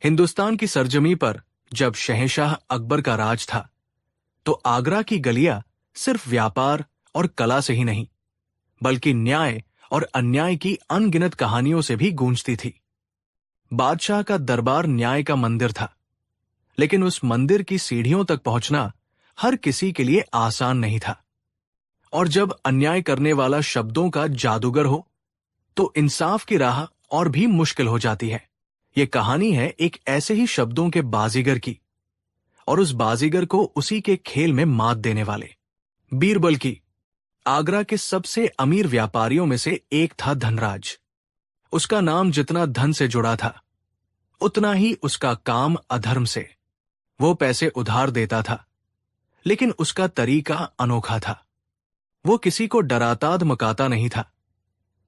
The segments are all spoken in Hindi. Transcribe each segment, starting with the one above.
हिंदुस्तान की सरजमी पर जब शहंशाह अकबर का राज था, तो आगरा की गलियां सिर्फ व्यापार और कला से ही नहीं, बल्कि न्याय और अन्याय की अनगिनत कहानियों से भी गूंजती थी। बादशाह का दरबार न्याय का मंदिर था, लेकिन उस मंदिर की सीढ़ियों तक पहुंचना हर किसी के लिए आसान नहीं था। और जब अन्याय करने वाला शब्दों का जादूगर हो, तो इंसाफ की राह और भी मुश्किल हो जाती है। ये कहानी है एक ऐसे ही शब्दों के बाजीगर की, और उस बाजीगर को उसी के खेल में मात देने वाले बीरबल की। आगरा के सबसे अमीर व्यापारियों में से एक था धनराज। उसका नाम जितना धन से जुड़ा था, उतना ही उसका काम अधर्म से। वो पैसे उधार देता था, लेकिन उसका तरीका अनोखा था। वो किसी को डराता धमकाता नहीं था,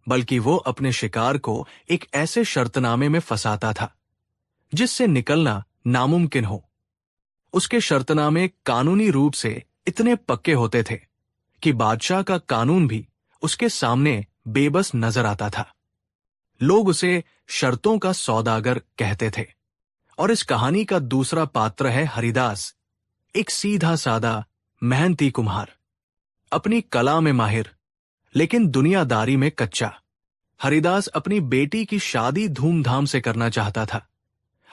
बल्कि वो अपने शिकार को एक ऐसे शर्तनामे में फंसाता था जिससे निकलना नामुमकिन हो। उसके शर्तनामे कानूनी रूप से इतने पक्के होते थे कि बादशाह का कानून भी उसके सामने बेबस नजर आता था। लोग उसे शर्तों का सौदागर कहते थे। और इस कहानी का दूसरा पात्र है हरिदास, एक सीधा सादा मेहनती कुम्हार, अपनी कला में माहिर लेकिन दुनियादारी में कच्चा। हरिदास अपनी बेटी की शादी धूमधाम से करना चाहता था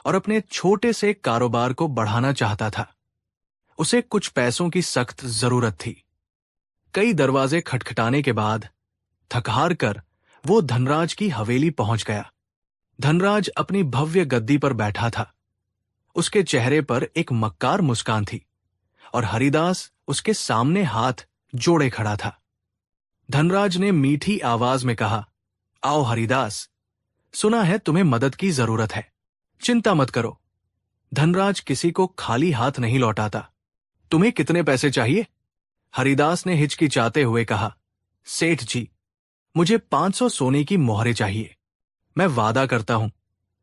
और अपने छोटे से कारोबार को बढ़ाना चाहता था। उसे कुछ पैसों की सख्त जरूरत थी। कई दरवाजे खटखटाने के बाद थक-हार कर वो धनराज की हवेली पहुंच गया। धनराज अपनी भव्य गद्दी पर बैठा था। उसके चेहरे पर एक मक्कार मुस्कान थी और हरिदास उसके सामने हाथ जोड़े खड़ा था। धनराज ने मीठी आवाज में कहा, आओ हरिदास, सुना है तुम्हें मदद की जरूरत है। चिंता मत करो। धनराज किसी को खाली हाथ नहीं लौटाता। तुम्हें कितने पैसे चाहिए? हरिदास ने हिचकिचाते हुए कहा, सेठ जी, मुझे 500 सोने की मोहरें चाहिए। मैं वादा करता हूं,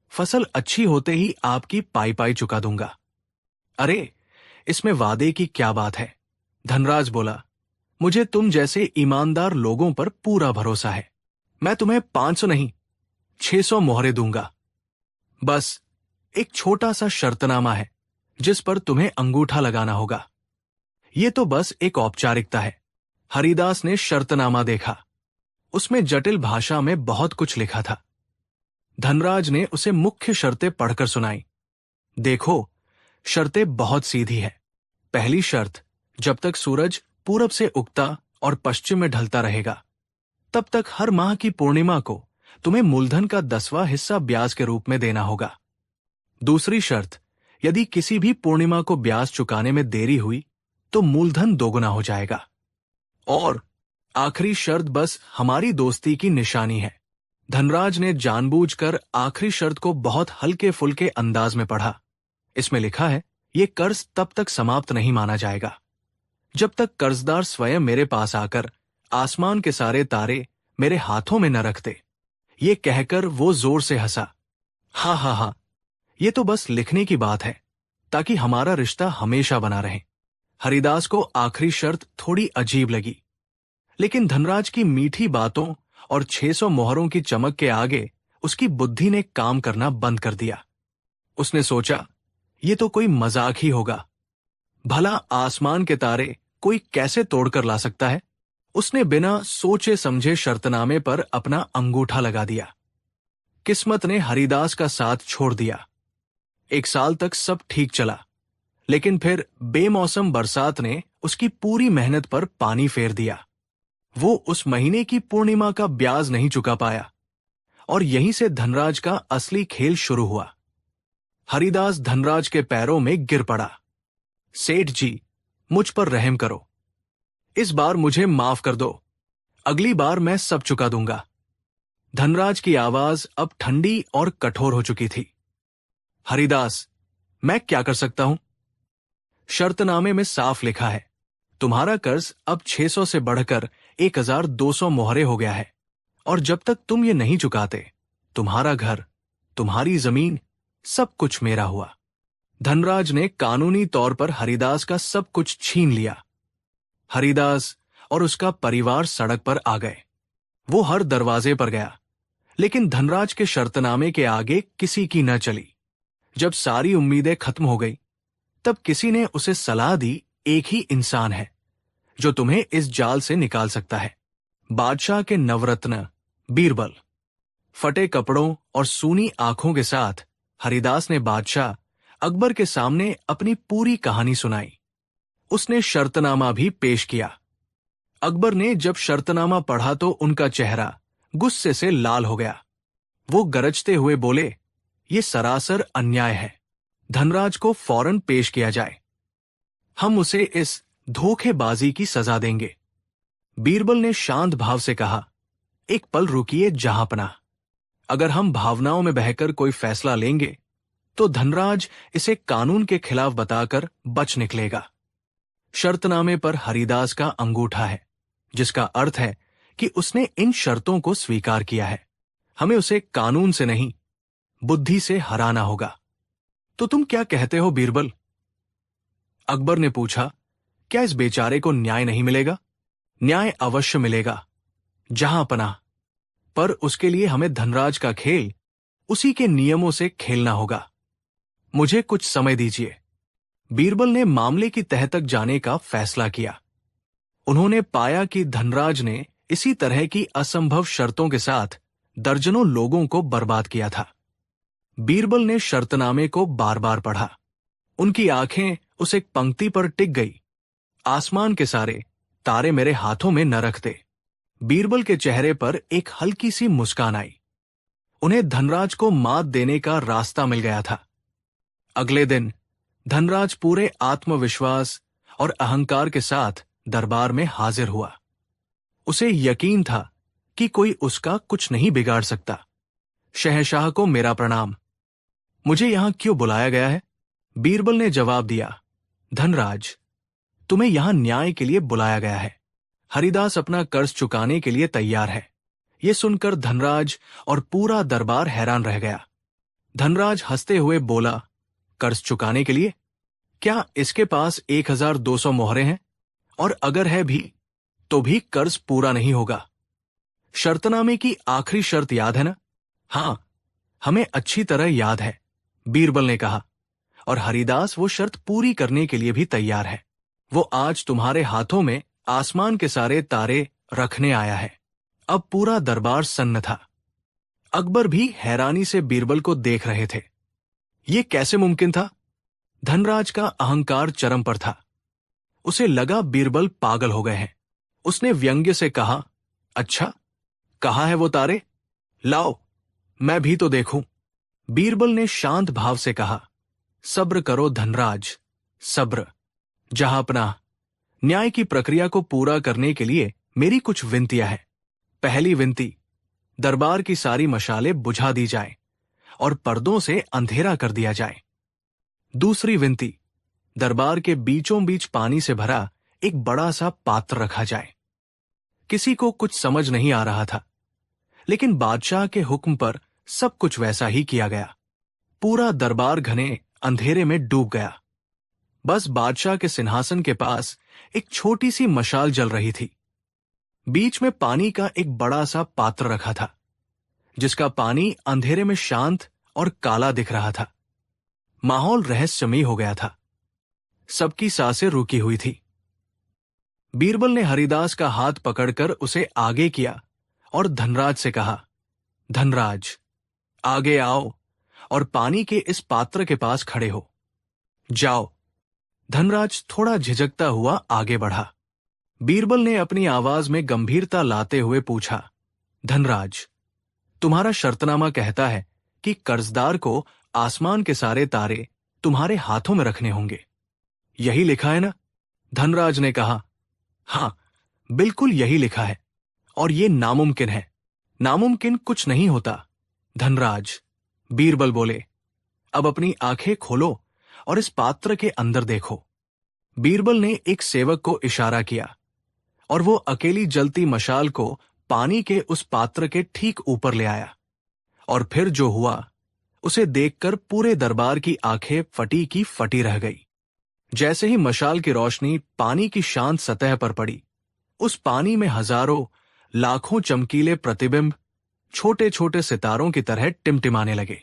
फसल अच्छी होते ही आपकी पाई पाई चुका दूंगा। अरे, इसमें वादे की क्या बात है? धनराज बोला, मुझे तुम जैसे ईमानदार लोगों पर पूरा भरोसा है। मैं तुम्हें 500 नहीं, 600 मोहरें दूंगा। बस एक छोटा सा शर्तनामा है जिस पर तुम्हें अंगूठा लगाना होगा। ये तो बस एक औपचारिकता है। हरिदास ने शर्तनामा देखा। उसमें जटिल भाषा में बहुत कुछ लिखा था। धनराज ने उसे मुख्य शर्तें पढ़कर सुनाई। देखो, शर्तें बहुत सीधी है। पहली शर्त, जब तक सूरज पूरब से उगता और पश्चिम में ढलता रहेगा, तब तक हर माह की पूर्णिमा को तुम्हें मूलधन का 10वां हिस्सा ब्याज के रूप में देना होगा। दूसरी शर्त, यदि किसी भी पूर्णिमा को ब्याज चुकाने में देरी हुई तो मूलधन दोगुना हो जाएगा। और आखिरी शर्त बस हमारी दोस्ती की निशानी है। धनराज ने जानबूझकर आखिरी शर्त को बहुत हल्के फुल्के अंदाज में पढ़ा। इसमें लिखा है, यह कर्ज तब तक समाप्त नहीं माना जाएगा जब तक कर्जदार स्वयं मेरे पास आकर आसमान के सारे तारे मेरे हाथों में न रखते। ये कहकर वो जोर से हंसा। हा हा हा, ये तो बस लिखने की बात है ताकि हमारा रिश्ता हमेशा बना रहे। हरिदास को आखिरी शर्त थोड़ी अजीब लगी, लेकिन धनराज की मीठी बातों और 600 मोहरों की चमक के आगे उसकी बुद्धि ने काम करना बंद कर दिया। उसने सोचा, ये तो कोई मजाक ही होगा। भला आसमान के तारे कोई कैसे तोड़कर ला सकता है? उसने बिना सोचे समझे शर्तनामे पर अपना अंगूठा लगा दिया। किस्मत ने हरिदास का साथ छोड़ दिया। 1 साल तक सब ठीक चला, लेकिन फिर बेमौसम बरसात ने उसकी पूरी मेहनत पर पानी फेर दिया। वो उस महीने की पूर्णिमा का ब्याज नहीं चुका पाया और यहीं से धनराज का असली खेल शुरू हुआ। हरिदास धनराज के पैरों में गिर पड़ा। सेठ जी, मुझ पर रहम करो। इस बार मुझे माफ कर दो। अगली बार मैं सब चुका दूंगा। धनराज की आवाज अब ठंडी और कठोर हो चुकी थी। हरिदास, मैं क्या कर सकता हूं? शर्तनामे में साफ लिखा है, तुम्हारा कर्ज अब 600 से बढ़कर 1200 मोहरे हो गया है, और जब तक तुम ये नहीं चुकाते, तुम्हारा घर, तुम्हारी जमीन, सब कुछ मेरा हुआ। धनराज ने कानूनी तौर पर हरिदास का सब कुछ छीन लिया। हरिदास और उसका परिवार सड़क पर आ गए। वो हर दरवाजे पर गया, लेकिन धनराज के शर्तनामे के आगे किसी की न चली। जब सारी उम्मीदें खत्म हो गई, तब किसी ने उसे सलाह दी, एक ही इंसान है जो तुम्हें इस जाल से निकाल सकता है। बादशाह के नवरत्न बीरबल। फटे कपड़ों और सूनी आंखों के साथ हरिदास ने बादशाह अकबर के सामने अपनी पूरी कहानी सुनाई। उसने शर्तनामा भी पेश किया। अकबर ने जब शर्तनामा पढ़ा तो उनका चेहरा गुस्से से लाल हो गया। वो गरजते हुए बोले, ये सरासर अन्याय है। धनराज को फौरन पेश किया जाए। हम उसे इस धोखेबाजी की सजा देंगे। बीरबल ने शांत भाव से कहा, एक पल रुकिए जहांपनाह। अगर हम भावनाओं में बहकर कोई फैसला लेंगे तो धनराज इसे कानून के खिलाफ बताकर बच निकलेगा। शर्तनामे पर हरिदास का अंगूठा है, जिसका अर्थ है कि उसने इन शर्तों को स्वीकार किया है। हमें उसे कानून से नहीं, बुद्धि से हराना होगा। तो तुम क्या कहते हो बीरबल? अकबर ने पूछा, क्या इस बेचारे को न्याय नहीं मिलेगा? न्याय अवश्य मिलेगा जहांपनाह, पर उसके लिए हमें धनराज का खेल उसी के नियमों से खेलना होगा। मुझे कुछ समय दीजिए। बीरबल ने मामले की तह तक जाने का फैसला किया। उन्होंने पाया कि धनराज ने इसी तरह की असंभव शर्तों के साथ दर्जनों लोगों को बर्बाद किया था। बीरबल ने शर्तनामे को बार बार पढ़ा। उनकी आंखें उस एक पंक्ति पर टिक गई, आसमान के सारे तारे मेरे हाथों में न रखते। बीरबल के चेहरे पर एक हल्की सी मुस्कान आई। उन्हें धनराज को मात देने का रास्ता मिल गया था। अगले दिन धनराज पूरे आत्मविश्वास और अहंकार के साथ दरबार में हाजिर हुआ। उसे यकीन था कि कोई उसका कुछ नहीं बिगाड़ सकता। शहंशाह को मेरा प्रणाम। मुझे यहां क्यों बुलाया गया है? बीरबल ने जवाब दिया, धनराज, तुम्हें यहां न्याय के लिए बुलाया गया है। हरिदास अपना कर्ज चुकाने के लिए तैयार है। यह सुनकर धनराज और पूरा दरबार हैरान रह गया। धनराज हंसते हुए बोला, कर्ज चुकाने के लिए? क्या इसके पास 1200 मोहरें हैं? और अगर है भी तो भी कर्ज पूरा नहीं होगा। शर्तनामे की आखिरी शर्त याद है ना? हां, हमें अच्छी तरह याद है, बीरबल ने कहा। और हरिदास वो शर्त पूरी करने के लिए भी तैयार है। वो आज तुम्हारे हाथों में आसमान के सारे तारे रखने आया है। अब पूरा दरबार सन्न था। अकबर भी हैरानी से बीरबल को देख रहे थे। ये कैसे मुमकिन था? धनराज का अहंकार चरम पर था। उसे लगा बीरबल पागल हो गए हैं। उसने व्यंग्य से कहा, अच्छा, कहाँ है वो तारे? लाओ, मैं भी तो देखूं। बीरबल ने शांत भाव से कहा, सब्र करो धनराज, सब्र। जहांपनाह, न्याय की प्रक्रिया को पूरा करने के लिए मेरी कुछ विनतियां हैं। पहली विनती, दरबार की सारी मशालें बुझा दी जाएं और पर्दों से अंधेरा कर दिया जाए। दूसरी विनती, दरबार के बीचों बीच पानी से भरा एक बड़ा सा पात्र रखा जाए। किसी को कुछ समझ नहीं आ रहा था, लेकिन बादशाह के हुक्म पर सब कुछ वैसा ही किया गया। पूरा दरबार घने अंधेरे में डूब गया। बस बादशाह के सिंहासन के पास एक छोटी सी मशाल जल रही थी। बीच में पानी का एक बड़ा सा पात्र रखा था, जिसका पानी अंधेरे में शांत और काला दिख रहा था। माहौल रहस्यमयी हो गया था। सबकी सांसें रुकी हुई थी। बीरबल ने हरिदास का हाथ पकड़कर उसे आगे किया और धनराज से कहा, धनराज, आगे आओ और पानी के इस पात्र के पास खड़े हो। जाओ। धनराज थोड़ा झिझकता हुआ आगे बढ़ा। बीरबल ने अपनी आवाज में गंभीरता लाते हुए पूछा, धनराज, तुम्हारा शर्तनामा कहता है कि कर्जदार को आसमान के सारे तारे तुम्हारे हाथों में रखने होंगे। यही लिखा है ना? धनराज ने कहा, हां, बिल्कुल यही लिखा है, और ये नामुमकिन है। नामुमकिन कुछ नहीं होता, धनराज। बीरबल बोले, अब अपनी आंखें खोलो और इस पात्र के अंदर देखो। बीरबल ने एक सेवक को इशारा किया और वो अकेली जलती मशाल को पानी के उस पात्र के ठीक ऊपर ले आया। और फिर जो हुआ उसे देखकर पूरे दरबार की आंखें फटी की फटी रह गई। जैसे ही मशाल की रोशनी पानी की शांत सतह पर पड़ी, उस पानी में हजारों लाखों चमकीले प्रतिबिंब छोटे छोटे सितारों की तरह टिमटिमाने लगे।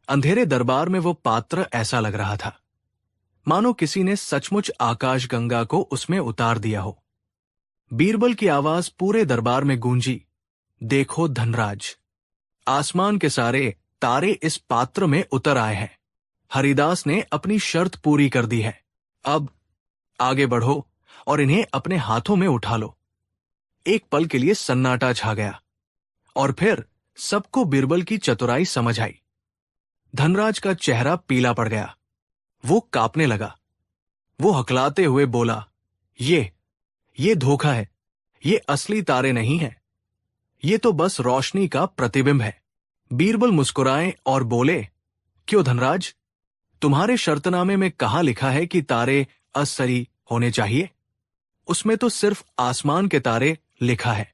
अंधेरे दरबार में वो पात्र ऐसा लग रहा था मानो किसी ने सचमुच आकाशगंगा को उसमें उतार दिया हो। बीरबल की आवाज पूरे दरबार में गूंजी, देखो धनराज, आसमान के सारे तारे इस पात्र में उतर आए हैं। हरिदास ने अपनी शर्त पूरी कर दी है। अब आगे बढ़ो और इन्हें अपने हाथों में उठा लो। एक पल के लिए सन्नाटा छा गया और फिर सबको बीरबल की चतुराई समझ आई। धनराज का चेहरा पीला पड़ गया, वो कांपने लगा। वो हकलाते हुए बोला, ये धोखा है, ये असली तारे नहीं है, ये तो बस रोशनी का प्रतिबिंब है। बीरबल मुस्कुराए और बोले, क्यों धनराज, तुम्हारे शर्तनामे में कहाँ लिखा है कि तारे असली होने चाहिए? उसमें तो सिर्फ आसमान के तारे लिखा है,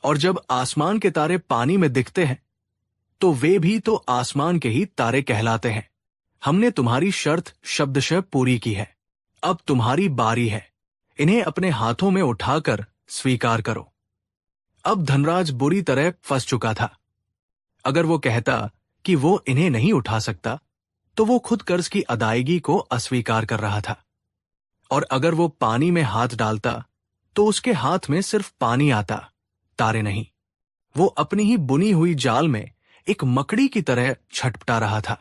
और जब आसमान के तारे पानी में दिखते हैं तो वे भी तो आसमान के ही तारे कहलाते हैं। हमने तुम्हारी शर्त शब्दशः पूरी की है, अब तुम्हारी बारी है, इन्हें अपने हाथों में उठाकर स्वीकार करो। अब धनराज बुरी तरह फंस चुका था। अगर वो कहता कि वो इन्हें नहीं उठा सकता तो वो खुद कर्ज की अदायगी को अस्वीकार कर रहा था, और अगर वो पानी में हाथ डालता तो उसके हाथ में सिर्फ पानी आता, तारे नहीं। वो अपनी ही बुनी हुई जाल में एक मकड़ी की तरह छटपटा रहा था।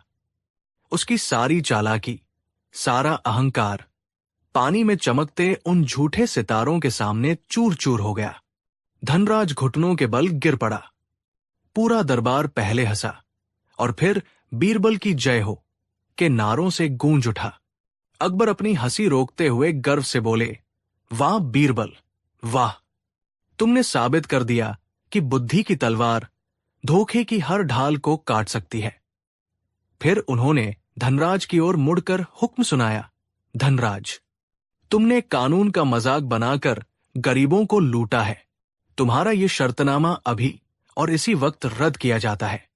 उसकी सारी चालाकी, सारा अहंकार पानी में चमकते उन झूठे सितारों के सामने चूर चूर हो गया। धनराज घुटनों के बल गिर पड़ा। पूरा दरबार पहले हंसा और फिर बीरबल की जय हो के नारों से गूंज उठा। अकबर अपनी हंसी रोकते हुए गर्व से बोले, वाह बीरबल, वाह, तुमने साबित कर दिया कि बुद्धि की तलवार धोखे की हर ढाल को काट सकती है। फिर उन्होंने धनराज की ओर मुड़कर हुक्म सुनाया, धनराज, तुमने कानून का मजाक बनाकर गरीबों को लूटा है। तुम्हारा ये शर्तनामा अभी और इसी वक्त रद्द किया जाता है।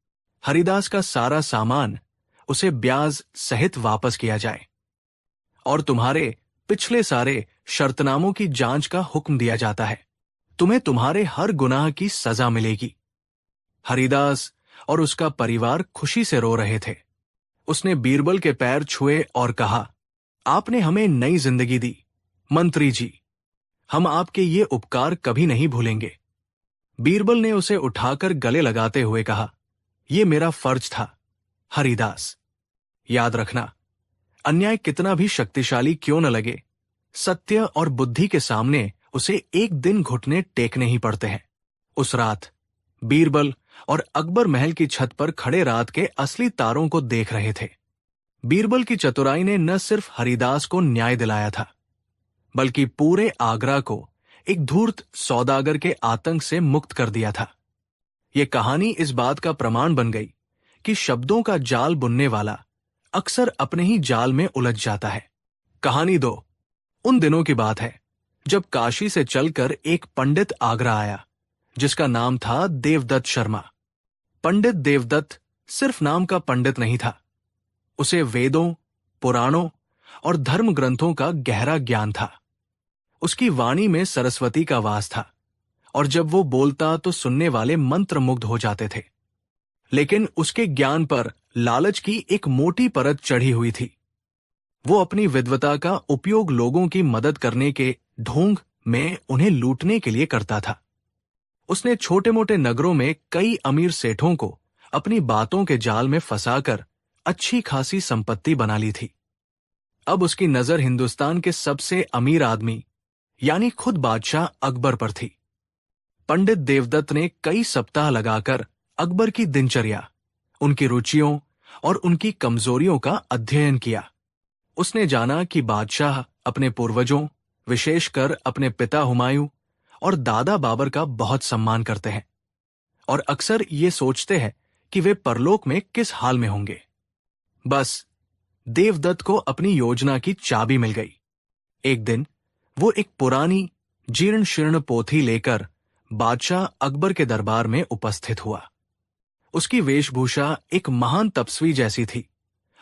हरिदास का सारा सामान उसे ब्याज सहित वापस किया जाए, और तुम्हारे पिछले सारे शर्तनामों की जांच का हुक्म दिया जाता है। तुम्हें तुम्हारे हर गुनाह की सजा मिलेगी। हरिदास और उसका परिवार खुशी से रो रहे थे। उसने बीरबल के पैर छुए और कहा, आपने हमें नई जिंदगी दी, मंत्री जी, हम आपके ये उपकार कभी नहीं भूलेंगे। बीरबल ने उसे उठाकर गले लगाते हुए कहा, यह मेरा फर्ज था हरिदास। याद रखना, अन्याय कितना भी शक्तिशाली क्यों न लगे, सत्य और बुद्धि के सामने उसे एक दिन घुटने टेकने ही पड़ते हैं। उस रात बीरबल और अकबर महल की छत पर खड़े रात के असली तारों को देख रहे थे। बीरबल की चतुराई ने न सिर्फ हरिदास को न्याय दिलाया था, बल्कि पूरे आगरा को एक धूर्त सौदागर के आतंक से मुक्त कर दिया था। यह कहानी इस बात का प्रमाण बन गई कि शब्दों का जाल बुनने वाला अक्सर अपने ही जाल में उलझ जाता है। कहानी 2 उन दिनों की बात है जब काशी से चलकर एक पंडित आगरा आया, जिसका नाम था देवदत्त शर्मा। पंडित देवदत्त सिर्फ नाम का पंडित नहीं था, उसे वेदों, पुराणों और धर्म ग्रंथों का गहरा ज्ञान था। उसकी वाणी में सरस्वती का वास था, और जब वो बोलता तो सुनने वाले मंत्रमुग्ध हो जाते थे। लेकिन उसके ज्ञान पर लालच की एक मोटी परत चढ़ी हुई थी। वो अपनी विद्वता का उपयोग लोगों की मदद करने के ढोंग में उन्हें लूटने के लिए करता था। उसने छोटे मोटे नगरों में कई अमीर सेठों को अपनी बातों के जाल में फंसाकर अच्छी खासी संपत्ति बना ली थी। अब उसकी नजर हिंदुस्तान के सबसे अमीर आदमी यानी खुद बादशाह अकबर पर थी। पंडित देवदत्त ने कई सप्ताह लगाकर अकबर की दिनचर्या, उनकी रुचियों और उनकी कमजोरियों का अध्ययन किया। उसने जाना कि बादशाह अपने पूर्वजों, विशेषकर अपने पिता हुमायूं और दादा बाबर का बहुत सम्मान करते हैं, और अक्सर ये सोचते हैं कि वे परलोक में किस हाल में होंगे। बस देवदत्त को अपनी योजना की चाबी मिल गई। एक दिन वो एक पुरानी जीर्ण शीर्ण पोथी लेकर बादशाह अकबर के दरबार में उपस्थित हुआ। उसकी वेशभूषा एक महान तपस्वी जैसी थी,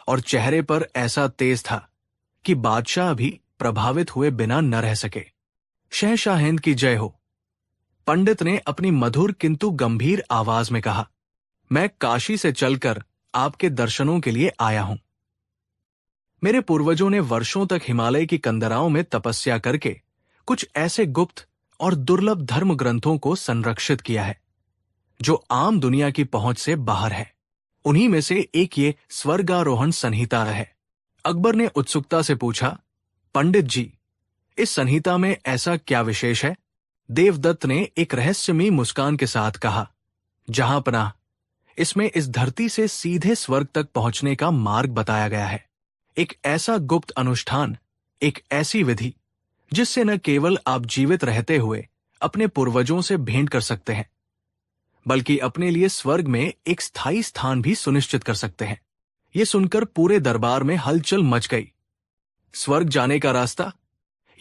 और चेहरे पर ऐसा तेज था कि बादशाह भी प्रभावित हुए बिना न रह सके। शहशाह हिंद की जय हो। पंडित ने अपनी मधुर किंतु गंभीर आवाज में कहा, मैं काशी से चलकर आपके दर्शनों के लिए आया हूं। मेरे पूर्वजों ने वर्षों तक हिमालय की कंदराओं में तपस्या करके कुछ ऐसे गुप्त और दुर्लभ धर्म ग्रंथों को संरक्षित किया है जो आम दुनिया की पहुंच से बाहर है। उन्हीं में से एक ये स्वर्गारोहण संहिता है। अकबर ने उत्सुकता से पूछा, पंडित जी, इस संहिता में ऐसा क्या विशेष है? देवदत्त ने एक रहस्यमयी मुस्कान के साथ कहा, जहां पनाह, इसमें इस धरती से सीधे स्वर्ग तक पहुंचने का मार्ग बताया गया है। एक ऐसा गुप्त अनुष्ठान, एक ऐसी विधि जिससे न केवल आप जीवित रहते हुए अपने पूर्वजों से भेंट कर सकते हैं, बल्कि अपने लिए स्वर्ग में एक स्थायी स्थान भी सुनिश्चित कर सकते हैं। यह सुनकर पूरे दरबार में हलचल मच गई। स्वर्ग जाने का रास्ता,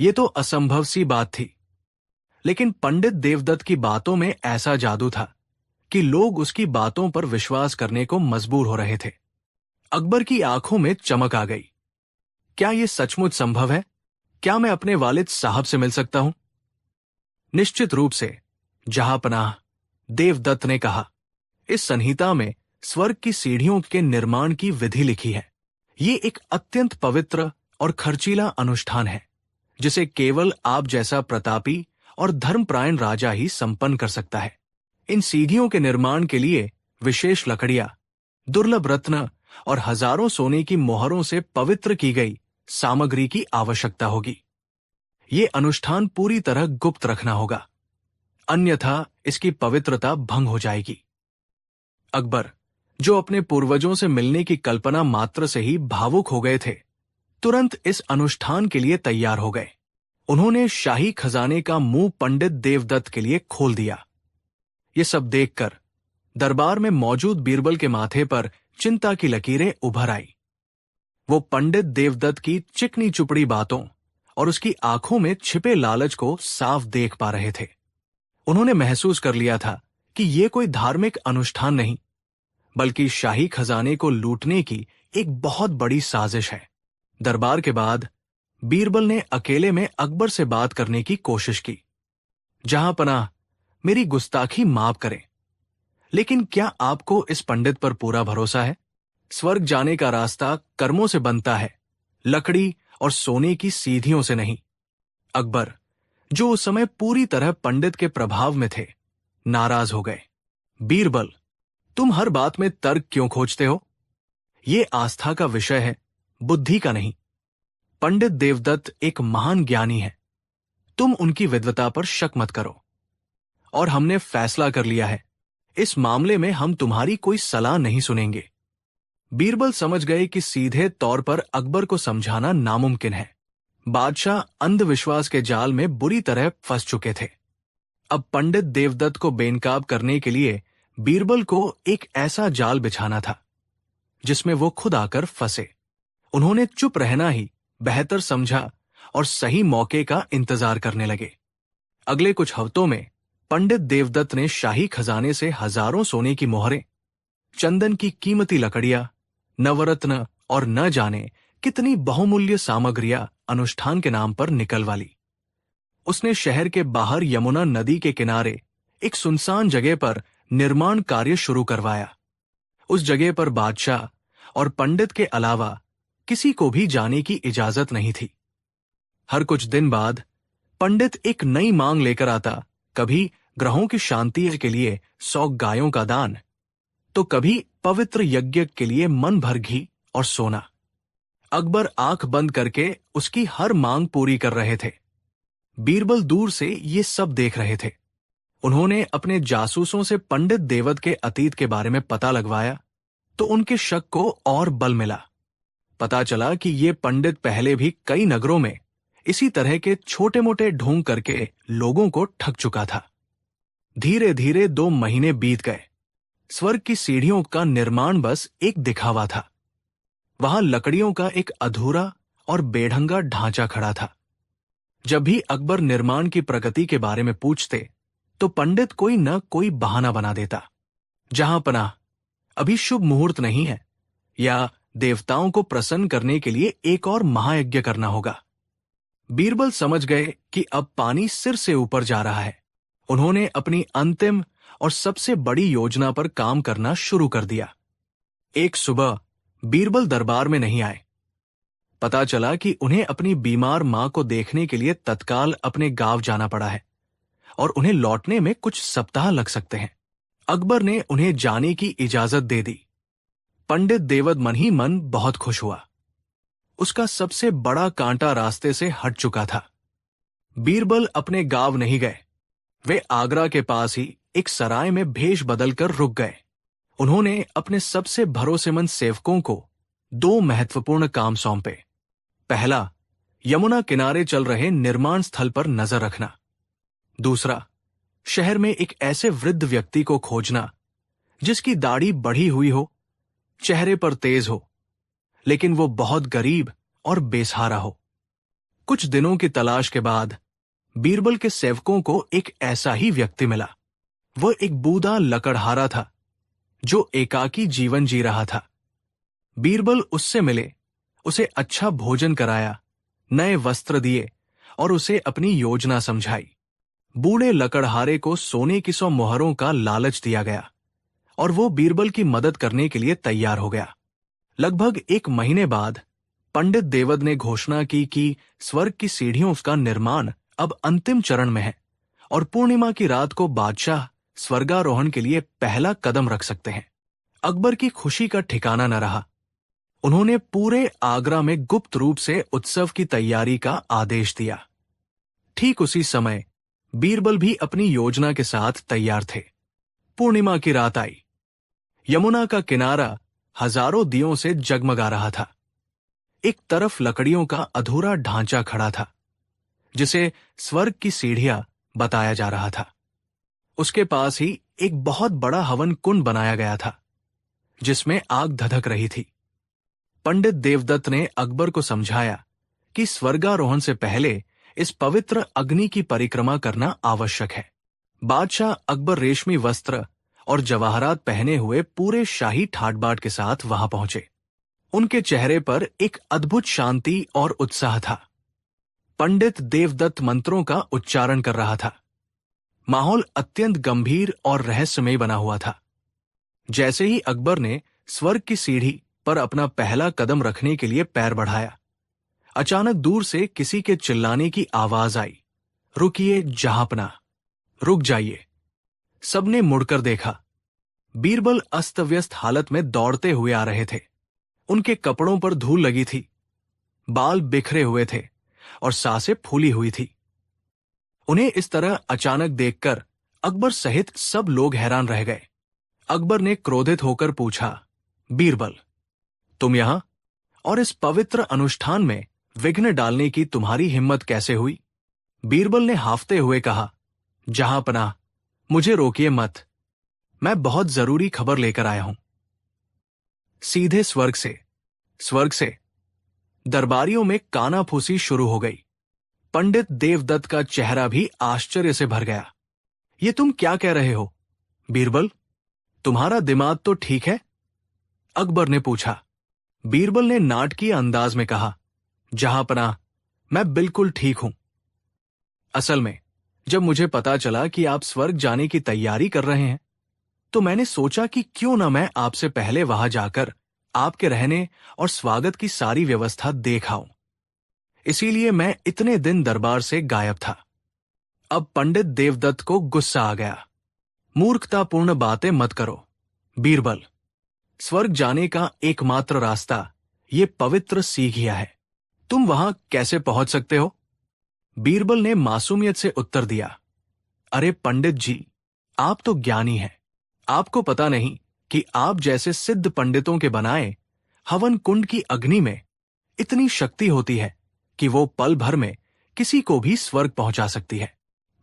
यह तो असंभव सी बात थी, लेकिन पंडित देवदत्त की बातों में ऐसा जादू था कि लोग उसकी बातों पर विश्वास करने को मजबूर हो रहे थे। अकबर की आंखों में चमक आ गई। क्या यह सचमुच संभव है? क्या मैं अपने वालिद साहब से मिल सकता हूं? निश्चित रूप से, जहांपनाह, देवदत्त ने कहा। इस संहिता में स्वर्ग की सीढ़ियों के निर्माण की विधि लिखी है। ये एक अत्यंत पवित्र और खर्चीला अनुष्ठान है जिसे केवल आप जैसा प्रतापी और धर्मपरायण राजा ही संपन्न कर सकता है। इन सीढ़ियों के निर्माण के लिए विशेष लकड़ियां, दुर्लभ रत्न और हजारों सोने की मोहरों से पवित्र की गई सामग्री की आवश्यकता होगी। ये अनुष्ठान पूरी तरह गुप्त रखना होगा, अन्यथा इसकी पवित्रता भंग हो जाएगी। अकबर, जो अपने पूर्वजों से मिलने की कल्पना मात्र से ही भावुक हो गए थे, तुरंत इस अनुष्ठान के लिए तैयार हो गए। उन्होंने शाही खजाने का मुंह पंडित देवदत्त के लिए खोल दिया। ये सब देखकर दरबार में मौजूद बीरबल के माथे पर चिंता की लकीरें उभर आई। वो पंडित देवदत्त की चिकनी चुपड़ी बातों और उसकी आंखों में छिपे लालच को साफ देख पा रहे थे। उन्होंने महसूस कर लिया था कि ये कोई धार्मिक अनुष्ठान नहीं, बल्कि शाही खजाने को लूटने की एक बहुत बड़ी साजिश है। दरबार के बाद बीरबल ने अकेले में अकबर से बात करने की कोशिश की। जहांपनाह, मेरी गुस्ताखी माफ करें, लेकिन क्या आपको इस पंडित पर पूरा भरोसा है? स्वर्ग जाने का रास्ता कर्मों से बनता है, लकड़ी और सोने की सीढ़ियों से नहीं। अकबर, जो उस समय पूरी तरह पंडित के प्रभाव में थे, नाराज हो गए। बीरबल, तुम हर बात में तर्क क्यों खोजते हो? ये आस्था का विषय है, बुद्धि का नहीं। पंडित देवदत्त एक महान ज्ञानी है, तुम उनकी विद्वता पर शक मत करो। और हमने फैसला कर लिया है, इस मामले में हम तुम्हारी कोई सलाह नहीं सुनेंगे। बीरबल समझ गए कि सीधे तौर पर अकबर को समझाना नामुमकिन है। बादशाह अंधविश्वास के जाल में बुरी तरह फंस चुके थे। अब पंडित देवदत्त को बेनकाब करने के लिए बीरबल को एक ऐसा जाल बिछाना था जिसमें वो खुद आकर फंसे। उन्होंने चुप रहना ही बेहतर समझा और सही मौके का इंतजार करने लगे। अगले कुछ हफ्तों में पंडित देवदत्त ने शाही खजाने से हजारों सोने की मोहरें, चंदन की कीमती लकड़ियां, नवरत्न और न जाने कितनी बहुमूल्य सामग्रियां अनुष्ठान के नाम पर निकलवा ली। उसने शहर के बाहर यमुना नदी के किनारे एक सुनसान जगह पर निर्माण कार्य शुरू करवाया। उस जगह पर बादशाह और पंडित के अलावा किसी को भी जाने की इजाजत नहीं थी। हर कुछ दिन बाद पंडित एक नई मांग लेकर आता, कभी ग्रहों की शांति के लिए 100 गायों का दान, तो कभी पवित्र यज्ञ के लिए मन भर घी और सोना। अकबर आंख बंद करके उसकी हर मांग पूरी कर रहे थे। बीरबल दूर से ये सब देख रहे थे। उन्होंने अपने जासूसों से पंडित देवदत्त के अतीत के बारे में पता लगवाया तो उनके शक को और बल मिला। पता चला कि ये पंडित पहले भी कई नगरों में इसी तरह के छोटे मोटे ढोंग करके लोगों को ठग चुका था। धीरे धीरे 2 महीने बीत गए। स्वर्ग की सीढ़ियों का निर्माण बस एक दिखावा था। वहां लकड़ियों का एक अधूरा और बेढंगा ढांचा खड़ा था। जब भी अकबर निर्माण की प्रगति के बारे में पूछते तो पंडित कोई न कोई बहाना बना देता। जहांपनाह, अभी शुभ मुहूर्त नहीं है, या देवताओं को प्रसन्न करने के लिए एक और महायज्ञ करना होगा। बीरबल समझ गए कि अब पानी सिर से ऊपर जा रहा है। उन्होंने अपनी अंतिम और सबसे बड़ी योजना पर काम करना शुरू कर दिया। एक सुबह बीरबल दरबार में नहीं आए। पता चला कि उन्हें अपनी बीमार मां को देखने के लिए तत्काल अपने गांव जाना पड़ा है और उन्हें लौटने में कुछ सप्ताह लग सकते हैं। अकबर ने उन्हें जाने की इजाजत दे दी। पंडित देवद मन ही मन बहुत खुश हुआ। उसका सबसे बड़ा कांटा रास्ते से हट चुका था। बीरबल अपने गांव नहीं गए। वे आगरा के पास ही एक सराय में भेष बदलकर रुक गए। उन्होंने अपने सबसे भरोसेमंद सेवकों को 2 महत्वपूर्ण काम सौंपे। पहला, यमुना किनारे चल रहे निर्माण स्थल पर नजर रखना। दूसरा, शहर में एक ऐसे वृद्ध व्यक्ति को खोजना जिसकी दाढ़ी बढ़ी हुई हो, चेहरे पर तेज हो, लेकिन वो बहुत गरीब और बेसहारा हो। कुछ दिनों की तलाश के बाद बीरबल के सेवकों को एक ऐसा ही व्यक्ति मिला। वह एक बूढ़ा लकड़हारा था जो एकाकी जीवन जी रहा था। बीरबल उससे मिले, उसे अच्छा भोजन कराया, नए वस्त्र दिए और उसे अपनी योजना समझाई। बूढ़े लकड़हारे को सोने की 100 मोहरों का लालच दिया गया और वो बीरबल की मदद करने के लिए तैयार हो गया। लगभग 1 महीने बाद पंडित देवद ने घोषणा की कि स्वर्ग की सीढ़ियों का निर्माण अब अंतिम चरण में है और पूर्णिमा की रात को बादशाह स्वर्गारोहण के लिए पहला कदम रख सकते हैं। अकबर की खुशी का ठिकाना न रहा। उन्होंने पूरे आगरा में गुप्त रूप से उत्सव की तैयारी का आदेश दिया। ठीक उसी समय बीरबल भी अपनी योजना के साथ तैयार थे। पूर्णिमा की रात आई। यमुना का किनारा हजारों दियों से जगमगा रहा था। एक तरफ लकड़ियों का अधूरा ढांचा खड़ा था जिसे स्वर्ग की सीढ़ियां बताया जा रहा था। उसके पास ही एक बहुत बड़ा हवन कुंड बनाया गया था जिसमें आग धधक रही थी। पंडित देवदत्त ने अकबर को समझाया कि स्वर्गारोहण से पहले इस पवित्र अग्नि की परिक्रमा करना आवश्यक है। बादशाह अकबर रेशमी वस्त्र और जवाहरात पहने हुए पूरे शाही ठाट-बाट के साथ वहां पहुंचे। उनके चेहरे पर एक अद्भुत शांति और उत्साह था। पंडित देवदत्त मंत्रों का उच्चारण कर रहा था। माहौल अत्यंत गंभीर और रहस्यमय बना हुआ था। जैसे ही अकबर ने स्वर्ग की सीढ़ी पर अपना पहला कदम रखने के लिए पैर बढ़ाया, अचानक दूर से किसी के चिल्लाने की आवाज आई, रुकिए जहांपना, रुक जाइए। सबने मुड़कर देखा। बीरबल अस्त व्यस्त हालत में दौड़ते हुए आ रहे थे। उनके कपड़ों पर धूल लगी थी, बाल बिखरे हुए थे और सांसें फूली हुई थी। उन्हें इस तरह अचानक देखकर अकबर सहित सब लोग हैरान रह गए। अकबर ने क्रोधित होकर पूछा, बीरबल, तुम यहां और इस पवित्र अनुष्ठान में विघ्न डालने की तुम्हारी हिम्मत कैसे हुई? बीरबल ने हाफते हुए कहा, जहांपनाह, मुझे रोकिए मत। मैं बहुत जरूरी खबर लेकर आया हूं। सीधे स्वर्ग से दरबारियों में कानाफूसी शुरू हो गई। पंडित देवदत्त का चेहरा भी आश्चर्य से भर गया। ये तुम क्या कह रहे हो बीरबल? तुम्हारा दिमाग तो ठीक है? अकबर ने पूछा। बीरबल ने नाटकीय अंदाज में कहा, जहांपनाह, मैं बिल्कुल ठीक हूं। असल में जब मुझे पता चला कि आप स्वर्ग जाने की तैयारी कर रहे हैं, तो मैंने सोचा कि क्यों न मैं आपसे पहले वहां जाकर आपके रहने और स्वागत की सारी व्यवस्था देख आऊं। इसीलिए मैं इतने दिन दरबार से गायब था। अब पंडित देवदत्त को गुस्सा आ गया। मूर्खतापूर्ण बातें मत करो बीरबल। स्वर्ग जाने का एकमात्र रास्ता ये पवित्र सीढ़ियां है। तुम वहां कैसे पहुंच सकते हो? बीरबल ने मासूमियत से उत्तर दिया, अरे पंडित जी, आप तो ज्ञानी हैं। आपको पता नहीं कि आप जैसे सिद्ध पंडितों के बनाए हवन कुंड की अग्नि में इतनी शक्ति होती है कि वो पल भर में किसी को भी स्वर्ग पहुंचा सकती है।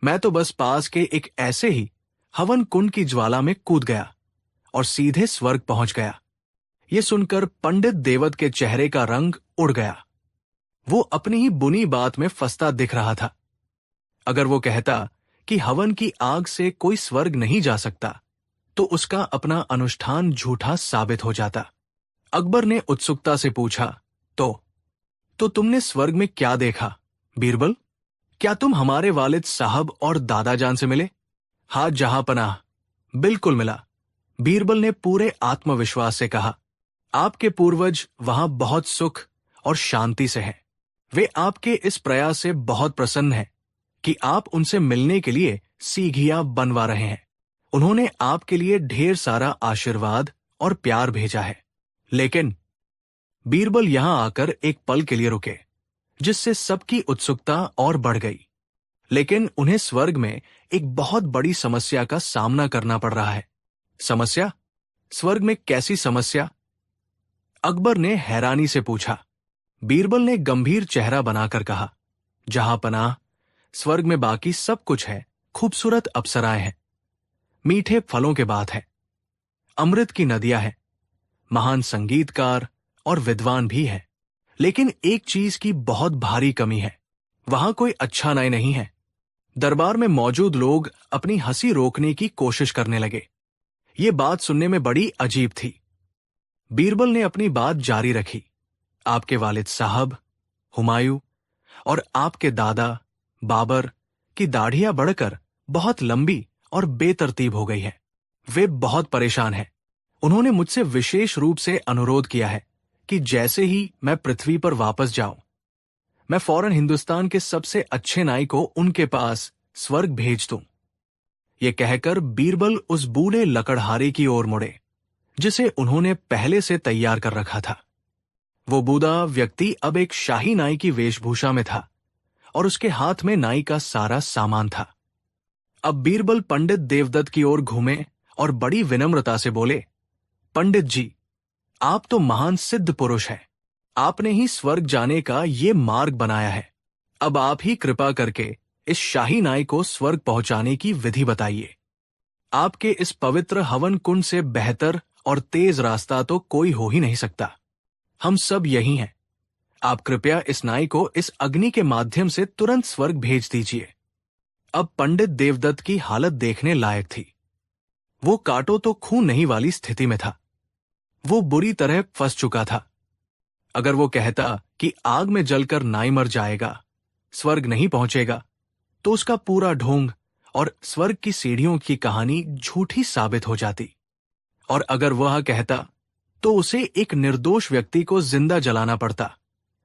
मैं तो बस पास के एक ऐसे ही हवन कुंड की ज्वाला में कूद गया और सीधे स्वर्ग पहुंच गया। ये सुनकर पंडित देवद के चेहरे का रंग उड़ गया। वो अपनी ही बुनी बात में फंसता दिख रहा था। अगर वो कहता कि हवन की आग से कोई स्वर्ग नहीं जा सकता, तो उसका अपना अनुष्ठान झूठा साबित हो जाता। अकबर ने उत्सुकता से पूछा, तो तुमने स्वर्ग में क्या देखा बीरबल? क्या तुम हमारे वालिद साहब और दादाजान से मिले? हाँ जहांपनाह, बिल्कुल मिला, बीरबल ने पूरे आत्मविश्वास से कहा। आपके पूर्वज वहां बहुत सुख और शांति से हैं। वे आपके इस प्रयास से बहुत प्रसन्न हैं कि आप उनसे मिलने के लिए सीढ़ियां बनवा रहे हैं। उन्होंने आपके लिए ढेर सारा आशीर्वाद और प्यार भेजा है। लेकिन बीरबल यहां आकर एक पल के लिए रुके, जिससे सबकी उत्सुकता और बढ़ गई। लेकिन उन्हें स्वर्ग में एक बहुत बड़ी समस्या का सामना करना पड़ रहा है। समस्या? स्वर्ग में कैसी समस्या? अकबर ने हैरानी से पूछा। बीरबल ने गंभीर चेहरा बनाकर कहा, जहां पनाह, स्वर्ग में बाकी सब कुछ है। खूबसूरत अप्सराएं हैं, मीठे फलों के बाग हैं, अमृत की नदियां हैं, महान संगीतकार और विद्वान भी हैं। लेकिन एक चीज की बहुत भारी कमी है। वहां कोई अच्छा न्याय नहीं है। दरबार में मौजूद लोग अपनी हंसी रोकने की कोशिश करने लगे। ये बात सुनने में बड़ी अजीब थी। बीरबल ने अपनी बात जारी रखी। आपके वालिद साहब, हुमायूं और आपके दादा बाबर की दाढ़ियां बढ़कर बहुत लंबी और बेतरतीब हो गई है। वे बहुत परेशान हैं। उन्होंने मुझसे विशेष रूप से अनुरोध किया है कि जैसे ही मैं पृथ्वी पर वापस जाऊं, मैं फौरन हिंदुस्तान के सबसे अच्छे नाई को उनके पास स्वर्ग भेज दूं। ये कहकर बीरबल उस बूढ़े लकड़हारे की ओर मुड़े, जिसे उन्होंने पहले से तैयार कर रखा था। वो बूढ़ा व्यक्ति अब एक शाही नाई की वेशभूषा में था और उसके हाथ में नाई का सारा सामान था। अब बीरबल पंडित देवदत्त की ओर घूमे और बड़ी विनम्रता से बोले, पंडित जी, आप तो महान सिद्ध पुरुष हैं। आपने ही स्वर्ग जाने का ये मार्ग बनाया है। अब आप ही कृपा करके इस शाही नाई को स्वर्ग पहुंचाने की विधि बताइए। आपके इस पवित्र हवन कुंड से बेहतर और तेज रास्ता तो कोई हो ही नहीं सकता। हम सब यही हैं। आप कृपया इस नाई को इस अग्नि के माध्यम से तुरंत स्वर्ग भेज दीजिए। अब पंडित देवदत्त की हालत देखने लायक थी। वो काटो तो खून नहीं वाली स्थिति में था। वो बुरी तरह फंस चुका था। अगर वो कहता कि आग में जलकर नाई मर जाएगा, स्वर्ग नहीं पहुंचेगा, तो उसका पूरा ढोंग और स्वर्ग की सीढ़ियों की कहानी झूठी साबित हो जाती। और अगर वह कहता, तो उसे एक निर्दोष व्यक्ति को जिंदा जलाना पड़ता,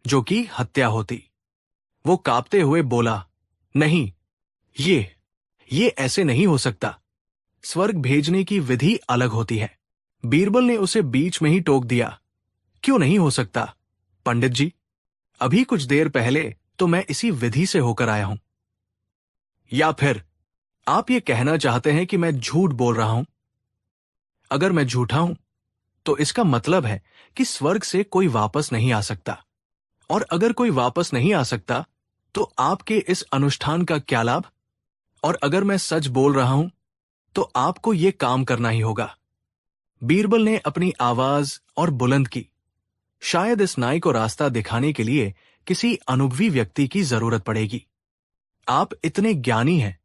जो कि हत्या होती। वो कांपते हुए बोला, नहीं, ये ऐसे नहीं हो सकता। स्वर्ग भेजने की विधि अलग होती है। बीरबल ने उसे बीच में ही टोक दिया, क्यों नहीं हो सकता पंडित जी? अभी कुछ देर पहले तो मैं इसी विधि से होकर आया हूं। या फिर आप ये कहना चाहते हैं कि मैं झूठ बोल रहा हूं? अगर मैं झूठा हूं, तो इसका मतलब है कि स्वर्ग से कोई वापस नहीं आ सकता। और अगर कोई वापस नहीं आ सकता, तो आपके इस अनुष्ठान का क्या लाभ? और अगर मैं सच बोल रहा हूं, तो आपको ये काम करना ही होगा। बीरबल ने अपनी आवाज और बुलंद की। शायद इस नाई को रास्ता दिखाने के लिए किसी अनुभवी व्यक्ति की जरूरत पड़ेगी। आप इतने ज्ञानी हैं,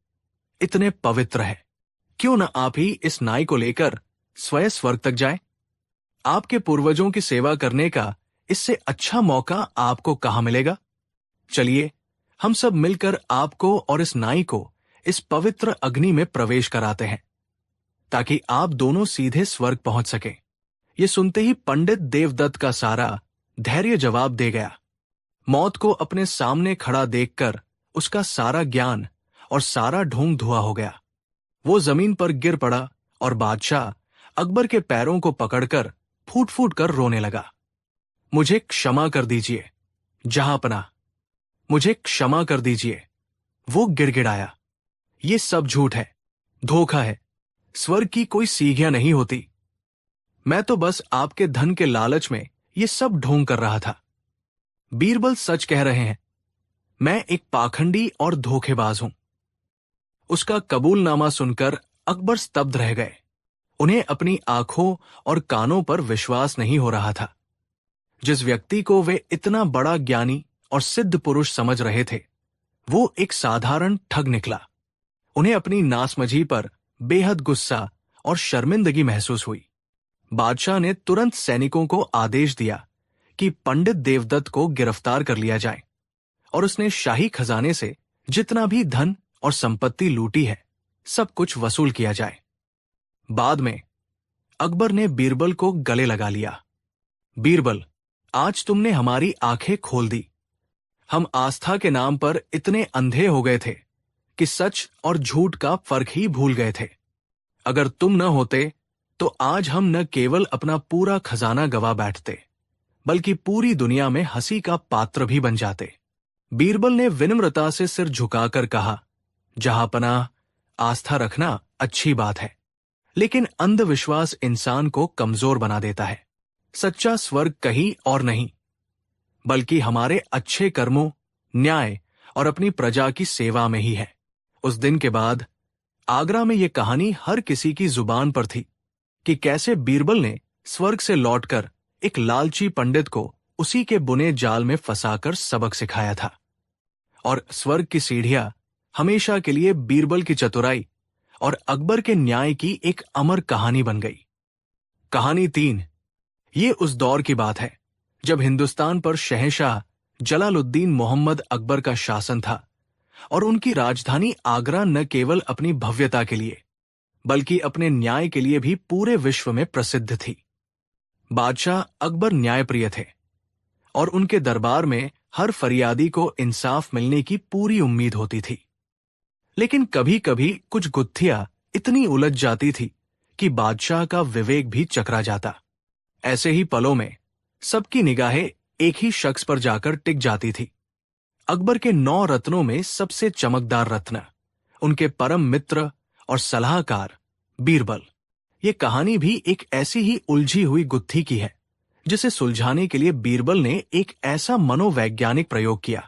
इतने पवित्र हैं, क्यों न आप ही इस नाई को लेकर स्वयं स्वर्ग तक जाएं? आपके पूर्वजों की सेवा करने का इससे अच्छा मौका आपको कहां मिलेगा? चलिए, हम सब मिलकर आपको और इस नाई को इस पवित्र अग्नि में प्रवेश कराते हैं, ताकि आप दोनों सीधे स्वर्ग पहुंच सकें। ये सुनते ही पंडित देवदत्त का सारा धैर्य जवाब दे गया। मौत को अपने सामने खड़ा देखकर उसका सारा ज्ञान और सारा ढोंग धुआं हो गया। वो जमीन पर गिर पड़ा और बादशाह अकबर के पैरों को पकड़कर फूट फूट कर रोने लगा। मुझे क्षमा कर दीजिए जहांपनाह, मुझे क्षमा कर दीजिए। वो गिड़गिड़ाया, ये सब झूठ है, धोखा है। स्वर्ग की कोई सीढ़ियां नहीं होती। मैं तो बस आपके धन के लालच में ये सब ढोंग कर रहा था। बीरबल सच कह रहे हैं। मैं एक पाखंडी और धोखेबाज हूं। उसका कबूलनामा सुनकर अकबर स्तब्ध रह गए। उन्हें अपनी आंखों और कानों पर विश्वास नहीं हो रहा था। जिस व्यक्ति को वे इतना बड़ा ज्ञानी और सिद्ध पुरुष समझ रहे थे, वो एक साधारण ठग निकला। उन्हें अपनी नासमझी पर बेहद गुस्सा और शर्मिंदगी महसूस हुई। बादशाह ने तुरंत सैनिकों को आदेश दिया कि पंडित देवदत्त को गिरफ्तार कर लिया जाए और उसने शाही खजाने से जितना भी धन और संपत्ति लूटी है, सब कुछ वसूल किया जाए। बाद में अकबर ने बीरबल को गले लगा लिया बीरबल, आज तुमने हमारी आंखें खोल दी। हम आस्था के नाम पर इतने अंधे हो गए थे कि सच और झूठ का फर्क ही भूल गए थे। अगर तुम न होते तो आज हम न केवल अपना पूरा खजाना गवा बैठते, बल्कि पूरी दुनिया में हंसी का पात्र भी बन जाते। बीरबल ने विनम्रता से सिर झुकाकर कहा, जहांपनाह, आस्था रखना अच्छी बात है, लेकिन अंधविश्वास इंसान को कमजोर बना देता है। सच्चा स्वर्ग कहीं और नहीं, बल्कि हमारे अच्छे कर्मों, न्याय और अपनी प्रजा की सेवा में ही है। उस दिन के बाद आगरा में यह कहानी हर किसी की जुबान पर थी कि कैसे बीरबल ने स्वर्ग से लौटकर एक लालची पंडित को उसी के बुने जाल में फंसाकर सबक सिखाया था। और स्वर्ग की सीढ़ियां हमेशा के लिए बीरबल की चतुराई और अकबर के न्याय की एक अमर कहानी बन गई। कहानी 3। ये उस दौर की बात है जब हिंदुस्तान पर शहंशाह जलालुद्दीन मोहम्मद अकबर का शासन था और उनकी राजधानी आगरा न केवल अपनी भव्यता के लिए बल्कि अपने न्याय के लिए भी पूरे विश्व में प्रसिद्ध थी। बादशाह अकबर न्यायप्रिय थे और उनके दरबार में हर फरियादी को इंसाफ मिलने की पूरी उम्मीद होती थी। लेकिन कभी कभी कुछ गुत्थियां इतनी उलझ जाती थी कि बादशाह का विवेक भी चकरा जाता। ऐसे ही पलों में सबकी निगाहें एक ही शख्स पर जाकर टिक जाती थी। अकबर के 9 रत्नों में सबसे चमकदार रत्न, उनके परम मित्र और सलाहकार बीरबल। ये कहानी भी एक ऐसी ही उलझी हुई गुत्थी की है जिसे सुलझाने के लिए बीरबल ने एक ऐसा मनोवैज्ञानिक प्रयोग किया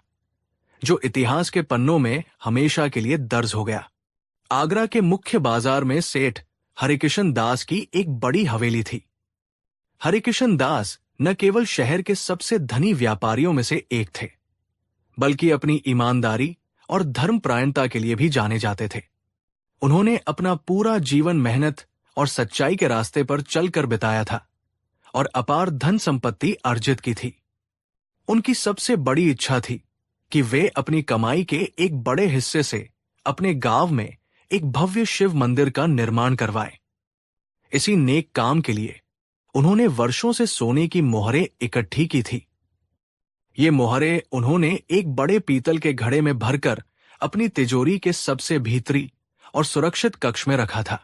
जो इतिहास के पन्नों में हमेशा के लिए दर्ज हो गया। आगरा के मुख्य बाजार में सेठ हरिकिशन दास की एक बड़ी हवेली थी। हरिकिशन दास न केवल शहर के सबसे धनी व्यापारियों में से एक थे, बल्कि अपनी ईमानदारी और धर्मपरायणता के लिए भी जाने जाते थे। उन्होंने अपना पूरा जीवन मेहनत और सच्चाई के रास्ते पर चलकर बिताया था और अपार धन संपत्ति अर्जित की थी। उनकी सबसे बड़ी इच्छा थी कि वे अपनी कमाई के एक बड़े हिस्से से अपने गांव में एक भव्य शिव मंदिर का निर्माण करवाएं। इसी नेक काम के लिए उन्होंने वर्षों से सोने की मोहरें इकट्ठी की थी। ये मोहरें उन्होंने एक बड़े पीतल के घड़े में भरकर अपनी तिजोरी के सबसे भीतरी और सुरक्षित कक्ष में रखा था।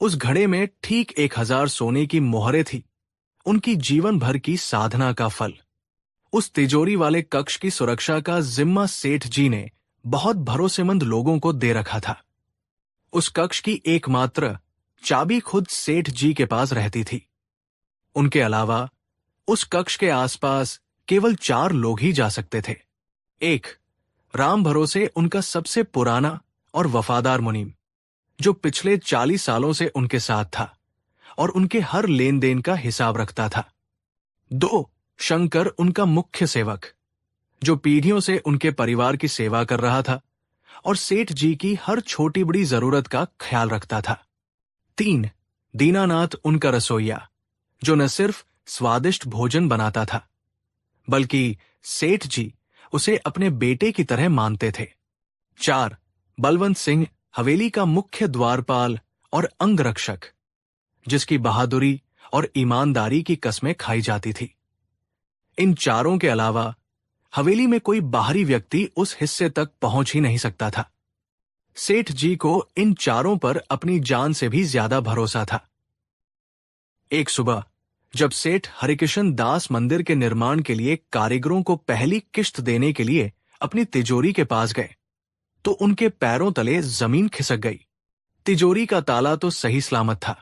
उस घड़े में ठीक 1000 सोने की मोहरें थी, उनकी जीवन भर की साधना का फल। उस तिजोरी वाले कक्ष की सुरक्षा का जिम्मा सेठ जी ने बहुत भरोसेमंद लोगों को दे रखा था। उस कक्ष की एकमात्र चाबी खुद सेठ जी के पास रहती थी। उनके अलावा उस कक्ष के आसपास केवल 4 लोग ही जा सकते थे। 1, राम भरोसे उनका सबसे पुराना और वफादार मुनीम, जो पिछले 40 सालों से उनके साथ था और उनके हर लेन देन का हिसाब रखता था। 2, शंकर उनका मुख्य सेवक, जो पीढ़ियों से उनके परिवार की सेवा कर रहा था और सेठ जी की हर छोटी बड़ी जरूरत का ख्याल रखता था। 3, दीनानाथ उनका रसोइया, जो न सिर्फ स्वादिष्ट भोजन बनाता था बल्कि सेठ जी उसे अपने बेटे की तरह मानते थे। 4, बलवंत सिंह हवेली का मुख्य द्वारपाल और अंगरक्षक, जिसकी बहादुरी और ईमानदारी की कस्में खाई जाती थी। इन 4 के अलावा हवेली में कोई बाहरी व्यक्ति उस हिस्से तक पहुंच ही नहीं सकता था। सेठ जी को इन 4 पर अपनी जान से भी ज्यादा भरोसा था। एक सुबह जब सेठ हरिकिशन दास मंदिर के निर्माण के लिए कारीगरों को पहली किश्त देने के लिए अपनी तिजोरी के पास गए तो उनके पैरों तले जमीन खिसक गई। तिजोरी का ताला तो सही सलामत था,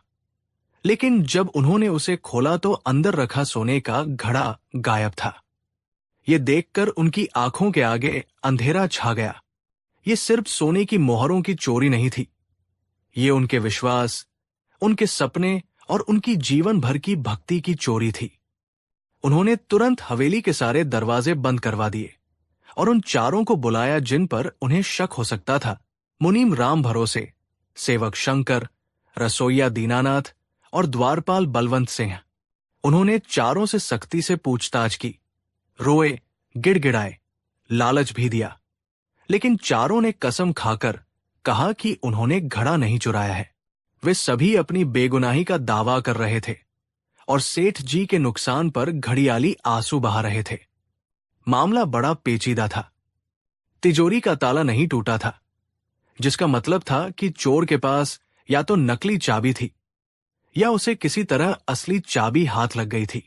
लेकिन जब उन्होंने उसे खोला तो अंदर रखा सोने का घड़ा गायब था। ये देखकर उनकी आंखों के आगे अंधेरा छा गया। ये सिर्फ सोने की मोहरों की चोरी नहीं थी, ये उनके विश्वास, उनके सपने और उनकी जीवन भर की भक्ति की चोरी थी। उन्होंने तुरंत हवेली के सारे दरवाजे बंद करवा दिए और उन 4 को बुलाया जिन पर उन्हें शक हो सकता था। मुनीम राम भरोसे, सेवक शंकर, रसोइया दीनानाथ और द्वारपाल बलवंत सिंह। उन्होंने 4 से सख्ती से पूछताछ की, रोए, गिड़गिड़ाए, लालच भी दिया, लेकिन 4 ने कसम खाकर कहा कि उन्होंने घड़ा नहीं चुराया है। वे सभी अपनी बेगुनाही का दावा कर रहे थे और सेठ जी के नुकसान पर घड़ियाली आंसू बहा रहे थे। मामला बड़ा पेचीदा था। तिजोरी का ताला नहीं टूटा था, जिसका मतलब था कि चोर के पास या तो नकली चाबी थी या उसे किसी तरह असली चाबी हाथ लग गई थी।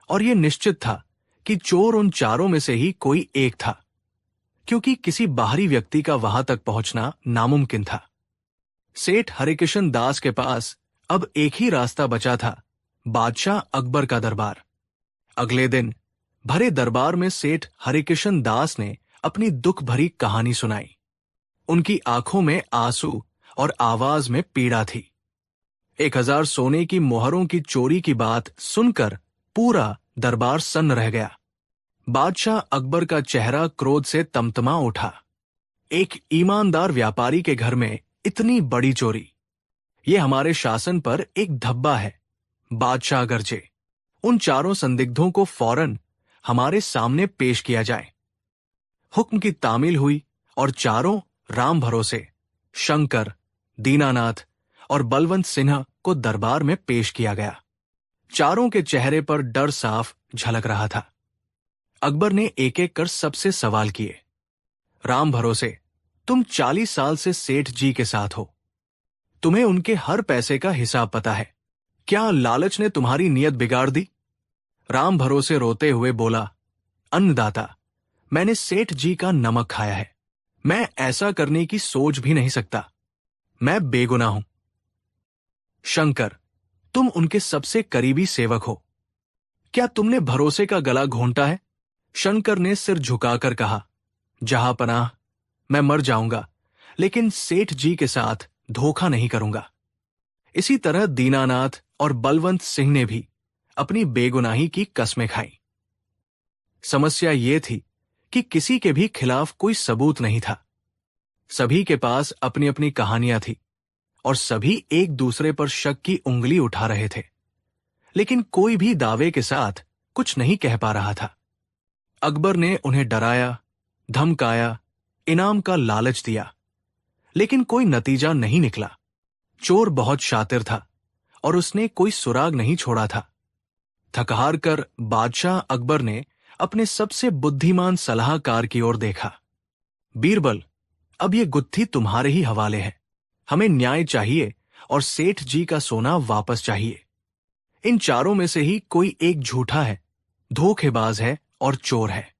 और यह निश्चित था कि चोर उन चारों में से ही कोई एक था, क्योंकि किसी बाहरी व्यक्ति का वहां तक पहुंचना नामुमकिन था। सेठ हरिकिशन दास के पास अब एक ही रास्ता बचा था, बादशाह अकबर का दरबार। अगले दिन भरे दरबार में सेठ हरिकिशन दास ने अपनी दुख भरी कहानी सुनाई। उनकी आंखों में आंसू और आवाज में पीड़ा थी। 1000 सोने की मोहरों की चोरी की बात सुनकर पूरा दरबार सन्न रह गया। बादशाह अकबर का चेहरा क्रोध से तमतमा उठा। एक ईमानदार व्यापारी के घर में इतनी बड़ी चोरी, यह हमारे शासन पर एक धब्बा है। बादशाह गरजे, उन चारों संदिग्धों को फौरन हमारे सामने पेश किया जाए। हुक्म की तामील हुई और चारों राम भरोसे, शंकर, दीनानाथ और बलवंत सिन्हा को दरबार में पेश किया गया। चारों के चेहरे पर डर साफ झलक रहा था। अकबर ने एक एक कर सबसे सवाल किए। राम भरोसे, तुम 40 साल से सेठ जी के साथ हो, तुम्हें उनके हर पैसे का हिसाब पता है। क्या लालच ने तुम्हारी नीयत बिगाड़ दी? राम भरोसे रोते हुए बोला, अन्नदाता, मैंने सेठ जी का नमक खाया है। मैं ऐसा करने की सोच भी नहीं सकता। मैं बेगुनाह हूं। शंकर, तुम उनके सबसे करीबी सेवक हो, क्या तुमने भरोसे का गला घोंटा है? शंकर ने सिर झुकाकर कहा, जहां पनाह, मैं मर जाऊंगा लेकिन सेठ जी के साथ धोखा नहीं करूंगा। इसी तरह दीनानाथ और बलवंत सिंह ने भी अपनी बेगुनाही की कस्में खाई। समस्या यह थी कि किसी के भी खिलाफ कोई सबूत नहीं था। सभी के पास अपनी अपनी कहानियां थी और सभी एक दूसरे पर शक की उंगली उठा रहे थे, लेकिन कोई भी दावे के साथ कुछ नहीं कह पा रहा था। अकबर ने उन्हें डराया, धमकाया, इनाम का लालच दिया, लेकिन कोई नतीजा नहीं निकला। चोर बहुत शातिर था और उसने कोई सुराग नहीं छोड़ा था। थकहार कर बादशाह अकबर ने अपने सबसे बुद्धिमान सलाहकार की ओर देखा। बीरबल, अब ये गुत्थी तुम्हारे ही हवाले है। हमें न्याय चाहिए और सेठ जी का सोना वापस चाहिए। इन चारों में से ही कोई एक झूठा है, धोखेबाज है और चोर है।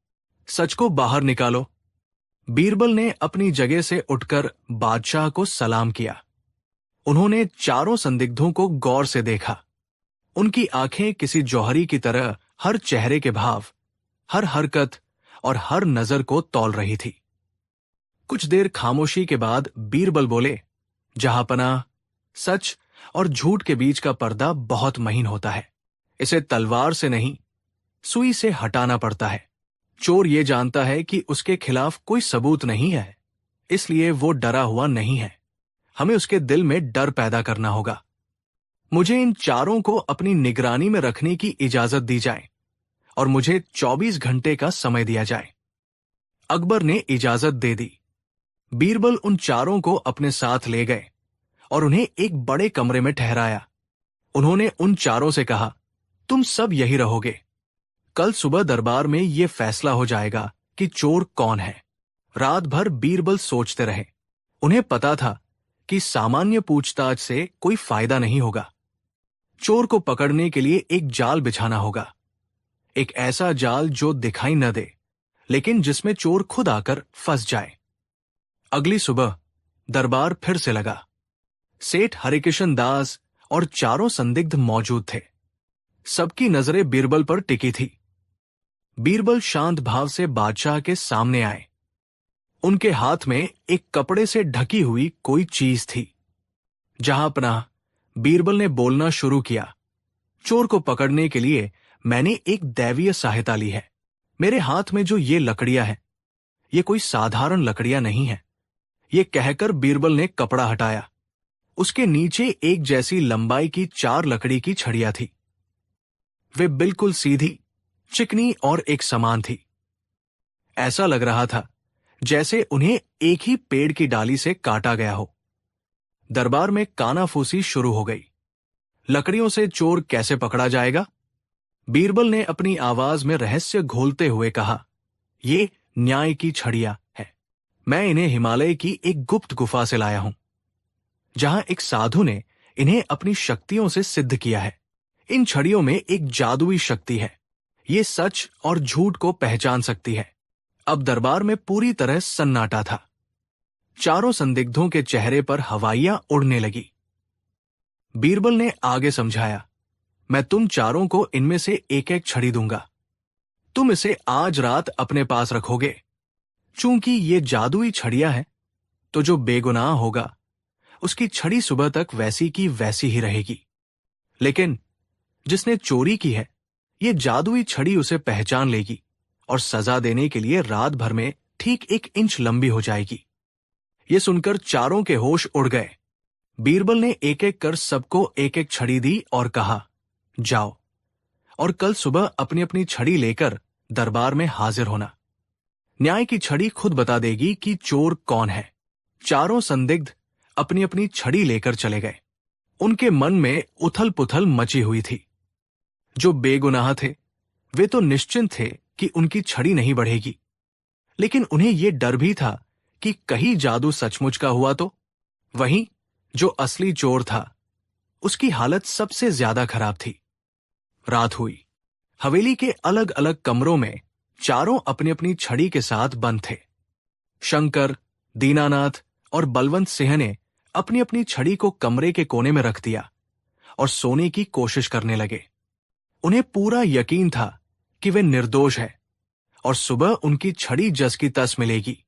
सच को बाहर निकालो। बीरबल ने अपनी जगह से उठकर बादशाह को सलाम किया। उन्होंने चारों संदिग्धों को गौर से देखा। उनकी आंखें किसी जौहरी की तरह हर चेहरे के भाव, हर हरकत और हर नजर को तौल रही थी। कुछ देर खामोशी के बाद बीरबल बोले, जहांपनाह, सच और झूठ के बीच का पर्दा बहुत महीन होता है। इसे तलवार से नहीं, सुई से हटाना पड़ता है। चोर ये जानता है कि उसके खिलाफ कोई सबूत नहीं है, इसलिए वो डरा हुआ नहीं है। हमें उसके दिल में डर पैदा करना होगा। मुझे इन चारों को अपनी निगरानी में रखने की इजाजत दी जाए और मुझे 24 घंटे का समय दिया जाए। अकबर ने इजाजत दे दी। बीरबल उन चारों को अपने साथ ले गए और उन्हें एक बड़े कमरे में ठहराया। उन्होंने उन चारों से कहा, तुम सब यही रहोगे। कल सुबह दरबार में यह फैसला हो जाएगा कि चोर कौन है। रात भर बीरबल सोचते रहे। उन्हें पता था कि सामान्य पूछताछ से कोई फायदा नहीं होगा। चोर को पकड़ने के लिए एक जाल बिछाना होगा, एक ऐसा जाल जो दिखाई न दे, लेकिन जिसमें चोर खुद आकर फंस जाए। अगली सुबह दरबार फिर से लगा। सेठ हरिकिशन दास और चारों संदिग्ध मौजूद थे। सबकी नजरें बीरबल पर टिकी थी। बीरबल शांत भाव से बादशाह के सामने आए। उनके हाथ में एक कपड़े से ढकी हुई कोई चीज थी। जहांपनाह, बीरबल ने बोलना शुरू किया, चोर को पकड़ने के लिए मैंने एक दैवीय सहायता ली है। मेरे हाथ में जो ये लकड़ियां हैं, ये कोई साधारण लकड़ियां नहीं है। ये कहकर बीरबल ने कपड़ा हटाया। उसके नीचे एक जैसी लंबाई की 4 लकड़ी की छड़ियां थी। वे बिल्कुल सीधी, चिकनी और एक समान थी। ऐसा लग रहा था जैसे उन्हें एक ही पेड़ की डाली से काटा गया हो। दरबार में कानाफूसी शुरू हो गई। लकड़ियों से चोर कैसे पकड़ा जाएगा? बीरबल ने अपनी आवाज में रहस्य घोलते हुए कहा, ये न्याय की छड़ियां है। मैं इन्हें हिमालय की एक गुप्त गुफा से लाया हूं, जहां एक साधु ने इन्हें अपनी शक्तियों से सिद्ध किया है। इन छड़ियों में एक जादुई शक्ति है, ये सच और झूठ को पहचान सकती है। अब दरबार में पूरी तरह सन्नाटा था। चारों संदिग्धों के चेहरे पर हवाइयां उड़ने लगी। बीरबल ने आगे समझाया, मैं तुम चारों को इनमें से एक एक छड़ी दूंगा। तुम इसे आज रात अपने पास रखोगे। चूंकि ये जादुई छड़ियां हैं, तो जो बेगुनाह होगा उसकी छड़ी सुबह तक वैसी की वैसी ही रहेगी। लेकिन जिसने चोरी की है, ये जादुई छड़ी उसे पहचान लेगी और सजा देने के लिए रात भर में ठीक 1 इंच लंबी हो जाएगी। ये सुनकर चारों के होश उड़ गए। बीरबल ने एक एक कर सबको एक एक छड़ी दी और कहा, जाओ और कल सुबह अपनी अपनी छड़ी लेकर दरबार में हाजिर होना। न्याय की छड़ी खुद बता देगी कि चोर कौन है। चारों संदिग्ध अपनी अपनी छड़ी लेकर चले गए। उनके मन में उथल पुथल मची हुई थी। जो बेगुनाह थे वे तो निश्चिंत थे कि उनकी छड़ी नहीं बढ़ेगी, लेकिन उन्हें यह डर भी था कि कहीं जादू सचमुच का हुआ तो। वहीं जो असली चोर था, उसकी हालत सबसे ज्यादा खराब थी। रात हुई। हवेली के अलग अलग कमरों में चारों अपनी अपनी छड़ी के साथ बंद थे। शंकर, दीनानाथ और बलवंत सिंह ने अपनी अपनी छड़ी को कमरे के कोने में रख दिया और सोने की कोशिश करने लगे। उन्हें पूरा यकीन था कि वे निर्दोष है और सुबह उनकी छड़ी जस की तस मिलेगी।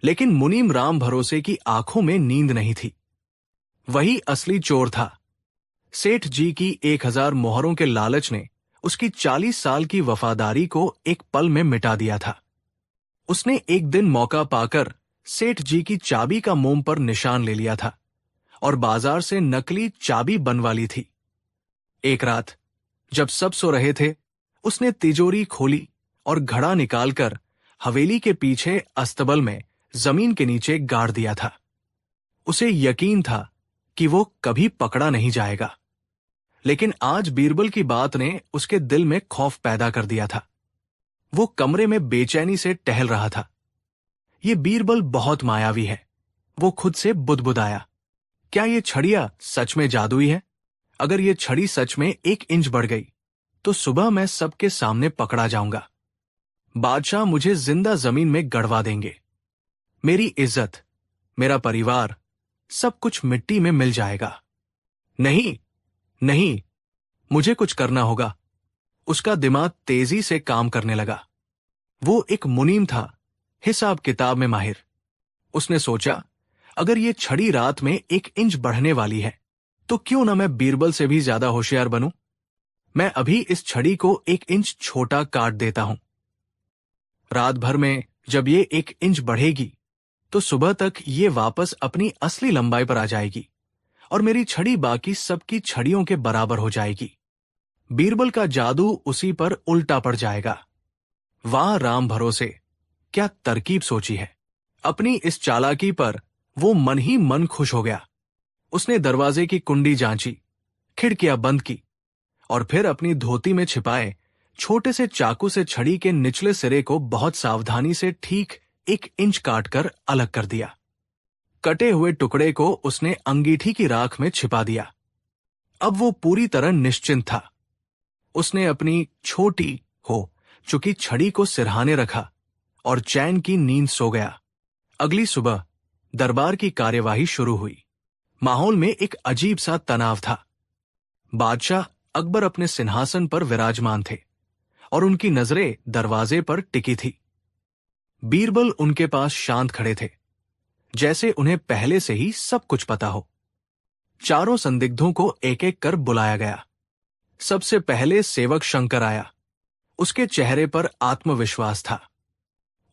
लेकिन मुनीम राम भरोसे की आंखों में नींद नहीं थी। वही असली चोर था। सेठ जी की 1000 मोहरों के लालच ने उसकी 40 साल की वफादारी को एक पल में मिटा दिया था। उसने एक दिन मौका पाकर सेठ जी की चाबी का मोम पर निशान ले लिया था और बाजार से नकली चाबी बनवा ली थी। एक रात जब सब सो रहे थे, उसने तिजोरी खोली और घड़ा निकालकर हवेली के पीछे अस्तबल में जमीन के नीचे गाड़ दिया था। उसे यकीन था कि वो कभी पकड़ा नहीं जाएगा। लेकिन आज बीरबल की बात ने उसके दिल में खौफ पैदा कर दिया था। वो कमरे में बेचैनी से टहल रहा था। ये बीरबल बहुत मायावी है, वो खुद से बुदबुदाया। क्या ये छड़ियां सच में जादुई है? अगर ये छड़ी सच में 1 इंच बढ़ गई तो सुबह मैं सबके सामने पकड़ा जाऊंगा। बादशाह मुझे जिंदा जमीन में गड़वा देंगे। मेरी इज्जत, मेरा परिवार, सब कुछ मिट्टी में मिल जाएगा। नहीं नहीं, मुझे कुछ करना होगा। उसका दिमाग तेजी से काम करने लगा। वो एक मुनीम था, हिसाब किताब में माहिर। उसने सोचा, अगर ये छड़ी रात में 1 इंच बढ़ने वाली है तो क्यों ना मैं बीरबल से भी ज्यादा होशियार बनूं। मैं अभी इस छड़ी को 1 इंच छोटा काट देता हूं। रात भर में जब ये 1 इंच बढ़ेगी तो सुबह तक ये वापस अपनी असली लंबाई पर आ जाएगी और मेरी छड़ी बाकी सबकी छड़ियों के बराबर हो जाएगी। बीरबल का जादू उसी पर उल्टा पड़ जाएगा। वाह राम भरोसे, क्या तरकीब सोची है। अपनी इस चालाकी पर वो मन ही मन खुश हो गया। उसने दरवाजे की कुंडी जांची, खिड़कियां बंद की और फिर अपनी धोती में छिपाए छोटे से चाकू से छड़ी के निचले सिरे को बहुत सावधानी से ठीक 1 इंच काटकर अलग कर दिया। कटे हुए टुकड़े को उसने अंगीठी की राख में छिपा दिया। अब वो पूरी तरह निश्चिंत था। उसने अपनी छोटी हो चुकी छड़ी को सिरहाने रखा और चैन की नींद सो गया। अगली सुबह दरबार की कार्यवाही शुरू हुई। माहौल में एक अजीब सा तनाव था। बादशाह अकबर अपने सिंहासन पर विराजमान थे और उनकी नजरें दरवाजे पर टिकी थी। बीरबल उनके पास शांत खड़े थे, जैसे उन्हें पहले से ही सब कुछ पता हो। चारों संदिग्धों को एक एक कर बुलाया गया। सबसे पहले सेवक शंकर आया। उसके चेहरे पर आत्मविश्वास था।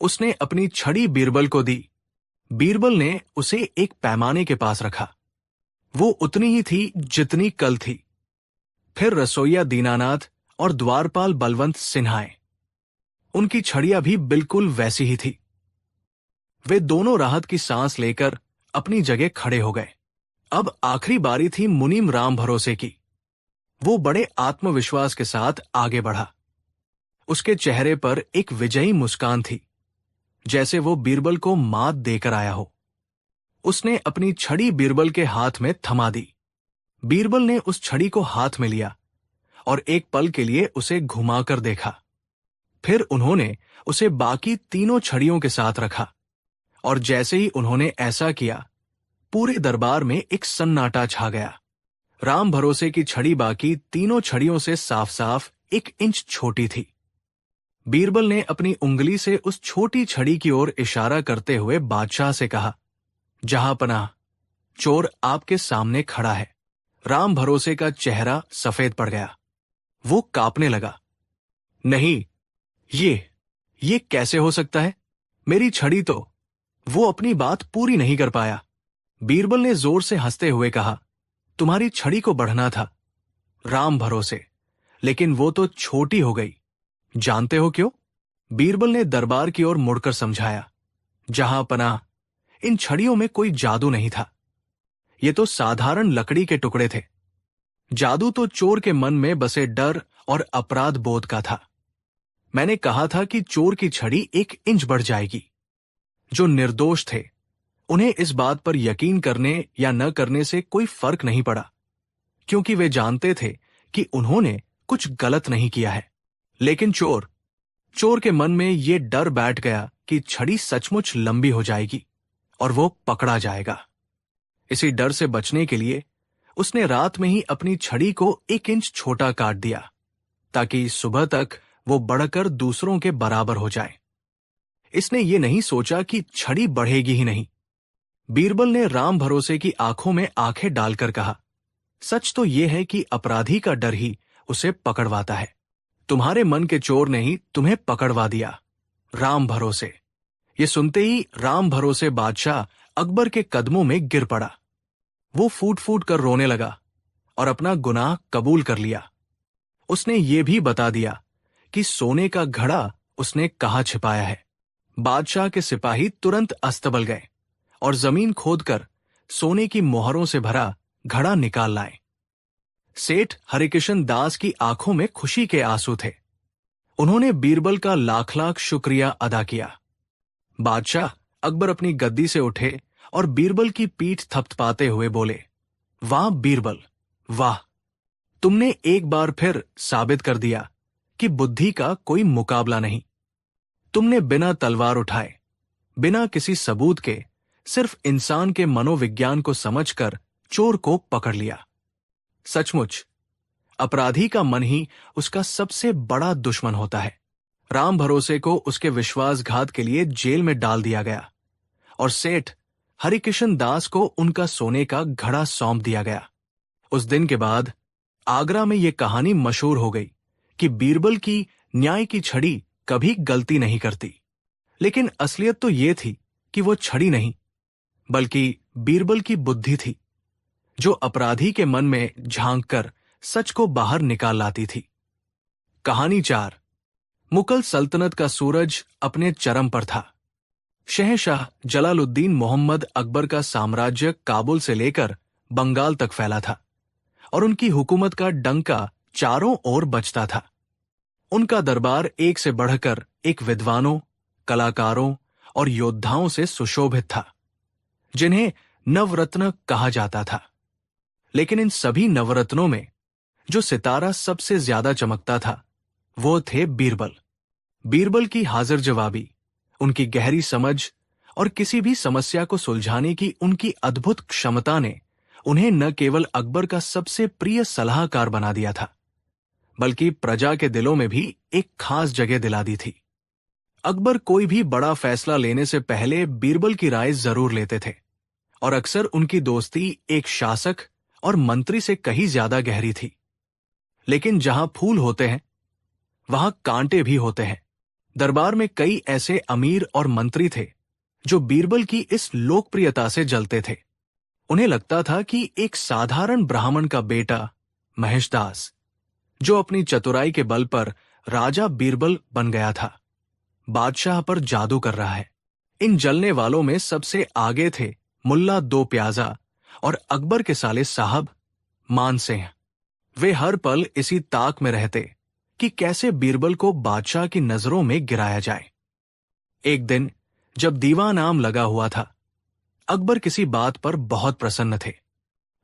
उसने अपनी छड़ी बीरबल को दी। बीरबल ने उसे एक पैमाने के पास रखा। वो उतनी ही थी जितनी कल थी। फिर रसोइया दीनानाथ और द्वारपाल बलवंत सिंह आए। उनकी छड़ियां भी बिल्कुल वैसी ही थी। वे दोनों राहत की सांस लेकर अपनी जगह खड़े हो गए। अब आखिरी बारी थी मुनीम राम भरोसे की। वो बड़े आत्मविश्वास के साथ आगे बढ़ा। उसके चेहरे पर एक विजयी मुस्कान थी, जैसे वो बीरबल को मात देकर आया हो। उसने अपनी छड़ी बीरबल के हाथ में थमा दी। बीरबल ने उस छड़ी को हाथ में लिया और एक पल के लिए उसे घुमाकर देखा। फिर उन्होंने उसे बाकी तीनों छड़ियों के साथ रखा, और जैसे ही उन्होंने ऐसा किया, पूरे दरबार में एक सन्नाटा छा गया। राम भरोसे की छड़ी बाकी तीनों छड़ियों से साफ साफ 1 इंच छोटी थी। बीरबल ने अपनी उंगली से उस छोटी छड़ी की ओर इशारा करते हुए बादशाह से कहा, जहांपनाह, चोर आपके सामने खड़ा है। राम भरोसे का चेहरा सफेद पड़ गया। वो कांपने लगा। नहीं, ये कैसे हो सकता है? मेरी छड़ी तो। वो अपनी बात पूरी नहीं कर पाया। बीरबल ने जोर से हंसते हुए कहा, तुम्हारी छड़ी को बढ़ना था राम भरोसे, लेकिन वो तो छोटी हो गई। जानते हो क्यों? बीरबल ने दरबार की ओर मुड़कर समझाया, जहांपनाह, इन छड़ियों में कोई जादू नहीं था। ये तो साधारण लकड़ी के टुकड़े थे। जादू तो चोर के मन में बसे डर और अपराध बोध का था। मैंने कहा था कि चोर की छड़ी 1 इंच बढ़ जाएगी। जो निर्दोष थे, उन्हें इस बात पर यकीन करने या न करने से कोई फर्क नहीं पड़ा, क्योंकि वे जानते थे कि उन्होंने कुछ गलत नहीं किया है। लेकिन चोर के मन में ये डर बैठ गया कि छड़ी सचमुच लंबी हो जाएगी और वो पकड़ा जाएगा। इसी डर से बचने के लिए उसने रात में ही अपनी छड़ी को 1 इंच छोटा काट दिया, ताकि सुबह तक वो बढ़कर दूसरों के बराबर हो जाए। इसने ये नहीं सोचा कि छड़ी बढ़ेगी ही नहीं। बीरबल ने राम भरोसे की आंखों में आंखें डालकर कहा, सच तो यह है कि अपराधी का डर ही उसे पकड़वाता है। तुम्हारे मन के चोर ने ही तुम्हें पकड़वा दिया, राम भरोसे। ये सुनते ही राम भरोसे बादशाह अकबर के कदमों में गिर पड़ा। वो फूट फूट कर रोने लगा और अपना गुनाह कबूल कर लिया। उसने ये भी बता दिया कि सोने का घड़ा उसने कहाँ छिपाया है। बादशाह के सिपाही तुरंत अस्तबल गए और जमीन खोदकर सोने की मोहरों से भरा घड़ा निकाल लाए। सेठ हरिकिशन दास की आंखों में खुशी के आंसू थे। उन्होंने बीरबल का लाख लाख शुक्रिया अदा किया। बादशाह अकबर अपनी गद्दी से उठे और बीरबल की पीठ थपथपाते हुए बोले, वाह बीरबल, वाह! तुमने एक बार फिर साबित कर दिया कि बुद्धि का कोई मुकाबला नहीं। तुमने बिना तलवार उठाए, बिना किसी सबूत के, सिर्फ इंसान के मनोविज्ञान को समझकर चोर को पकड़ लिया। सचमुच अपराधी का मन ही उसका सबसे बड़ा दुश्मन होता है। राम भरोसे को उसके विश्वासघात के लिए जेल में डाल दिया गया और सेठ हरिकिशन दास को उनका सोने का घड़ा सौंप दिया गया। उस दिन के बाद आगरा में यह कहानी मशहूर हो गई कि बीरबल की न्याय की छड़ी कभी गलती नहीं करती। लेकिन असलियत तो यह थी कि वो छड़ी नहीं, बल्कि बीरबल की बुद्धि थी, जो अपराधी के मन में झांक कर सच को बाहर निकाल लाती थी। कहानी 4। मुगल सल्तनत का सूरज अपने चरम पर था। शहंशाह जलालुद्दीन मोहम्मद अकबर का साम्राज्य काबुल से लेकर बंगाल तक फैला था और उनकी हुकूमत का डंका चारों ओर बजता था। उनका दरबार एक से बढ़कर एक विद्वानों, कलाकारों और योद्धाओं से सुशोभित था, जिन्हें नवरत्न कहा जाता था। लेकिन इन सभी नवरत्नों में जो सितारा सबसे ज्यादा चमकता था, वो थे बीरबल। बीरबल की हाजिर जवाबी, उनकी गहरी समझ और किसी भी समस्या को सुलझाने की उनकी अद्भुत क्षमता ने उन्हें न केवल अकबर का सबसे प्रिय सलाहकार बना दिया था, बल्कि प्रजा के दिलों में भी एक खास जगह दिला दी थी। अकबर कोई भी बड़ा फैसला लेने से पहले बीरबल की राय जरूर लेते थे और अक्सर उनकी दोस्ती एक शासक और मंत्री से कहीं ज्यादा गहरी थी। लेकिन जहां फूल होते हैं, वहां कांटे भी होते हैं। दरबार में कई ऐसे अमीर और मंत्री थे जो बीरबल की इस लोकप्रियता से जलते थे। उन्हें लगता था कि एक साधारण ब्राह्मण का बेटा महेशदास, जो अपनी चतुराई के बल पर राजा बीरबल बन गया था, बादशाह पर जादू कर रहा है। इन जलने वालों में सबसे आगे थे मुल्ला दो प्याजा और अकबर के साले साहब मान सिंह। वे हर पल इसी ताक में रहते कि कैसे बीरबल को बादशाह की नजरों में गिराया जाए। एक दिन जब दीवान आम लगा हुआ था, अकबर किसी बात पर बहुत प्रसन्न थे।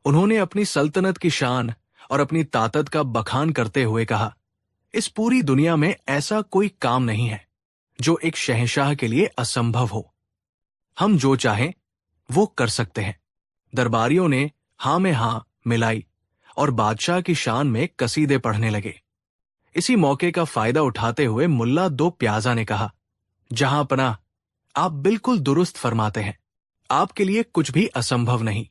उन्होंने अपनी सल्तनत की शान और अपनी ताकत का बखान करते हुए कहा, इस पूरी दुनिया में ऐसा कोई काम नहीं है जो एक शहंशाह के लिए असंभव हो। हम जो चाहें वो कर सकते हैं। दरबारियों ने हां में हां मिलाई और बादशाह की शान में कसीदे पढ़ने लगे। इसी मौके का फायदा उठाते हुए मुल्ला दो प्याजा ने कहा, जहां पनाह, आप बिल्कुल दुरुस्त फरमाते हैं। आपके लिए कुछ भी असंभव नहीं।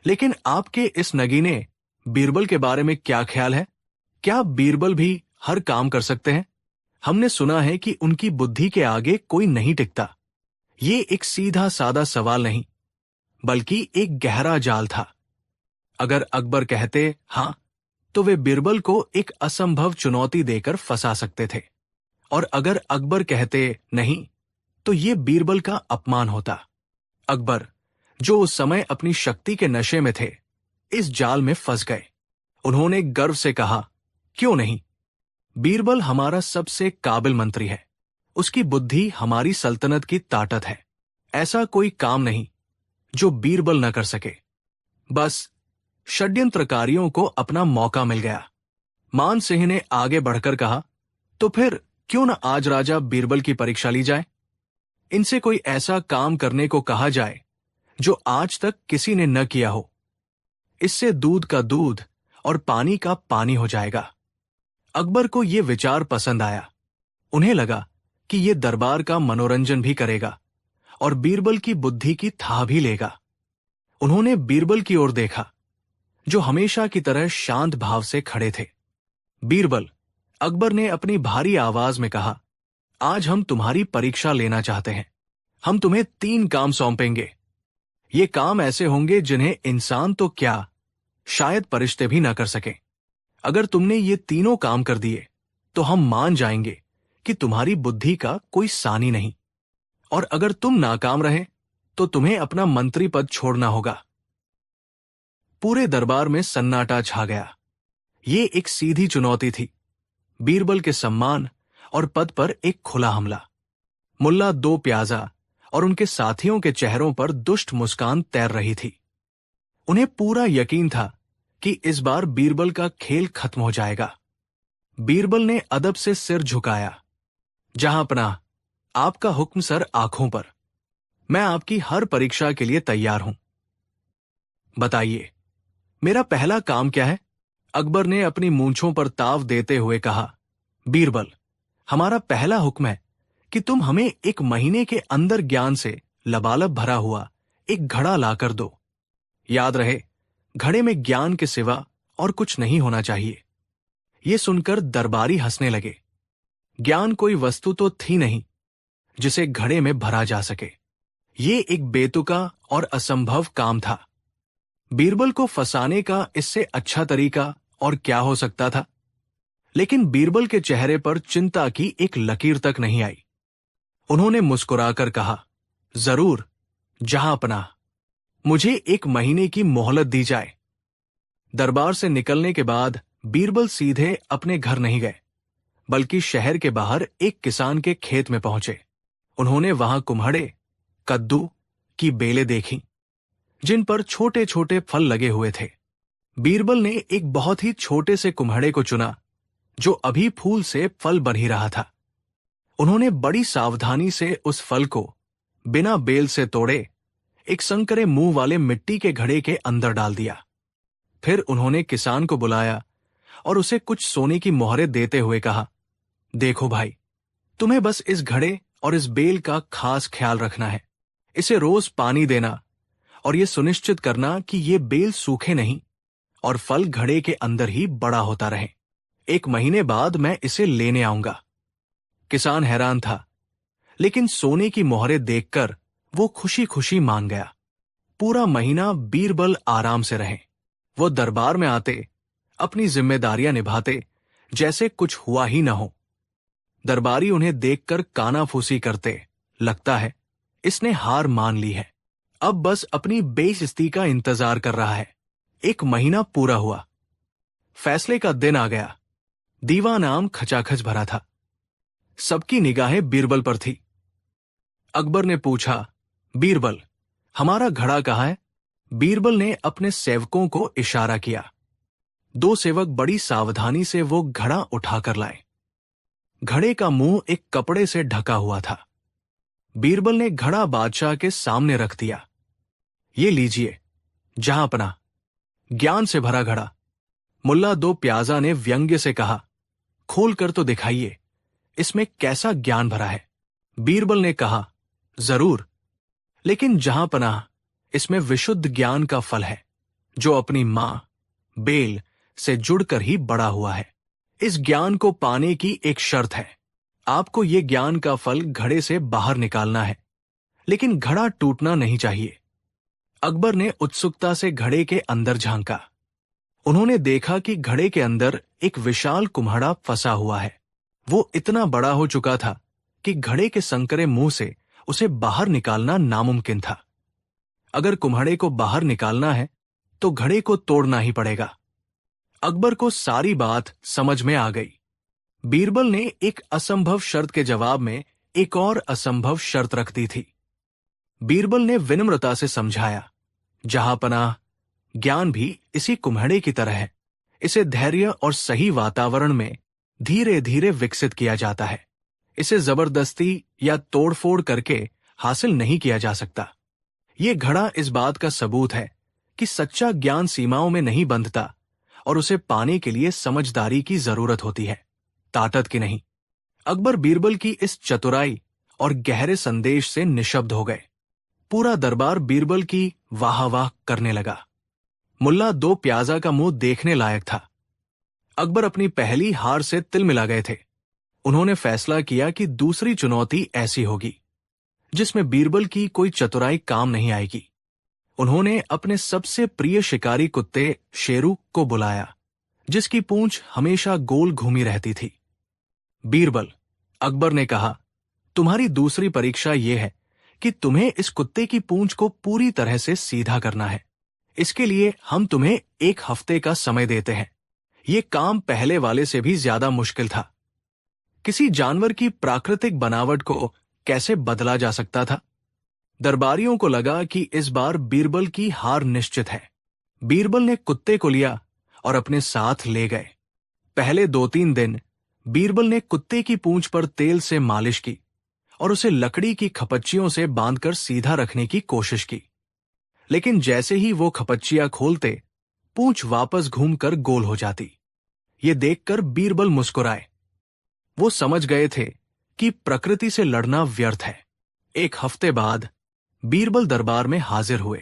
लेकिन आपके इस नगीने बीरबल के बारे में क्या ख्याल है? क्या बीरबल भी हर काम कर सकते हैं? हमने सुना है कि उनकी बुद्धि के आगे कोई नहीं टिकता। ये एक सीधा सादा सवाल नहीं, बल्कि एक गहरा जाल था। अगर अकबर कहते हां, तो वे बीरबल को एक असंभव चुनौती देकर फंसा सकते थे, और अगर अकबर कहते नहीं, तो ये बीरबल का अपमान होता। अकबर, जो उस समय अपनी शक्ति के नशे में थे, इस जाल में फंस गए। उन्होंने गर्व से कहा, क्यों नहीं? बीरबल हमारा सबसे काबिल मंत्री है। उसकी बुद्धि हमारी सल्तनत की ताकत है। ऐसा कोई काम नहीं जो बीरबल न कर सके। बस षड्यंत्रकारियों को अपना मौका मिल गया। मान सिंह ने आगे बढ़कर कहा, तो फिर क्यों न आज राजा बीरबल की परीक्षा ली जाए? इनसे कोई ऐसा काम करने को कहा जाए जो आज तक किसी ने न किया हो। इससे दूध का दूध और पानी का पानी हो जाएगा। अकबर को यह विचार पसंद आया। उन्हें लगा कि यह दरबार का मनोरंजन भी करेगा और बीरबल की बुद्धि की था भी लेगा। उन्होंने बीरबल की ओर देखा, जो हमेशा की तरह शांत भाव से खड़े थे। बीरबल, अकबर ने अपनी भारी आवाज में कहा, आज हम तुम्हारी परीक्षा लेना चाहते हैं। हम तुम्हें 3 काम सौंपेंगे। ये काम ऐसे होंगे जिन्हें इंसान तो क्या, शायद फरिश्ते भी ना कर सके। अगर तुमने ये तीनों काम कर दिए तो हम मान जाएंगे कि तुम्हारी बुद्धि का कोई सानी नहीं, और अगर तुम नाकाम रहे तो तुम्हें अपना मंत्री पद छोड़ना होगा। पूरे दरबार में सन्नाटा छा गया। ये एक सीधी चुनौती थी, बीरबल के सम्मान और पद पर एक खुला हमला। मुल्ला दो प्याजा और उनके साथियों के चेहरों पर दुष्ट मुस्कान तैर रही थी। उन्हें पूरा यकीन था कि इस बार बीरबल का खेल खत्म हो जाएगा। बीरबल ने अदब से सिर झुकाया। जहां पनाह, आपका हुक्म सर आंखों पर। मैं आपकी हर परीक्षा के लिए तैयार हूं। बताइए, मेरा पहला काम क्या है? अकबर ने अपनी मूंछों पर ताव देते हुए कहा, बीरबल, हमारा पहला हुक्म है कि तुम हमें 1 महीने के अंदर ज्ञान से लबालब भरा हुआ एक घड़ा लाकर दो। याद रहे, घड़े में ज्ञान के सिवा और कुछ नहीं होना चाहिए। ये सुनकर दरबारी हंसने लगे। ज्ञान कोई वस्तु तो थी नहीं जिसे घड़े में भरा जा सके। ये एक बेतुका और असंभव काम था। बीरबल को फंसाने का इससे अच्छा तरीका और क्या हो सकता था? लेकिन बीरबल के चेहरे पर चिंता की एक लकीर तक नहीं आई। उन्होंने मुस्कुराकर कहा, जरूर, जहां पनाह, मुझे 1 महीने की मोहलत दी जाए। दरबार से निकलने के बाद बीरबल सीधे अपने घर नहीं गए, बल्कि शहर के बाहर एक किसान के खेत में पहुंचे। उन्होंने वहां कुम्हड़े, कद्दू की बेलें देखी, जिन पर छोटे छोटे फल लगे हुए थे। बीरबल ने एक बहुत ही छोटे से कुम्हड़े को चुना, जो अभी फूल से फल बन ही रहा था। उन्होंने बड़ी सावधानी से उस फल को बिना बेल से तोड़े एक संकरे मुंह वाले मिट्टी के घड़े के अंदर डाल दिया। फिर उन्होंने किसान को बुलाया और उसे कुछ सोने की मोहरें देते हुए कहा, देखो भाई, तुम्हें बस इस घड़े और इस बेल का खास ख्याल रखना है। इसे रोज पानी देना और यह सुनिश्चित करना कि ये बेल सूखे नहीं और फल घड़े के अंदर ही बड़ा होता रहे। 1 महीने बाद मैं इसे लेने आऊंगा। किसान हैरान था, लेकिन सोने की मोहरें देखकर वो खुशी खुशी मान गया। पूरा महीना बीरबल आराम से रहे। वो दरबार में आते, अपनी जिम्मेदारियां निभाते जैसे कुछ हुआ ही न हो। दरबारी उन्हें देखकर कानाफूसी करते, लगता है इसने हार मान ली है, अब बस अपनी बेइज्जती का इंतजार कर रहा है। 1 महीना पूरा हुआ। फैसले का दिन आ गया। दीवान आम खचाखच भरा था। सबकी निगाहें बीरबल पर थी। अकबर ने पूछा, बीरबल, हमारा घड़ा कहाँ है? बीरबल ने अपने सेवकों को इशारा किया। 2 सेवक बड़ी सावधानी से वो घड़ा उठाकर लाए। घड़े का मुंह एक कपड़े से ढका हुआ था। बीरबल ने घड़ा बादशाह के सामने रख दिया। ये लीजिए, जहांपनाह, ज्ञान से भरा घड़ा। मुल्ला 2 प्याजा ने व्यंग्य से कहा, खोल कर तो दिखाइए, इसमें कैसा ज्ञान भरा है? बीरबल ने कहा, जरूर, लेकिन जहांपनाह, इसमें विशुद्ध ज्ञान का फल है, जो अपनी मां बेल से जुड़कर ही बड़ा हुआ है। इस ज्ञान को पाने की एक शर्त है। आपको ये ज्ञान का फल घड़े से बाहर निकालना है, लेकिन घड़ा टूटना नहीं चाहिए। अकबर ने उत्सुकता से घड़े के अंदर झांका। उन्होंने देखा कि घड़े के अंदर एक विशाल कुम्हाड़ा फंसा हुआ है। वो इतना बड़ा हो चुका था कि घड़े के संकरे मुंह से उसे बाहर निकालना नामुमकिन था। अगर कुम्हाड़े को बाहर निकालना है तो घड़े को तोड़ना ही पड़ेगा। अकबर को सारी बात समझ में आ गई। बीरबल ने एक असंभव शर्त के जवाब में एक और असंभव शर्त रख दी थी। बीरबल ने विनम्रता से समझाया, जहांपनाह, ज्ञान भी इसी कुम्हाड़े की तरह है। इसे धैर्य और सही वातावरण में धीरे धीरे विकसित किया जाता है। इसे जबरदस्ती या तोड़फोड़ करके हासिल नहीं किया जा सकता। ये घड़ा इस बात का सबूत है कि सच्चा ज्ञान सीमाओं में नहीं बंधता और उसे पाने के लिए समझदारी की जरूरत होती है, ताकत की नहीं। अकबर बीरबल की इस चतुराई और गहरे संदेश से निशब्द हो गए। पूरा दरबार बीरबल की वाह वाह करने लगा। मुल्ला 2 प्याजा का मुंह देखने लायक था। अकबर अपनी पहली हार से तिलमिला गए थे। उन्होंने फैसला किया कि दूसरी चुनौती ऐसी होगी जिसमें बीरबल की कोई चतुराई काम नहीं आएगी। उन्होंने अपने सबसे प्रिय शिकारी कुत्ते शेरू को बुलाया, जिसकी पूंछ हमेशा गोल घूमी रहती थी। बीरबल, अकबर ने कहा, तुम्हारी दूसरी परीक्षा यह है कि तुम्हें इस कुत्ते की पूंछ को पूरी तरह से सीधा करना है। इसके लिए हम तुम्हें 1 हफ्ते का समय देते हैं। यह काम पहले वाले से भी ज्यादा मुश्किल था। किसी जानवर की प्राकृतिक बनावट को कैसे बदला जा सकता था? दरबारियों को लगा कि इस बार बीरबल की हार निश्चित है। बीरबल ने कुत्ते को लिया और अपने साथ ले गए। पहले 2-3 दिन बीरबल ने कुत्ते की पूंछ पर तेल से मालिश की और उसे लकड़ी की खपच्चियों से बांधकर सीधा रखने की कोशिश की। लेकिन जैसे ही वो खपच्चियां खोलते, पूंछ वापस घूमकर गोल हो जाती। ये देखकर बीरबल मुस्कुराए। वो समझ गए थे कि प्रकृति से लड़ना व्यर्थ है। 1 हफ्ते बाद बीरबल दरबार में हाजिर हुए।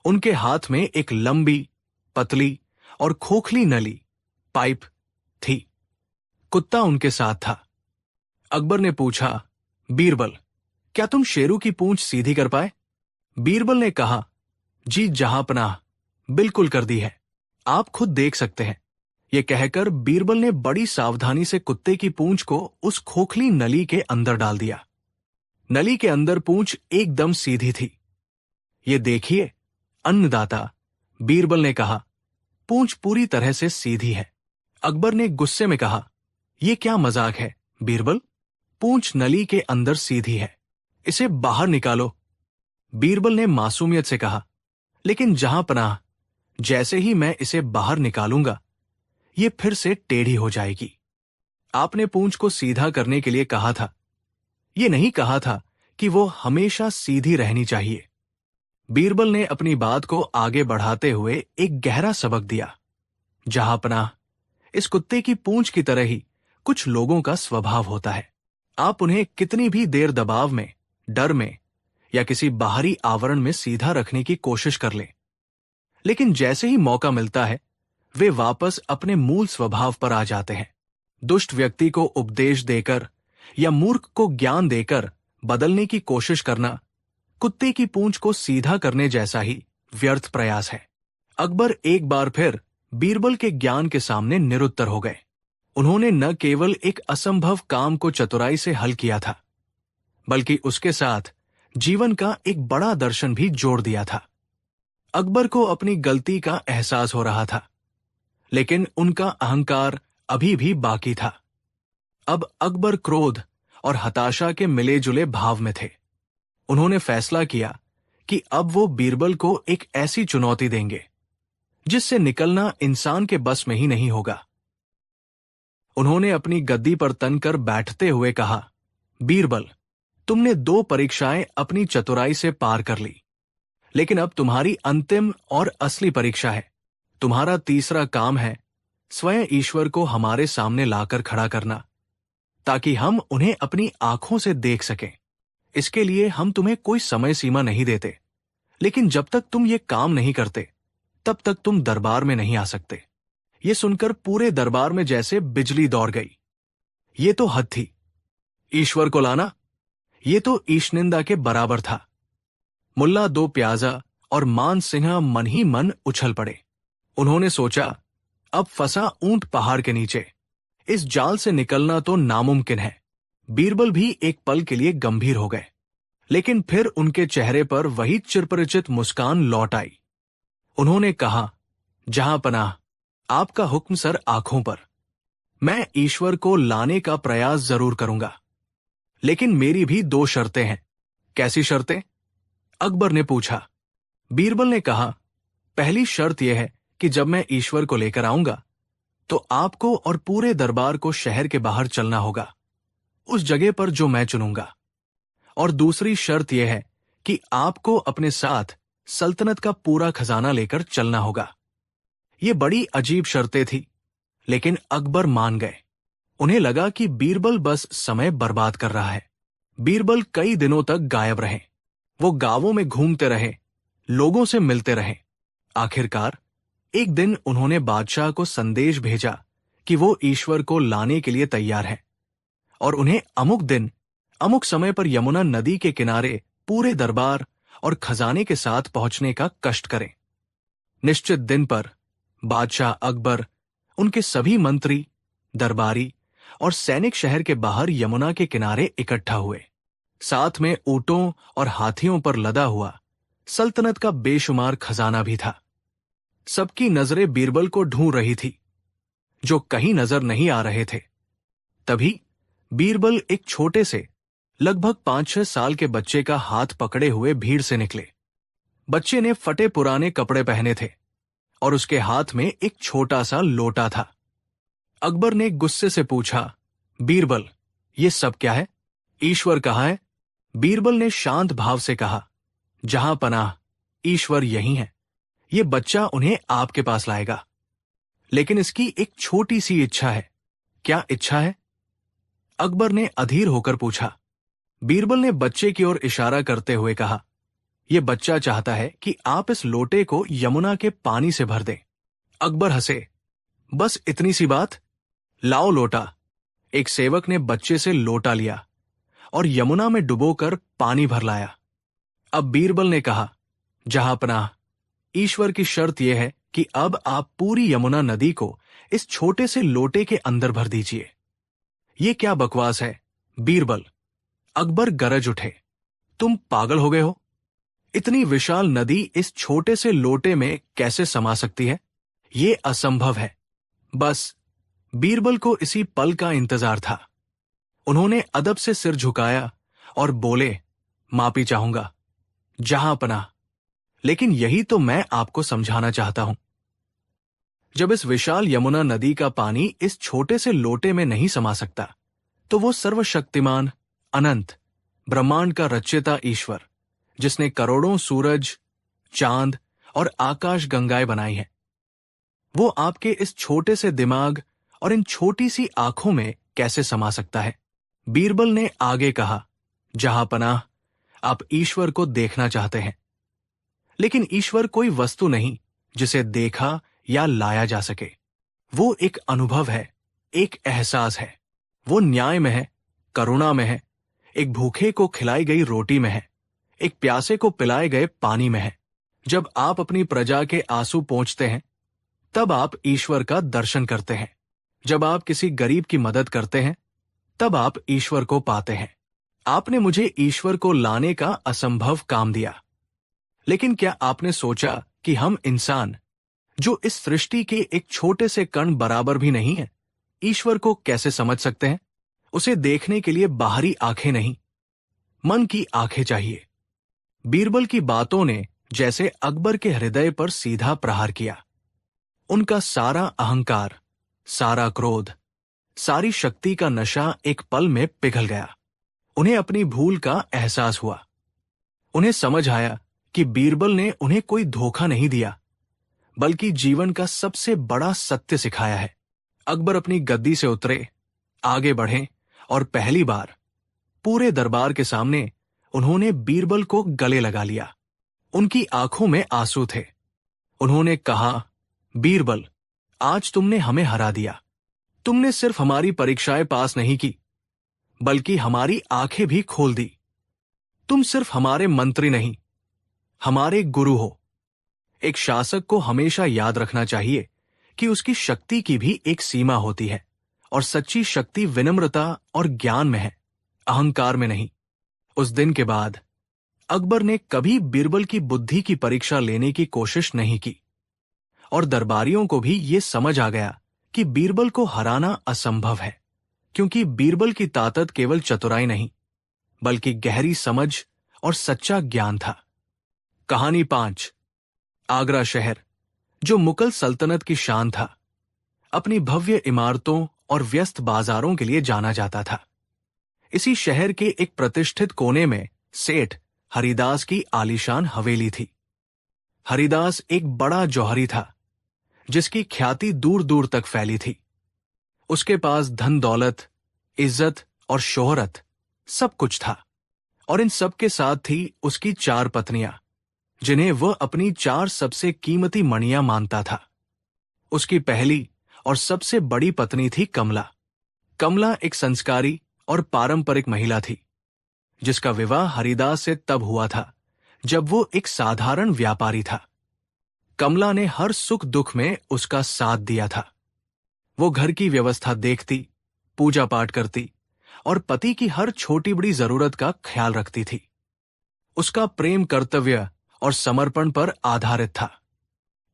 उनके हाथ में एक लंबी, पतली और खोखली नली पाइप थी। कुत्ता उनके साथ था। अकबर ने पूछा, बीरबल, क्या तुम शेरू की पूंछ सीधी कर पाए? बीरबल ने कहा, जी जहांपनाह, बिल्कुल कर दी है। आप खुद देख सकते हैं। ये कहकर बीरबल ने बड़ी सावधानी से कुत्ते की पूंछ को उस खोखली नली के अंदर डाल दिया। नली के अंदर पूंछ एकदम सीधी थी। ये देखिए, अन्नदाता, बीरबल ने कहा, पूंछ पूरी तरह से सीधी है। अकबर ने गुस्से में कहा, यह क्या मजाक है बीरबल? पूंछ नली के अंदर सीधी है, इसे बाहर निकालो। बीरबल ने मासूमियत से कहा, लेकिन जहांपनाह, जैसे ही मैं इसे बाहर निकालूंगा, ये फिर से टेढ़ी हो जाएगी। आपने पूंछ को सीधा करने के लिए कहा था, ये नहीं कहा था कि वो हमेशा सीधी रहनी चाहिए। बीरबल ने अपनी बात को आगे बढ़ाते हुए एक गहरा सबक दिया। जहांपनाह, इस कुत्ते की पूंछ की तरह ही कुछ लोगों का स्वभाव होता है। आप उन्हें कितनी भी देर दबाव में, डर में या किसी बाहरी आवरण में सीधा रखने की कोशिश कर लें, लेकिन जैसे ही मौका मिलता है, वे वापस अपने मूल स्वभाव पर आ जाते हैं। दुष्ट व्यक्ति को उपदेश देकर या मूर्ख को ज्ञान देकर बदलने की कोशिश करना कुत्ते की पूंछ को सीधा करने जैसा ही व्यर्थ प्रयास है। अकबर एक बार फिर बीरबल के ज्ञान के सामने निरुत्तर हो गए। उन्होंने न केवल एक असंभव काम को चतुराई से हल किया था, बल्कि उसके साथ जीवन का एक बड़ा दर्शन भी जोड़ दिया था। अकबर को अपनी गलती का एहसास हो रहा था। लेकिन उनका अहंकार अभी भी बाकी था। अब अकबर क्रोध और हताशा के मिले जुले भाव में थे। उन्होंने फैसला किया कि अब वो बीरबल को एक ऐसी चुनौती देंगे जिससे निकलना इंसान के बस में ही नहीं होगा। उन्होंने अपनी गद्दी पर तनकर बैठते हुए कहा, बीरबल, तुमने 2 परीक्षाएं अपनी चतुराई से पार कर ली, लेकिन अब तुम्हारी अंतिम और असली परीक्षा है। तुम्हारा तीसरा काम है स्वयं ईश्वर को हमारे सामने लाकर खड़ा करना, ताकि हम उन्हें अपनी आंखों से देख सकें। इसके लिए हम तुम्हें कोई समय सीमा नहीं देते, लेकिन जब तक तुम ये काम नहीं करते तब तक तुम दरबार में नहीं आ सकते। ये सुनकर पूरे दरबार में जैसे बिजली दौड़ गई। ये तो हद थी। ईश्वर को लाना, ये तो ईशनिंदा के बराबर था। मुल्ला 2 प्याजा और मान सिंह मन ही मन उछल पड़े। उन्होंने सोचा, अब फंसा ऊंट पहाड़ के नीचे, इस जाल से निकलना तो नामुमकिन है। बीरबल भी एक पल के लिए गंभीर हो गए, लेकिन फिर उनके चेहरे पर वही चिरपरिचित मुस्कान लौट आई। उन्होंने कहा, जहां पनाह, आपका हुक्म सर आंखों पर। मैं ईश्वर को लाने का प्रयास जरूर करूंगा, लेकिन मेरी भी 2 शर्तें हैं। कैसी शर्तें? अकबर ने पूछा। बीरबल ने कहा, पहली शर्त यह है कि जब मैं ईश्वर को लेकर आऊंगा तो आपको और पूरे दरबार को शहर के बाहर चलना होगा, उस जगह पर जो मैं चुनूंगा। और दूसरी शर्त यह है कि आपको अपने साथ सल्तनत का पूरा खजाना लेकर चलना होगा। ये बड़ी अजीब शर्तें थी, लेकिन अकबर मान गए। उन्हें लगा कि बीरबल बस समय बर्बाद कर रहा है। बीरबल कई दिनों तक गायब रहे। वो गांवों में घूमते रहे, लोगों से मिलते रहे। आखिरकार एक दिन उन्होंने बादशाह को संदेश भेजा कि वो ईश्वर को लाने के लिए तैयार हैं और उन्हें अमुक दिन अमुक समय पर यमुना नदी के किनारे पूरे दरबार और खजाने के साथ पहुंचने का कष्ट करें। निश्चित दिन पर बादशाह अकबर, उनके सभी मंत्री, दरबारी और सैनिक शहर के बाहर यमुना के किनारे इकट्ठा हुए। साथ में ऊंटों और हाथियों पर लदा हुआ सल्तनत का बेशुमार खजाना भी था। सबकी नजरें बीरबल को ढूंढ रही थी, जो कहीं नजर नहीं आ रहे थे। तभी बीरबल एक छोटे से लगभग 5-6 साल के बच्चे का हाथ पकड़े हुए भीड़ से निकले। बच्चे ने फटे पुराने कपड़े पहने थे और उसके हाथ में एक छोटा सा लोटा था। अकबर ने गुस्से से पूछा, बीरबल, ये सब क्या है? ईश्वर कहाँ है? बीरबल ने शांत भाव से कहा, जहां पनाह, ईश्वर यही है। ये बच्चा उन्हें आपके पास लाएगा, लेकिन इसकी एक छोटी सी इच्छा है। क्या इच्छा है? अकबर ने अधीर होकर पूछा। बीरबल ने बच्चे की ओर इशारा करते हुए कहा, यह बच्चा चाहता है कि आप इस लोटे को यमुना के पानी से भर दें। अकबर हंसे। बस इतनी सी बात? लाओ लोटा। एक सेवक ने बच्चे से लोटा लिया और यमुना में डुबोकर पानी भर लाया। अब बीरबल ने कहा, जहां पनाह, ईश्वर की शर्त यह है कि अब आप पूरी यमुना नदी को इस छोटे से लोटे के अंदर भर दीजिए। ये क्या बकवास है बीरबल? अकबर गरज उठे, तुम पागल हो गए हो? इतनी विशाल नदी इस छोटे से लोटे में कैसे समा सकती है? ये असंभव है। बस बीरबल को इसी पल का इंतजार था। उन्होंने अदब से सिर झुकाया और बोले, माफी चाहूंगा जहां पनाह, लेकिन यही तो मैं आपको समझाना चाहता हूं। जब इस विशाल यमुना नदी का पानी इस छोटे से लोटे में नहीं समा सकता, तो वो सर्वशक्तिमान, अनंत, ब्रह्मांड का रचयिता ईश्वर, जिसने करोड़ों सूरज, चांद और आकाश गंगाएं बनाई हैं, वो आपके इस छोटे से दिमाग और इन छोटी सी आंखों में कैसे समा सकता है? बीरबल ने आगे कहा, जहां पनाह, आप ईश्वर को देखना चाहते हैं, लेकिन ईश्वर कोई वस्तु नहीं जिसे देखा या लाया जा सके। वो एक अनुभव है, एक एहसास है। वो न्याय में है, करुणा में है, एक भूखे को खिलाई गई रोटी में है, एक प्यासे को पिलाए गए पानी में है। जब आप अपनी प्रजा के आंसू पोंछते हैं, तब आप ईश्वर का दर्शन करते हैं। जब आप किसी गरीब की मदद करते हैं, तब आप ईश्वर को पाते हैं। आपने मुझे ईश्वर को लाने का असंभव काम दिया, लेकिन क्या आपने सोचा कि हम इंसान, जो इस सृष्टि के एक छोटे से कण बराबर भी नहीं है, ईश्वर को कैसे समझ सकते हैं? उसे देखने के लिए बाहरी आंखें नहीं, मन की आंखें चाहिए। बीरबल की बातों ने जैसे अकबर के हृदय पर सीधा प्रहार किया। उनका सारा अहंकार, सारा क्रोध, सारी शक्ति का नशा एक पल में पिघल गया। उन्हें अपनी भूल का एहसास हुआ। उन्हें समझ आया कि बीरबल ने उन्हें कोई धोखा नहीं दिया, बल्कि जीवन का सबसे बड़ा सत्य सिखाया है। अकबर अपनी गद्दी से उतरे, आगे बढ़े और पहली बार पूरे दरबार के सामने उन्होंने बीरबल को गले लगा लिया। उनकी आंखों में आंसू थे। उन्होंने कहा, बीरबल, आज तुमने हमें हरा दिया। तुमने सिर्फ हमारी परीक्षाएं पास नहीं की, बल्कि हमारी आंखें भी खोल दी। तुम सिर्फ हमारे मंत्री नहीं, हमारे गुरु हो। एक शासक को हमेशा याद रखना चाहिए कि उसकी शक्ति की भी एक सीमा होती है, और सच्ची शक्ति विनम्रता और ज्ञान में है, अहंकार में नहीं। उस दिन के बाद अकबर ने कभी बीरबल की बुद्धि की परीक्षा लेने की कोशिश नहीं की, और दरबारियों को भी ये समझ आ गया कि बीरबल को हराना असंभव है, क्योंकि बीरबल की ताकत केवल चतुराई नहीं, बल्कि गहरी समझ और सच्चा ज्ञान था। कहानी 5। आगरा शहर, जो मुगल सल्तनत की शान था, अपनी भव्य इमारतों और व्यस्त बाजारों के लिए जाना जाता था। इसी शहर के एक प्रतिष्ठित कोने में सेठ हरिदास की आलीशान हवेली थी। हरिदास एक बड़ा जौहरी था, जिसकी ख्याति दूर दूर तक फैली थी। उसके पास धन दौलत, इज्जत और शोहरत सब कुछ था, और इन सब के साथ थी उसकी 4 पत्नियां, जिन्हें वह अपनी 4 सबसे कीमती मणियां मानता था। उसकी पहली और सबसे बड़ी पत्नी थी कमला। कमला एक संस्कारी और पारंपरिक महिला थी, जिसका विवाह हरिदास से तब हुआ था जब वो एक साधारण व्यापारी था। कमला ने हर सुख दुख में उसका साथ दिया था। वो घर की व्यवस्था देखती, पूजा पाठ करती और पति की हर छोटी बड़ी जरूरत का ख्याल रखती थी। उसका प्रेम कर्तव्य और समर्पण पर आधारित था।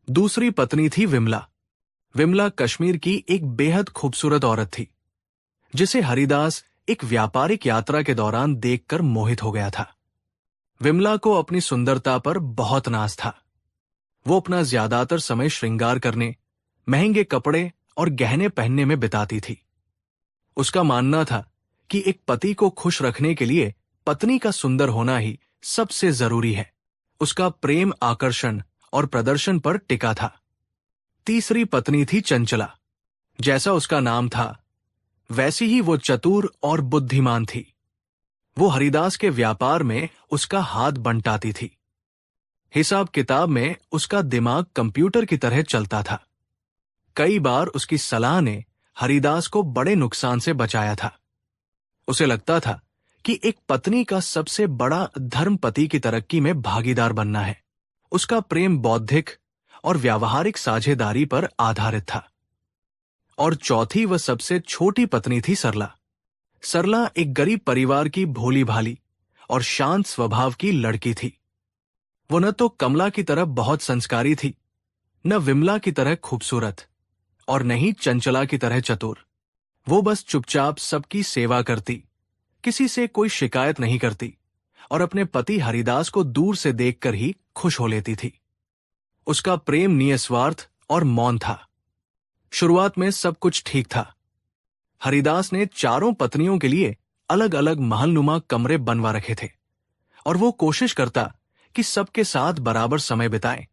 दूसरी पत्नी थी विमला। विमला कश्मीर की एक बेहद खूबसूरत औरत थी, जिसे हरिदास एक व्यापारिक यात्रा के दौरान देखकर मोहित हो गया था। विमला को अपनी सुंदरता पर बहुत नाज था। वो अपना ज्यादातर समय श्रृंगार करने, महंगे कपड़े और गहने पहनने में बिताती थी। उसका मानना था कि एक पति को खुश रखने के लिए पत्नी का सुंदर होना ही सबसे जरूरी है। उसका प्रेम आकर्षण और प्रदर्शन पर टिका था। तीसरी पत्नी थी चंचला। जैसा उसका नाम था, वैसी ही वो चतुर और बुद्धिमान थी। वो हरिदास के व्यापार में उसका हाथ बंटाती थी। हिसाब किताब में उसका दिमाग कंप्यूटर की तरह चलता था। कई बार उसकी सलाह ने हरिदास को बड़े नुकसान से बचाया था। उसे लगता था कि एक पत्नी का सबसे बड़ा धर्म पति की तरक्की में भागीदार बनना है। उसका प्रेम बौद्धिक और व्यावहारिक साझेदारी पर आधारित था। और चौथी व सबसे छोटी पत्नी थी सरला। सरला एक गरीब परिवार की भोली भाली और शांत स्वभाव की लड़की थी। वो न तो कमला की तरह बहुत संस्कारी थी, न विमला की तरह खूबसूरत, और न ही चंचला की तरह चतुर। वो बस चुपचाप सबकी सेवा करती, किसी से कोई शिकायत नहीं करती, और अपने पति हरिदास को दूर से देखकर ही खुश हो लेती थी। उसका प्रेम निस्वार्थ और मौन था। शुरुआत में सब कुछ ठीक था। हरिदास ने चारों पत्नियों के लिए अलग अलग महलनुमा कमरे बनवा रखे थे, और वो कोशिश करता कि सबके साथ बराबर समय बिताए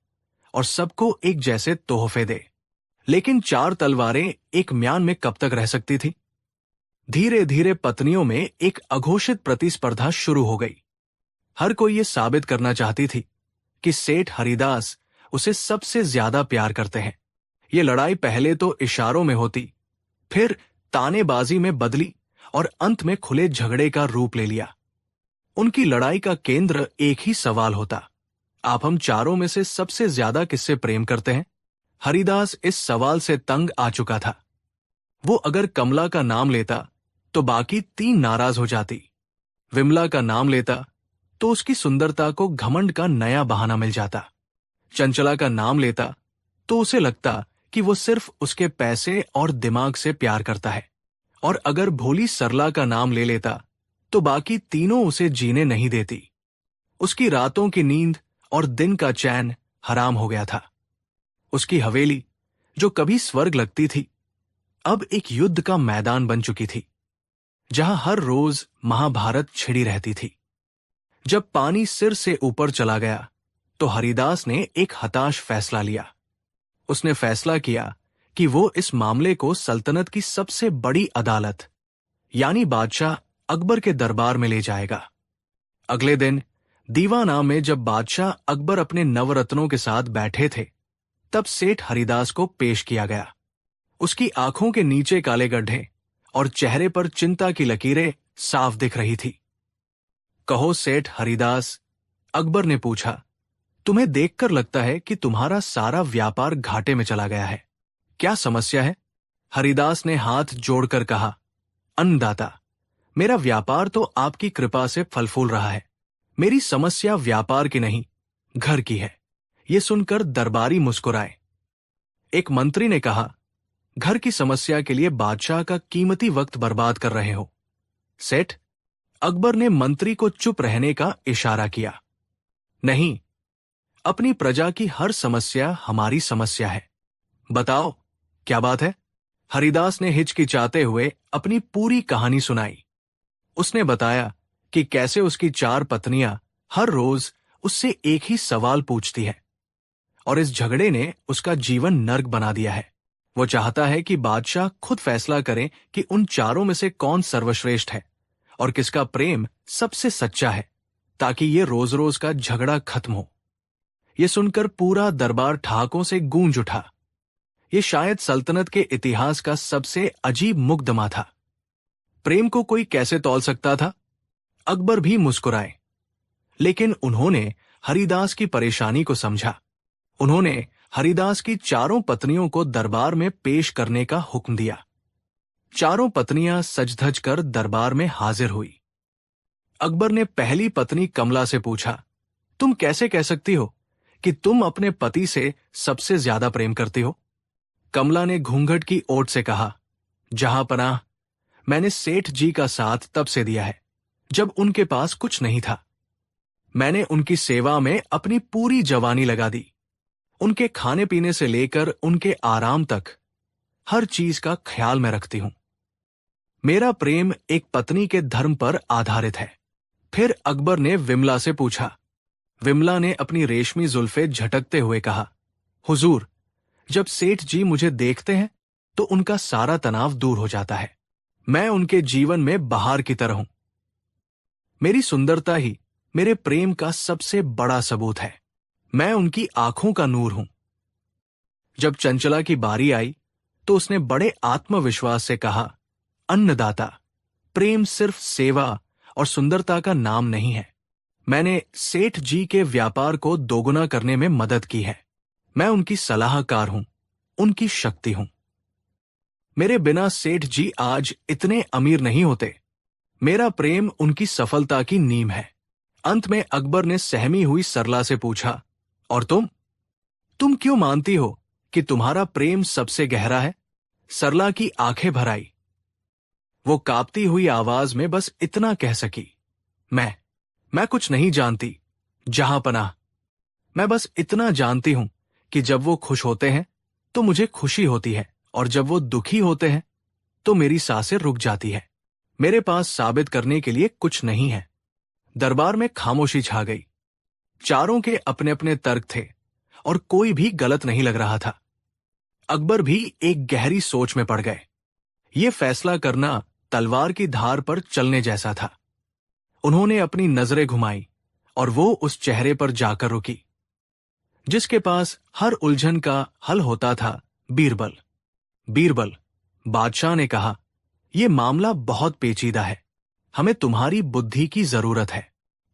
और सबको एक जैसे तोहफे दे। लेकिन 4 तलवारें एक म्यान में कब तक रह सकती थी? धीरे धीरे पत्नियों में एक अघोषित प्रतिस्पर्धा शुरू हो गई। हर कोई ये साबित करना चाहती थी कि सेठ हरिदास उसे सबसे ज्यादा प्यार करते हैं। ये लड़ाई पहले तो इशारों में होती, फिर तानेबाजी में बदली और अंत में खुले झगड़े का रूप ले लिया। उनकी लड़ाई का केंद्र एक ही सवाल होता, आप हम चारों में से सबसे ज्यादा किससे प्रेम करते हैं? हरिदास इस सवाल से तंग आ चुका था। वो अगर कमला का नाम लेता तो बाकी 3 नाराज हो जाती। विमला का नाम लेता तो उसकी सुंदरता को घमंड का नया बहाना मिल जाता। चंचला का नाम लेता तो उसे लगता कि वो सिर्फ उसके पैसे और दिमाग से प्यार करता है, और अगर भोली सरला का नाम ले लेता तो बाकी तीनों उसे जीने नहीं देती। उसकी रातों की नींद और दिन का चैन हराम हो गया था। उसकी हवेली, जो कभी स्वर्ग लगती थी, अब एक युद्ध का मैदान बन चुकी थी, जहां हर रोज महाभारत छिड़ी रहती थी। जब पानी सिर से ऊपर चला गया तो हरिदास ने एक हताश फैसला लिया। उसने फैसला किया कि वो इस मामले को सल्तनत की सबसे बड़ी अदालत यानी बादशाह अकबर के दरबार में ले जाएगा। अगले दिन दीवाना में जब बादशाह अकबर अपने नवरत्नों के साथ बैठे थे, तब सेठ हरिदास को पेश किया गया। उसकी आंखों के नीचे काले गड्ढे और चेहरे पर चिंता की लकीरें साफ दिख रही थी। कहो सेठ हरिदास, अकबर ने पूछा, तुम्हें देखकर लगता है कि तुम्हारा सारा व्यापार घाटे में चला गया है। क्या समस्या है? हरिदास ने हाथ जोड़कर कहा, अन्नदाता, मेरा व्यापार तो आपकी कृपा से फल फूल रहा है। मेरी समस्या व्यापार की नहीं, घर की है। ये सुनकर दरबारी मुस्कुराए। एक मंत्री ने कहा, घर की समस्या के लिए बादशाह का कीमती वक्त बर्बाद कर रहे हो। सेठ, अकबर ने मंत्री को चुप रहने का इशारा किया। नहीं, अपनी प्रजा की हर समस्या हमारी समस्या है। बताओ, क्या बात है? हरिदास ने हिचकिचाते हुए अपनी पूरी कहानी सुनाई। उसने बताया कि कैसे उसकी 4 पत्नियां हर रोज उससे एक ही सवाल पूछती है, और इस झगड़े ने उसका जीवन नर्क बना दिया है। वो चाहता है कि बादशाह खुद फैसला करें कि उन चारों में से कौन सर्वश्रेष्ठ है और किसका प्रेम सबसे सच्चा है, ताकि ये रोज रोज का झगड़ा खत्म हो। ये सुनकर पूरा दरबार ठहाकों से गूंज उठा। ये शायद सल्तनत के इतिहास का सबसे अजीब मुकदमा था। प्रेम को कोई कैसे तौल सकता था? अकबर भी मुस्कुराए, लेकिन उन्होंने हरिदास की परेशानी को समझा। उन्होंने हरिदास की 4 पत्नियों को दरबार में पेश करने का हुक्म दिया। 4 पत्नियां सज-धज कर दरबार में हाजिर हुई। अकबर ने पहली पत्नी कमला से पूछा, तुम कैसे कह सकती हो कि तुम अपने पति से सबसे ज्यादा प्रेम करती हो? कमला ने घूंघट की ओट से कहा, जहां पनाह, मैंने सेठ जी का साथ तब से दिया है जब उनके पास कुछ नहीं था। मैंने उनकी सेवा में अपनी पूरी जवानी लगा दी। उनके खाने पीने से लेकर उनके आराम तक हर चीज का ख्याल मैं रखती हूं। मेरा प्रेम एक पत्नी के धर्म पर आधारित है। फिर अकबर ने विमला से पूछा। विमला ने अपनी रेशमी जुल्फे झटकते हुए कहा, हुजूर, जब सेठ जी मुझे देखते हैं तो उनका सारा तनाव दूर हो जाता है। मैं उनके जीवन में बहार की तरह हूं। मेरी सुंदरता ही मेरे प्रेम का सबसे बड़ा सबूत है। मैं उनकी आंखों का नूर हूं। जब चंचला की बारी आई तो उसने बड़े आत्मविश्वास से कहा, अन्नदाता, प्रेम सिर्फ सेवा और सुंदरता का नाम नहीं है। मैंने सेठ जी के व्यापार को दोगुना करने में मदद की है। मैं उनकी सलाहकार हूं, उनकी शक्ति हूं। मेरे बिना सेठ जी आज इतने अमीर नहीं होते। मेरा प्रेम उनकी सफलता की नींव है। अंत में अकबर ने सहमी हुई सरला से पूछा, और तुम क्यों मानती हो कि तुम्हारा प्रेम सबसे गहरा है? सरला की आंखें भर आई। वो कांपती हुई आवाज में बस इतना कह सकी, मैं कुछ नहीं जानती, जहां पनाह। मैं बस इतना जानती हूं कि जब वो खुश होते हैं तो मुझे खुशी होती है, और जब वो दुखी होते हैं तो मेरी सांसें रुक जाती है। मेरे पास साबित करने के लिए कुछ नहीं है। दरबार में खामोशी छा गई। चारों के अपने अपने तर्क थे और कोई भी गलत नहीं लग रहा था। अकबर भी एक गहरी सोच में पड़ गए। ये फैसला करना तलवार की धार पर चलने जैसा था। उन्होंने अपनी नजरें घुमाई और वो उस चेहरे पर जाकर रुकी जिसके पास हर उलझन का हल होता था, बीरबल। बीरबल, बादशाह ने कहा, यह मामला बहुत पेचीदा है। हमें तुम्हारी बुद्धि की जरूरत है।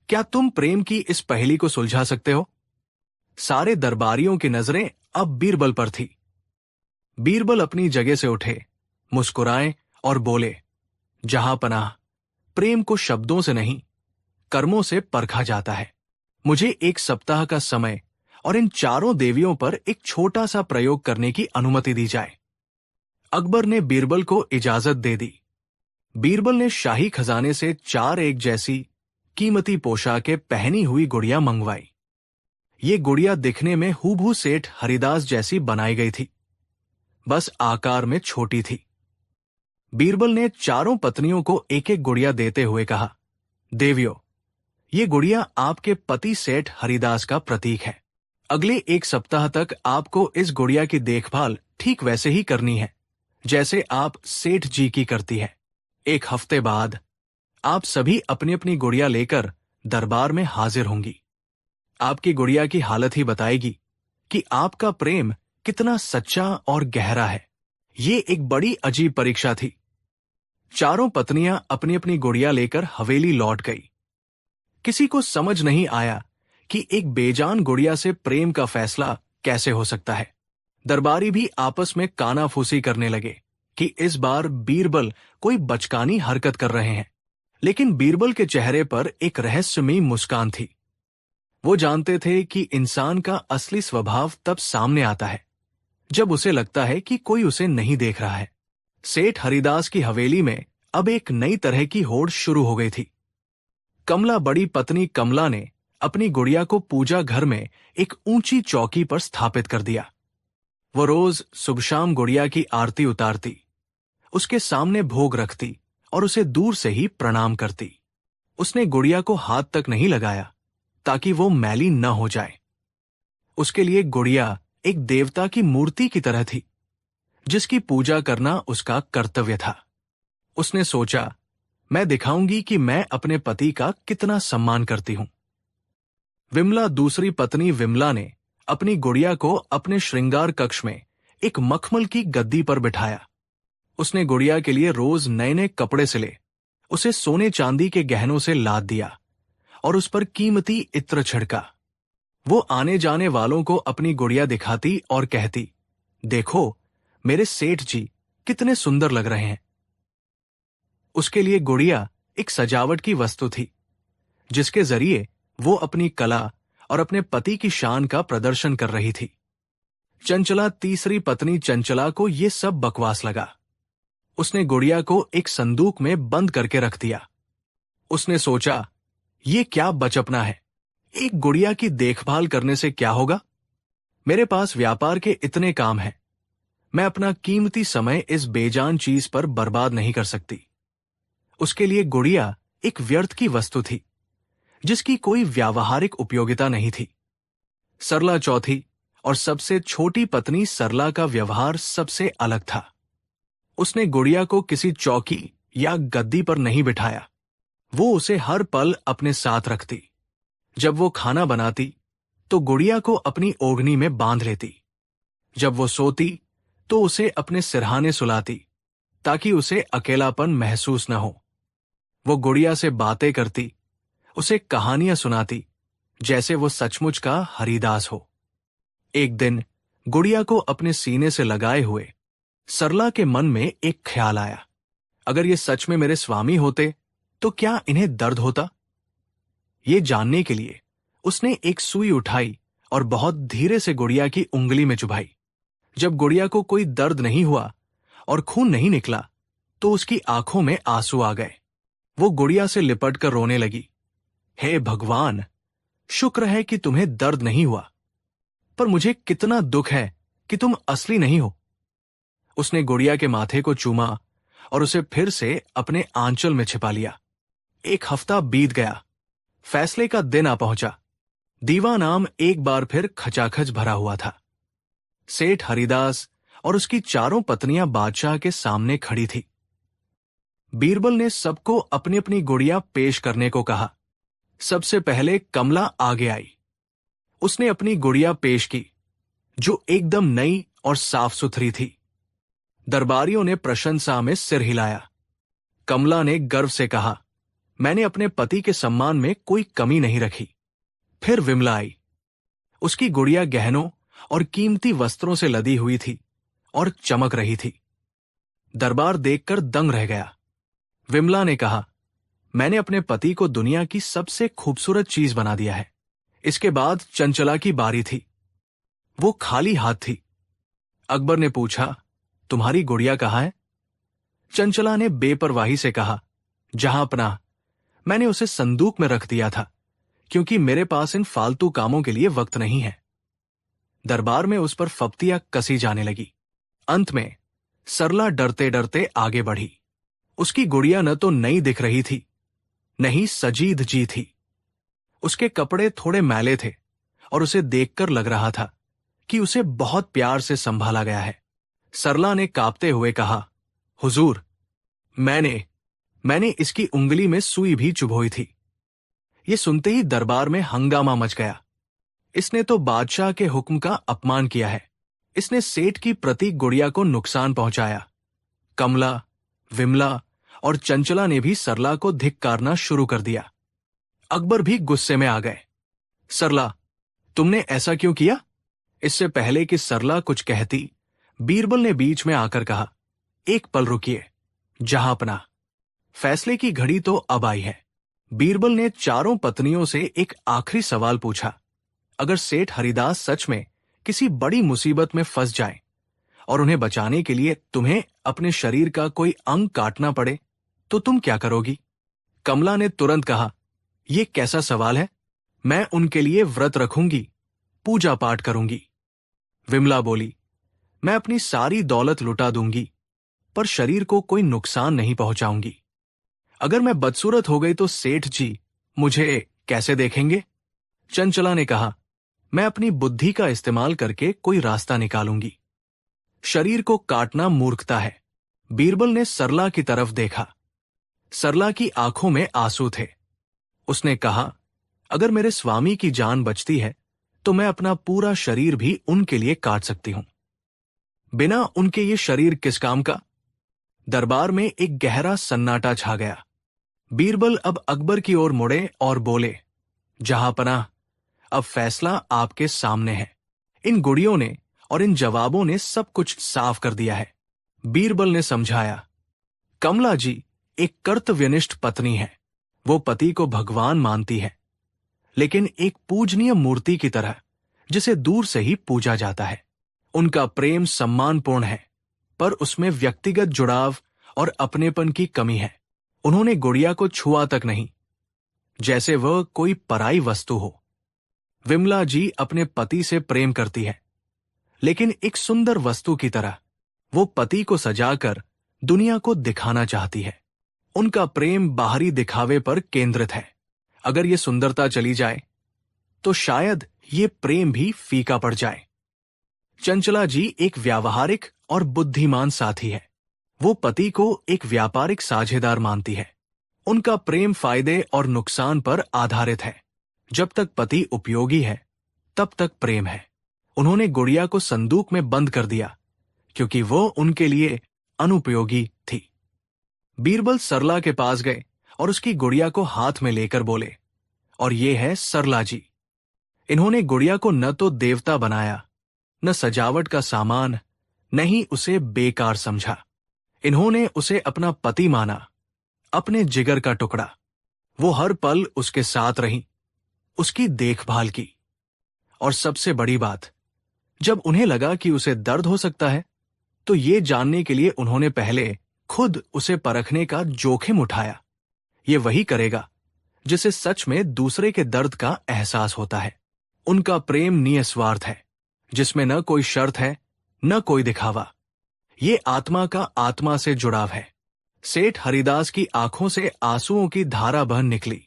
क्या तुम प्रेम की इस पहेली को सुलझा सकते हो? सारे दरबारियों की नजरें अब बीरबल पर थी। बीरबल अपनी जगह से उठे, मुस्कुराए और बोले, जहां पनाह, प्रेम को शब्दों से नहीं, कर्मों से परखा जाता है। मुझे 1 सप्ताह का समय और इन चारों देवियों पर एक छोटा सा प्रयोग करने की अनुमति दी जाए। अकबर ने बीरबल को इजाजत दे दी। बीरबल ने शाही खजाने से 4 एक जैसी कीमती पोशाकें पहनी हुई गुड़िया मंगवाई। ये गुड़िया दिखने में हूबहू सेठ हरिदास जैसी बनाई गई थी, बस आकार में छोटी थी। बीरबल ने चारों पत्नियों को एक एक गुड़िया देते हुए कहा, देवियों, ये गुड़िया आपके पति सेठ हरिदास का प्रतीक है। अगले 1 सप्ताह तक आपको इस गुड़िया की देखभाल ठीक वैसे ही करनी है जैसे आप सेठ जी की करती है। 1 हफ्ते बाद आप सभी अपनी अपनी गुड़िया लेकर दरबार में हाजिर होंगी। आपकी गुड़िया की हालत ही बताएगी कि आपका प्रेम कितना सच्चा और गहरा है। ये एक बड़ी अजीब परीक्षा थी। चारों पत्नियां अपनी अपनी गुड़िया लेकर हवेली लौट गई। किसी को समझ नहीं आया कि एक बेजान गुड़िया से प्रेम का फैसला कैसे हो सकता है। दरबारी भी आपस में कानाफूसी करने लगे कि इस बार बीरबल कोई बचकानी हरकत कर रहे हैं। लेकिन बीरबल के चेहरे पर एक रहस्यमयी मुस्कान थी। वो जानते थे कि इंसान का असली स्वभाव तब सामने आता है जब उसे लगता है कि कोई उसे नहीं देख रहा है। सेठ हरिदास की हवेली में अब एक नई तरह की होड़ शुरू हो गई थी। कमला बड़ी पत्नी कमला ने अपनी गुड़िया को पूजा घर में एक ऊंची चौकी पर स्थापित कर दिया। वो रोज सुबह शाम गुड़िया की आरती उतारती, उसके सामने भोग रखती और उसे दूर से ही प्रणाम करती। उसने गुड़िया को हाथ तक नहीं लगाया ताकि वो मैली न हो जाए। उसके लिए गुड़िया एक देवता की मूर्ति की तरह थी जिसकी पूजा करना उसका कर्तव्य था। उसने सोचा, मैं दिखाऊंगी कि मैं अपने पति का कितना सम्मान करती हूं। विमला दूसरी पत्नी विमला ने अपनी गुड़िया को अपने श्रृंगार कक्ष में एक मखमल की गद्दी पर बिठाया। उसने गुड़िया के लिए रोज नए नए कपड़े सिले, उसे सोने चांदी के गहनों से लाद दिया और उस पर कीमती इत्र छिड़का। वो आने जाने वालों को अपनी गुड़िया दिखाती और कहती, देखो मेरे सेठ जी कितने सुंदर लग रहे हैं। उसके लिए गुड़िया एक सजावट की वस्तु थी जिसके जरिए वो अपनी कला और अपने पति की शान का प्रदर्शन कर रही थी। चंचला तीसरी पत्नी चंचला को ये सब बकवास लगा। उसने गुड़िया को एक संदूक में बंद करके रख दिया। उसने सोचा, ये क्या बचपना है, एक गुड़िया की देखभाल करने से क्या होगा। मेरे पास व्यापार के इतने काम हैं, मैं अपना कीमती समय इस बेजान चीज पर बर्बाद नहीं कर सकती। उसके लिए गुड़िया एक व्यर्थ की वस्तु थी जिसकी कोई व्यावहारिक उपयोगिता नहीं थी। सरला चौथी और सबसे छोटी पत्नी सरला का व्यवहार सबसे अलग था। उसने गुड़िया को किसी चौकी या गद्दी पर नहीं बिठाया, वो उसे हर पल अपने साथ रखती। जब वो खाना बनाती तो गुड़िया को अपनी ओढ़नी में बांध लेती। जब वो सोती तो उसे अपने सिरहाने सुलाती ताकि उसे अकेलापन महसूस न हो। वो गुड़िया से बातें करती, उसे कहानियां सुनाती जैसे वो सचमुच का हरिदास हो। एक दिन गुड़िया को अपने सीने से लगाए हुए सरला के मन में एक ख्याल आया, अगर ये सच में मेरे स्वामी होते तो क्या इन्हें दर्द होता। ये जानने के लिए उसने एक सुई उठाई और बहुत धीरे से गुड़िया की उंगली में चुभाई। जब गुड़िया को कोई दर्द नहीं हुआ और खून नहीं निकला तो उसकी आंखों में आंसू आ गए। वो गुड़िया से लिपट कर रोने लगी, हे भगवान, शुक्र है कि तुम्हें दर्द नहीं हुआ, पर मुझे कितना दुख है कि तुम असली नहीं हो। उसने गुड़िया के माथे को चूमा और उसे फिर से अपने आंचल में छिपा लिया। 1 हफ्ता बीत गया। फैसले का दिन आ पहुंचा। दीवानाम एक बार फिर खचाखच भरा हुआ था। सेठ हरिदास और उसकी चारों पत्नियां बादशाह के सामने खड़ी थी। बीरबल ने सबको अपनी अपनी गुड़िया पेश करने को कहा। सबसे पहले कमला आगे आई। उसने अपनी गुड़िया पेश की जो एकदम नई और साफ सुथरी थी। दरबारियों ने प्रशंसा में सिर हिलाया। कमला ने गर्व से कहा, मैंने अपने पति के सम्मान में कोई कमी नहीं रखी। फिर विमला आई। उसकी गुड़िया गहनों और कीमती वस्त्रों से लदी हुई थी और चमक रही थी। दरबार देखकर दंग रह गया। विमला ने कहा, मैंने अपने पति को दुनिया की सबसे खूबसूरत चीज बना दिया है। इसके बाद चंचला की बारी थी। वो खाली हाथ थी। अकबर ने पूछा, तुम्हारी गुड़िया कहाँ है? चंचला ने बेपरवाही से कहा, जहांपनाह, मैंने उसे संदूक में रख दिया था, क्योंकि मेरे पास इन फालतू कामों के लिए वक्त नहीं है। दरबार में उस पर फप्तियां कसी जाने लगी। अंत में सरला डरते डरते आगे बढ़ी। उसकी गुड़िया न तो नई दिख रही थी, न ही सजीद जी थी। उसके कपड़े थोड़े मैले थे और उसे देखकर लग रहा था कि उसे बहुत प्यार से संभाला गया है। सरला ने कांपते हुए कहा, हुजूर, मैंने इसकी उंगली में सुई भी चुभोई थी। ये सुनते ही दरबार में हंगामा मच गया। इसने तो बादशाह के हुक्म का अपमान किया है। इसने सेठ की प्रतीक गुड़िया को नुकसान पहुंचाया। कमला, विमला और चंचला ने भी सरला को धिक्कारना शुरू कर दिया। अकबर भी गुस्से में आ गए। सरला, तुमने ऐसा क्यों किया? इससे पहले कि सरला कुछ कहती, बीरबल ने बीच में आकर कहा, एक पल रुकिए, जहांपनाह, फैसले की घड़ी तो अब आई है। बीरबल ने चारों पत्नियों से एक आखिरी सवाल पूछा। अगर सेठ हरिदास सच में किसी बड़ी मुसीबत में फंस जाए और उन्हें बचाने के लिए तुम्हें अपने शरीर का कोई अंग काटना पड़े, तो तुम क्या करोगी? कमला ने तुरंत कहा, यह कैसा सवाल है? मैं उनके लिए व्रत रखूंगी, पूजा पाठ करूंगी। विमला बोली, मैं अपनी सारी दौलत लुटा दूंगी, पर शरीर को कोई नुकसान नहीं पहुंचाऊंगी। अगर मैं बदसूरत हो गई तो सेठ जी मुझे कैसे देखेंगे? चंचला ने कहा, मैं अपनी बुद्धि का इस्तेमाल करके कोई रास्ता निकालूंगी। शरीर को काटना मूर्खता है। बीरबल ने सरला की तरफ देखा। सरला की आंखों में आंसू थे। उसने कहा, अगर मेरे स्वामी की जान बचती है तो मैं अपना पूरा शरीर भी उनके लिए काट सकती हूं। बिना उनके ये शरीर किस काम का? दरबार में एक गहरा सन्नाटा छा गया। बीरबल अब अकबर की ओर मुड़े और बोले, जहांपनाह, अब फैसला आपके सामने है। इन गुड़ियों ने और इन जवाबों ने सब कुछ साफ कर दिया है। बीरबल ने समझाया, कमला जी एक कर्तव्यनिष्ठ पत्नी है। वो पति को भगवान मानती है, लेकिन एक पूजनीय मूर्ति की तरह, जिसे दूर से ही पूजा जाता है। उनका प्रेम सम्मानपूर्ण है, पर उसमें व्यक्तिगत जुड़ाव और अपनेपन की कमी है। उन्होंने गुड़िया को छुआ तक नहीं, जैसे वह कोई पराई वस्तु हो। विमला जी अपने पति से प्रेम करती है, लेकिन एक सुंदर वस्तु की तरह। वो पति को सजाकर दुनिया को दिखाना चाहती है। उनका प्रेम बाहरी दिखावे पर केंद्रित है। अगर ये सुंदरता चली जाए तो शायद ये प्रेम भी फीका पड़ जाए। चंचला जी एक व्यावहारिक और बुद्धिमान साथी है। वो पति को एक व्यापारिक साझेदार मानती है। उनका प्रेम फायदे और नुकसान पर आधारित है। जब तक पति उपयोगी है, तब तक प्रेम है। उन्होंने गुड़िया को संदूक में बंद कर दिया, क्योंकि वो उनके लिए अनुपयोगी थी। बीरबल सरला के पास गए और उसकी गुड़िया को हाथ में लेकर बोले, और ये है सरला जी। इन्होंने गुड़िया को न तो देवता बनाया, न सजावट का सामान, न ही उसे बेकार समझा। इन्होंने उसे अपना पति माना, अपने जिगर का टुकड़ा। वो हर पल उसके साथ रही, उसकी देखभाल की। और सबसे बड़ी बात, जब उन्हें लगा कि उसे दर्द हो सकता है, तो ये जानने के लिए उन्होंने पहले खुद उसे परखने का जोखिम उठाया। ये वही करेगा जिसे सच में दूसरे के दर्द का एहसास होता है। उनका प्रेम निस्वार्थ है, जिसमें न कोई शर्त है, न कोई दिखावा। ये आत्मा का आत्मा से जुड़ाव है। सेठ हरिदास की आंखों से आंसुओं की धारा बह निकली।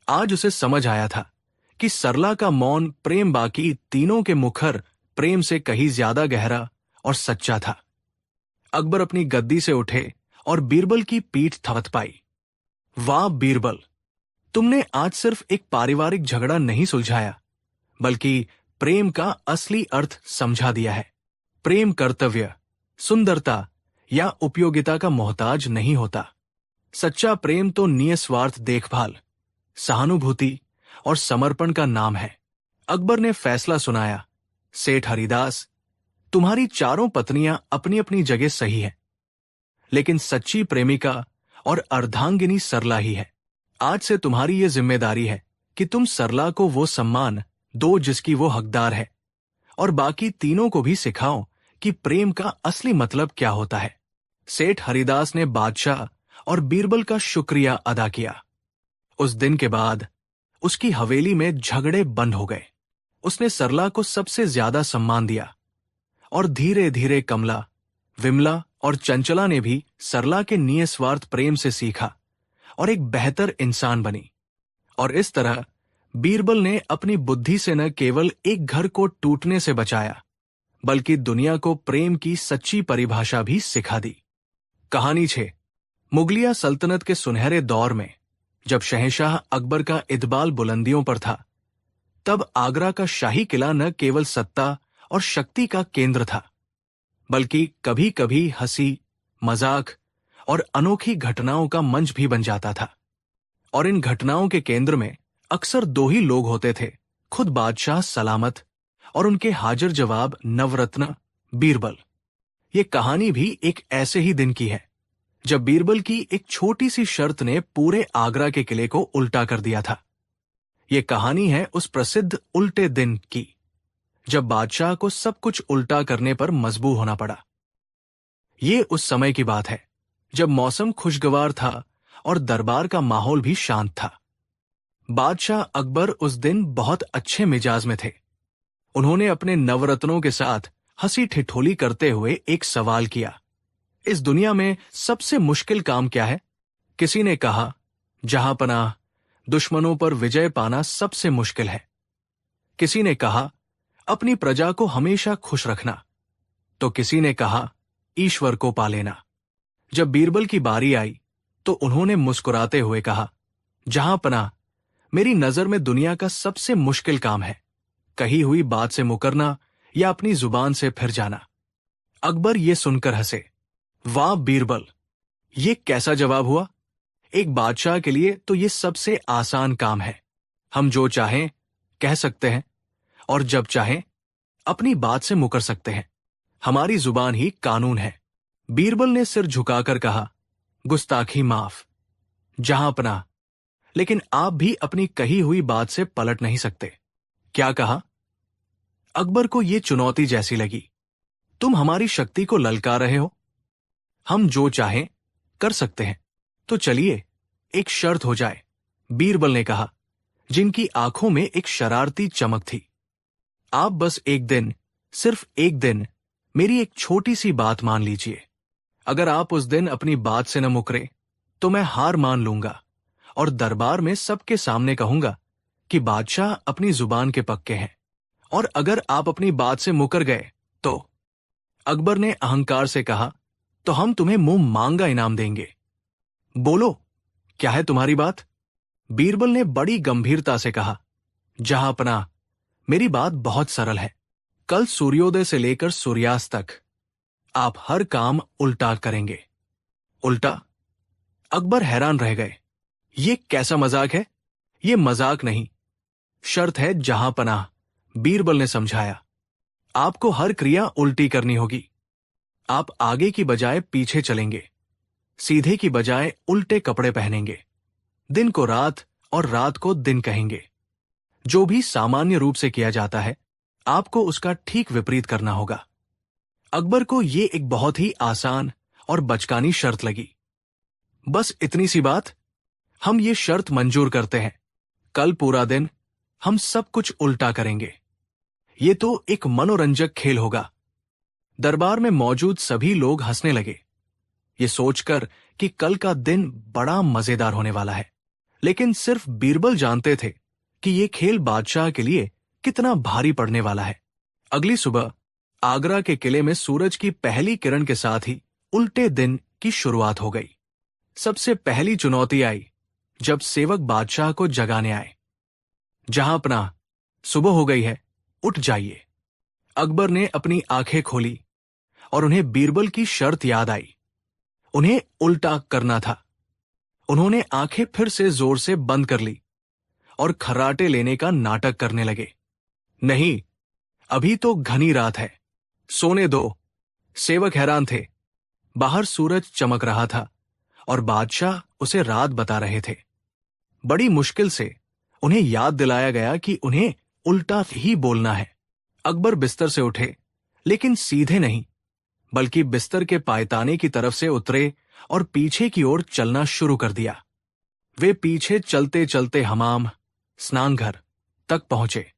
आज उसे समझ आया था कि सरला का मौन प्रेम बाकी तीनों के मुखर प्रेम से कहीं ज्यादा गहरा और सच्चा था। अकबर अपनी गद्दी से उठे और बीरबल की पीठ थपथपाई। वाह बीरबल, तुमने आज सिर्फ एक पारिवारिक झगड़ा नहीं सुलझाया, बल्कि प्रेम का असली अर्थ समझा दिया है। प्रेम कर्तव्य, सुंदरता या उपयोगिता का मोहताज नहीं होता। सच्चा प्रेम तो निस्वार्थ देखभाल, सहानुभूति और समर्पण का नाम है। अकबर ने फैसला सुनाया, सेठ हरिदास, तुम्हारी चारों पत्नियां अपनी अपनी जगह सही है, लेकिन सच्ची प्रेमिका और अर्धांगिनी सरला ही है। आज से तुम्हारी ये जिम्मेदारी है कि तुम सरला को वो सम्मान दो जिसकी वो हकदार है, और बाकी तीनों को भी सिखाऊं कि प्रेम का असली मतलब क्या होता है। सेठ हरिदास ने बादशाह और बीरबल का शुक्रिया अदा किया। उस दिन के बाद उसकी हवेली में झगड़े बंद हो गए। उसने सरला को सबसे ज्यादा सम्मान दिया और धीरे धीरे कमला, विमला और चंचला ने भी सरला के निस्वार्थ प्रेम से सीखा और एक बेहतर इंसान बनी। और इस तरह बीरबल ने अपनी बुद्धि से न केवल एक घर को टूटने से बचाया, बल्कि दुनिया को प्रेम की सच्ची परिभाषा भी सिखा दी। कहानी 6। मुगलिया सल्तनत के सुनहरे दौर में जब शहंशाह अकबर का इकबाल बुलंदियों पर था, तब आगरा का शाही किला न केवल सत्ता और शक्ति का केंद्र था, बल्कि कभी कभी हंसी, मजाक और अनोखी घटनाओं का मंच भी बन जाता था। और इन घटनाओं के केंद्र में अक्सर दो ही लोग होते थे, खुद बादशाह सलामत और उनके हाजिर जवाब नवरत्न बीरबल। ये कहानी भी एक ऐसे ही दिन की है जब बीरबल की एक छोटी सी शर्त ने पूरे आगरा के किले को उल्टा कर दिया था। ये कहानी है उस प्रसिद्ध उल्टे दिन की, जब बादशाह को सब कुछ उल्टा करने पर मजबूर होना पड़ा। ये उस समय की बात है जब मौसम खुशगवार था और दरबार का माहौल भी शांत था। बादशाह अकबर उस दिन बहुत अच्छे मिजाज में थे। उन्होंने अपने नवरत्नों के साथ हंसी ठिठोली करते हुए एक सवाल किया, इस दुनिया में सबसे मुश्किल काम क्या है? किसी ने कहा, जहांपनाह, दुश्मनों पर विजय पाना सबसे मुश्किल है। किसी ने कहा, अपनी प्रजा को हमेशा खुश रखना। तो किसी ने कहा, ईश्वर को पा लेना। जब बीरबल की बारी आई तो उन्होंने मुस्कुराते हुए कहा, जहांपनाह, मेरी नजर में दुनिया का सबसे मुश्किल काम है कही हुई बात से मुकरना या अपनी जुबान से फिर जाना। अकबर ये सुनकर हंसे। वाह बीरबल, ये कैसा जवाब हुआ? एक बादशाह के लिए तो ये सबसे आसान काम है। हम जो चाहें कह सकते हैं और जब चाहें अपनी बात से मुकर सकते हैं। हमारी जुबान ही कानून है। बीरबल ने सिर झुकाकर कहा, गुस्ताखी माफ जहांपनाह, लेकिन आप भी अपनी कही हुई बात से पलट नहीं सकते। क्या कहा? अकबर को यह चुनौती जैसी लगी। तुम हमारी शक्ति को ललकार रहे हो। हम जो चाहें कर सकते हैं। तो चलिए एक शर्त हो जाए, बीरबल ने कहा, जिनकी आंखों में एक शरारती चमक थी। आप बस एक दिन, सिर्फ एक दिन मेरी एक छोटी सी बात मान लीजिए। अगर आप उस दिन अपनी बात से न मुकरे तो मैं हार मान लूंगा और दरबार में सबके सामने कहूंगा कि बादशाह अपनी जुबान के पक्के हैं। और अगर आप अपनी बात से मुकर गए तो अकबर ने अहंकार से कहा, तो हम तुम्हें मुंह मांगा इनाम देंगे। बोलो, क्या है तुम्हारी बात? बीरबल ने बड़ी गंभीरता से कहा, जहांपनाह, मेरी बात बहुत सरल है। कल सूर्योदय से लेकर सूर्यास्त तक आप हर काम उल्टा करेंगे। उल्टा? अकबर हैरान रह गए। ये कैसा मजाक है? ये मजाक नहीं, शर्त है जहांपनाह, बीरबल ने समझाया। आपको हर क्रिया उल्टी करनी होगी। आप आगे की बजाय पीछे चलेंगे, सीधे की बजाय उल्टे कपड़े पहनेंगे, दिन को रात और रात को दिन कहेंगे। जो भी सामान्य रूप से किया जाता है, आपको उसका ठीक विपरीत करना होगा। अकबर को यह एक बहुत ही आसान और बचकानी शर्त लगी। बस इतनी सी बात? हम ये शर्त मंजूर करते हैं। कल पूरा दिन हम सब कुछ उल्टा करेंगे। ये तो एक मनोरंजक खेल होगा। दरबार में मौजूद सभी लोग हंसने लगे, ये सोचकर कि कल का दिन बड़ा मजेदार होने वाला है। लेकिन सिर्फ बीरबल जानते थे कि ये खेल बादशाह के लिए कितना भारी पड़ने वाला है। अगली सुबह आगरा के किले में सूरज की पहली किरण के साथ ही उल्टे दिन की शुरुआत हो गई। सबसे पहली चुनौती आई जब सेवक बादशाह को जगाने आए। जहांपनाह, सुबह हो गई है, उठ जाइए। अकबर ने अपनी आंखें खोली और उन्हें बीरबल की शर्त याद आई। उन्हें उल्टा करना था। उन्होंने आंखें फिर से जोर से बंद कर ली और खर्राटे लेने का नाटक करने लगे। नहीं, अभी तो घनी रात है, सोने दो। सेवक हैरान थे। बाहर सूरज चमक रहा था और बादशाह उसे रात बता रहे थे। बड़ी मुश्किल से उन्हें याद दिलाया गया कि उन्हें उल्टा ही बोलना है। अकबर बिस्तर से उठे, लेकिन सीधे नहीं, बल्कि बिस्तर के पायताने की तरफ से उतरे और पीछे की ओर चलना शुरू कर दिया। वे पीछे चलते चलते हमाम, स्नानघर तक पहुंचे।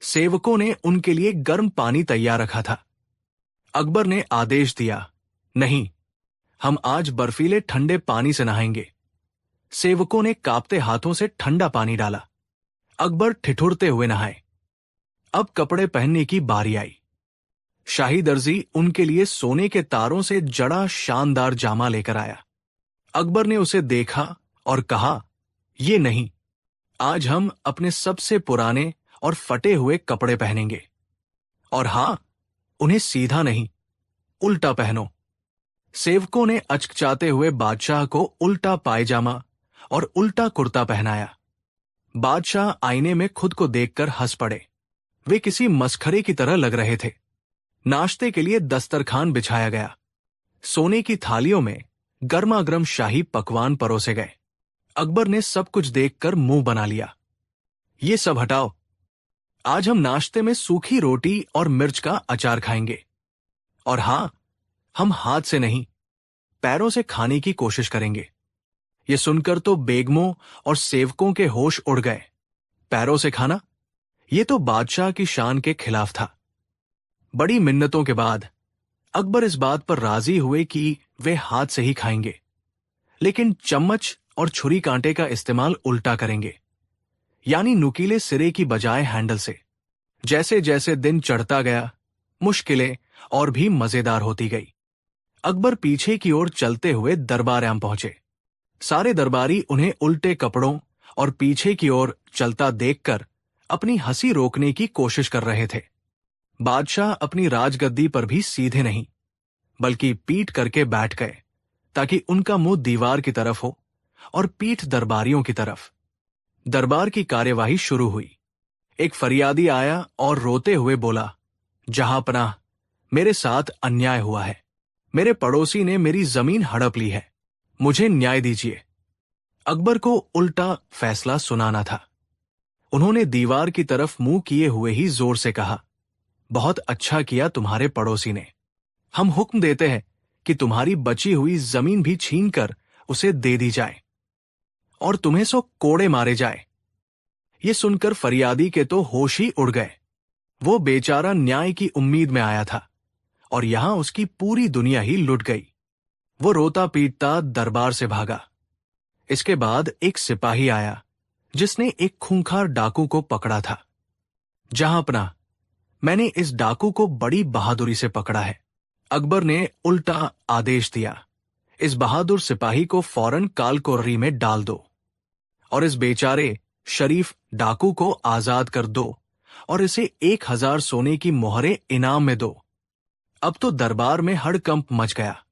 सेवकों ने उनके लिए गर्म पानी तैयार रखा था। अकबर ने आदेश दिया, नहीं, हम आज बर्फीले ठंडे पानी से नहाएंगे। सेवकों ने कांपते हाथों से ठंडा पानी डाला। अकबर ठिठुरते हुए नहाए। अब कपड़े पहनने की बारी आई। शाही दर्जी उनके लिए सोने के तारों से जड़ा शानदार जामा लेकर आया। अकबर ने उसे देखा और कहा, ये नहीं, आज हम अपने सबसे पुराने और फटे हुए कपड़े पहनेंगे। और हां, उन्हें सीधा नहीं, उल्टा पहनो। सेवकों ने अचकचाते हुए बादशाह को उल्टा पायजामा और उल्टा कुर्ता पहनाया। बादशाह आईने में खुद को देखकर हंस पड़े। वे किसी मसखरे की तरह लग रहे थे। नाश्ते के लिए दस्तरखान बिछाया गया। सोने की थालियों में गर्मागर्म शाही पकवान परोसे गए। अकबर ने सब कुछ देखकर मुंह बना लिया। ये सब हटाओ, आज हम नाश्ते में सूखी रोटी और मिर्च का अचार खाएंगे। और हां, हम हाथ से नहीं, पैरों से खाने की कोशिश करेंगे। ये सुनकर तो बेगमों और सेवकों के होश उड़ गए। पैरों से खाना, ये तो बादशाह की शान के खिलाफ था। बड़ी मिन्नतों के बाद अकबर इस बात पर राजी हुए कि वे हाथ से ही खाएंगे, लेकिन चम्मच और छुरी कांटे का इस्तेमाल उल्टा करेंगे, यानी नुकीले सिरे की बजाय हैंडल से। जैसे जैसे दिन चढ़ता गया, मुश्किलें और भी मजेदार होती गई। अकबर पीछे की ओर चलते हुए दरबार पहुंचे। सारे दरबारी उन्हें उल्टे कपड़ों और पीछे की ओर चलता देखकर अपनी हंसी रोकने की कोशिश कर रहे थे। बादशाह अपनी राजगद्दी पर भी सीधे नहीं, बल्कि पीठ करके बैठ गए, ताकि उनका मुंह दीवार की तरफ हो और पीठ दरबारियों की तरफ। दरबार की कार्यवाही शुरू हुई। एक फरियादी आया और रोते हुए बोला, जहांपनाह, मेरे साथ अन्याय हुआ है। मेरे पड़ोसी ने मेरी जमीन हड़प ली है, मुझे न्याय दीजिए। अकबर को उल्टा फैसला सुनाना था। उन्होंने दीवार की तरफ मुंह किए हुए ही जोर से कहा, बहुत अच्छा किया तुम्हारे पड़ोसी ने। हम हुक्म देते हैं कि तुम्हारी बची हुई जमीन भी छीनकर उसे दे दी जाए और तुम्हें सो कोड़े मारे जाए। ये सुनकर फरियादी के तो होश ही उड़ गए। वो बेचारा न्याय की उम्मीद में आया था और यहां उसकी पूरी दुनिया ही लुट गई। वो रोता पीटता दरबार से भागा। इसके बाद एक सिपाही आया जिसने एक खूंखार डाकू को पकड़ा था। जहांपनाह, मैंने इस डाकू को बड़ी बहादुरी से पकड़ा है। अकबर ने उल्टा आदेश दिया, इस बहादुर सिपाही को फौरन कालकोठरी में डाल दो और इस बेचारे शरीफ डाकू को आजाद कर दो और इसे 1000 सोने की मोहरें इनाम में दो। अब तो दरबार में हड़कंप मच गया।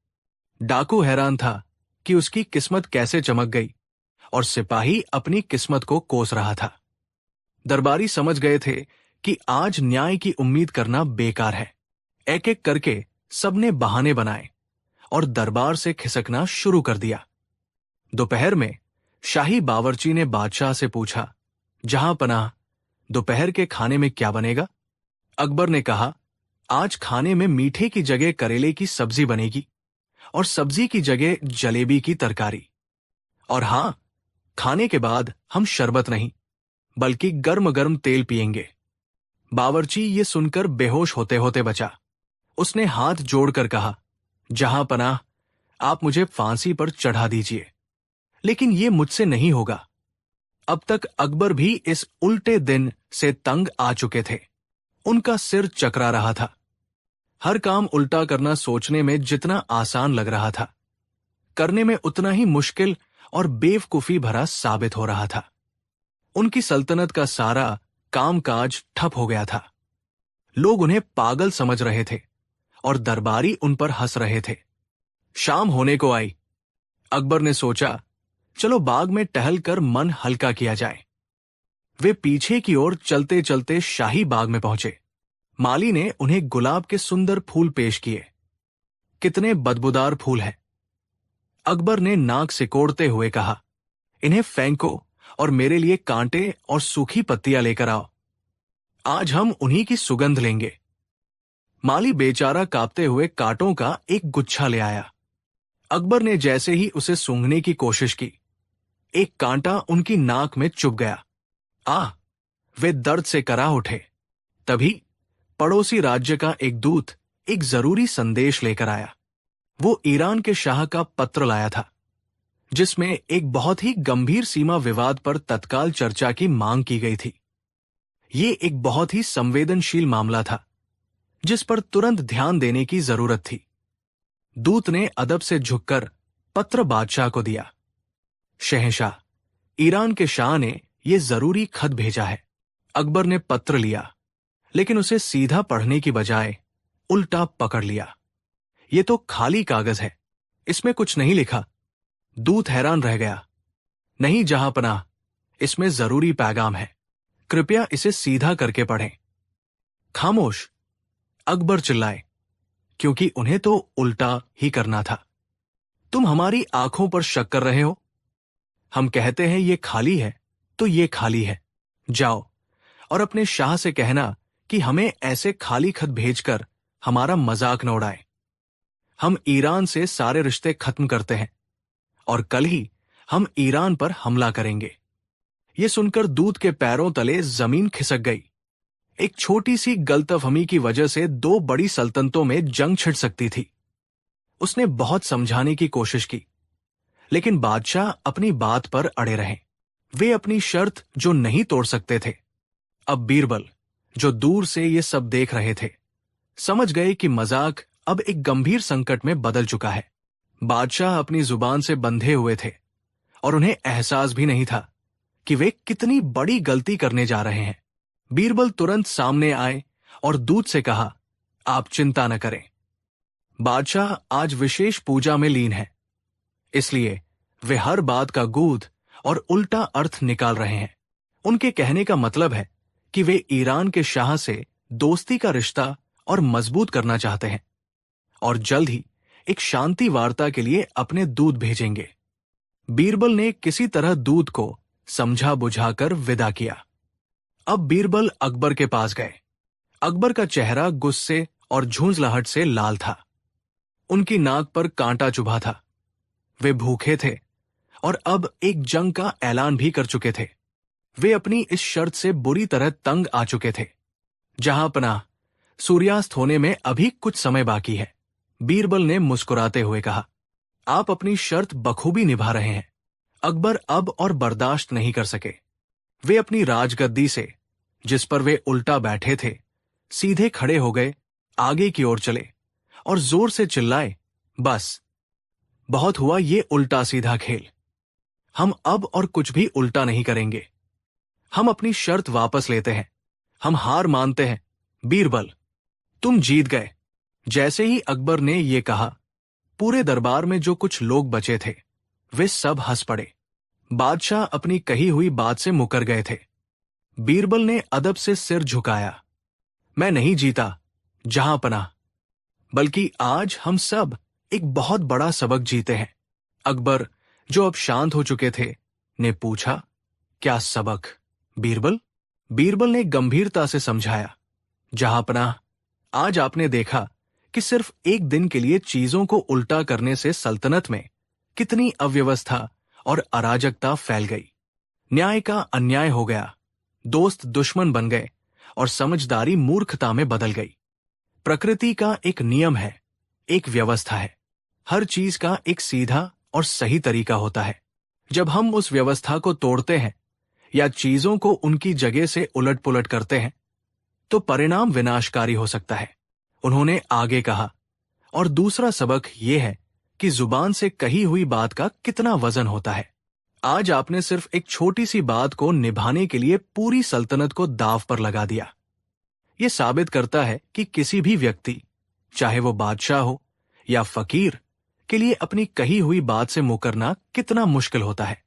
डाकू हैरान था कि उसकी किस्मत कैसे चमक गई और सिपाही अपनी किस्मत को कोस रहा था। दरबारी समझ गए थे कि आज न्याय की उम्मीद करना बेकार है। एक एक करके सबने बहाने बनाए और दरबार से खिसकना शुरू कर दिया। दोपहर में शाही बावर्ची ने बादशाह से पूछा, जहांपनाह, दोपहर के खाने में क्या बनेगा? अकबर ने कहा, आज खाने में मीठे की जगह करेले की सब्जी बनेगी और सब्जी की जगह जलेबी की तरकारी। और हां, खाने के बाद हम शरबत नहीं, बल्कि गर्म गर्म तेल पिएंगे। बावर्ची ये सुनकर बेहोश होते होते बचा। उसने हाथ जोड़कर कहा, जहांपनाह, आप मुझे फांसी पर चढ़ा दीजिए, लेकिन ये मुझसे नहीं होगा। अब तक अकबर भी इस उल्टे दिन से तंग आ चुके थे। उनका सिर चकरा रहा था। हर काम उल्टा करना सोचने में जितना आसान लग रहा था, करने में उतना ही मुश्किल और बेवकूफी भरा साबित हो रहा था। उनकी सल्तनत का सारा कामकाज ठप हो गया था। लोग उन्हें पागल समझ रहे थे और दरबारी उन पर हंस रहे थे। शाम होने को आई। अकबर ने सोचा, चलो बाग में टहलकर मन हल्का किया जाए। वे पीछे की ओर चलते चलते शाही बाग में पहुंचे। माली ने उन्हें गुलाब के सुंदर फूल पेश किए। कितने बदबूदार फूल हैं। अकबर ने नाक सिकोड़ते हुए कहा, इन्हें फेंको और मेरे लिए कांटे और सूखी पत्तियां लेकर आओ। आज हम उन्हीं की सुगंध लेंगे। माली बेचारा कांपते हुए कांटों का एक गुच्छा ले आया। अकबर ने जैसे ही उसे सूंघने की कोशिश की, एक कांटा उनकी नाक में चुभ गया। आह! वे दर्द से करा उठे। तभी पड़ोसी राज्य का एक दूत एक जरूरी संदेश लेकर आया। वो ईरान के शाह का पत्र लाया था, जिसमें एक बहुत ही गंभीर सीमा विवाद पर तत्काल चर्चा की मांग की गई थी। ये एक बहुत ही संवेदनशील मामला था, जिस पर तुरंत ध्यान देने की जरूरत थी। दूत ने अदब से झुककर पत्र बादशाह को दिया। शहंशाह, ईरान के शाह ने ये जरूरी खत भेजा है। अकबर ने पत्र लिया, लेकिन उसे सीधा पढ़ने की बजाय उल्टा पकड़ लिया। ये तो खाली कागज है, इसमें कुछ नहीं लिखा। दूत हैरान रह गया। नहीं जहांपनाह, इसमें जरूरी पैगाम है। कृपया इसे सीधा करके पढ़ें। खामोश! अकबर चिल्लाए, क्योंकि उन्हें तो उल्टा ही करना था। तुम हमारी आंखों पर शक कर रहे हो? हम कहते हैं ये खाली है तो ये खाली है। जाओ और अपने शाह से कहना कि हमें ऐसे खाली खत भेजकर हमारा मजाक न उड़ाए। हम ईरान से सारे रिश्ते खत्म करते हैं और कल ही हम ईरान पर हमला करेंगे। ये सुनकर दूत के पैरों तले जमीन खिसक गई। एक छोटी सी गलतफहमी की वजह से दो बड़ी सल्तनतों में जंग छिड़ सकती थी। उसने बहुत समझाने की कोशिश की, लेकिन बादशाह अपनी बात पर अड़े रहे। वे अपनी शर्त जो नहीं तोड़ सकते थे। अब बीरबल, जो दूर से ये सब देख रहे थे, समझ गए कि मजाक अब एक गंभीर संकट में बदल चुका है। बादशाह अपनी जुबान से बंधे हुए थे और उन्हें एहसास भी नहीं था कि वे कितनी बड़ी गलती करने जा रहे हैं। बीरबल तुरंत सामने आए और दूत से कहा, आप चिंता न करें। बादशाह आज विशेष पूजा में लीन है, इसलिए वे हर बात का गूढ़ और उल्टा अर्थ निकाल रहे हैं। उनके कहने का मतलब है कि वे ईरान के शाह से दोस्ती का रिश्ता और मजबूत करना चाहते हैं और जल्द ही एक शांति वार्ता के लिए अपने दूत भेजेंगे। बीरबल ने किसी तरह दूत को समझा बुझाकर विदा किया। अब बीरबल अकबर के पास गए। अकबर का चेहरा गुस्से और झुंझलाहट से लाल था। उनकी नाक पर कांटा चुभा था। वे भूखे थे और अब एक जंग का ऐलान भी कर चुके थे। वे अपनी इस शर्त से बुरी तरह तंग आ चुके थे। जहांपनाह, सूर्यास्त होने में अभी कुछ समय बाकी है। बीरबल ने मुस्कुराते हुए कहा, आप अपनी शर्त बखूबी निभा रहे हैं। अकबर अब और बर्दाश्त नहीं कर सके। वे अपनी राजगद्दी से, जिस पर वे उल्टा बैठे थे, सीधे खड़े हो गए, आगे की ओर चले और जोर से चिल्लाए, बस बहुत हुआ ये उल्टा सीधा खेल। हम अब और कुछ भी उल्टा नहीं करेंगे। हम अपनी शर्त वापस लेते हैं। हम हार मानते हैं। बीरबल, तुम जीत गए। जैसे ही अकबर ने ये कहा, पूरे दरबार में जो कुछ लोग बचे थे, वे सब हंस पड़े। बादशाह अपनी कही हुई बात से मुकर गए थे। बीरबल ने अदब से सिर झुकाया। मैं नहीं जीता जहांपनाह, बल्कि आज हम सब एक बहुत बड़ा सबक जीते हैं। अकबर, जो अब शांत हो चुके थे, ने पूछा, क्या सबक बीरबल? बीरबल ने गंभीरता से समझाया, जहांपनाह, आज आपने देखा कि सिर्फ एक दिन के लिए चीजों को उल्टा करने से सल्तनत में कितनी अव्यवस्था और अराजकता फैल गई। न्याय का अन्याय हो गया, दोस्त दुश्मन बन गए और समझदारी मूर्खता में बदल गई। प्रकृति का एक नियम है, एक व्यवस्था है। हर चीज का एक सीधा और सही तरीका होता है। जब हम उस व्यवस्था को तोड़ते हैं या चीजों को उनकी जगह से उलट पुलट करते हैं, तो परिणाम विनाशकारी हो सकता है। उन्होंने आगे कहा, और दूसरा सबक यह है कि जुबान से कही हुई बात का कितना वजन होता है। आज आपने सिर्फ एक छोटी सी बात को निभाने के लिए पूरी सल्तनत को दांव पर लगा दिया। यह साबित करता है कि किसी भी व्यक्ति, चाहे वो बादशाह हो या फकीर, के लिए अपनी कही हुई बात से मुकरना कितना मुश्किल होता है,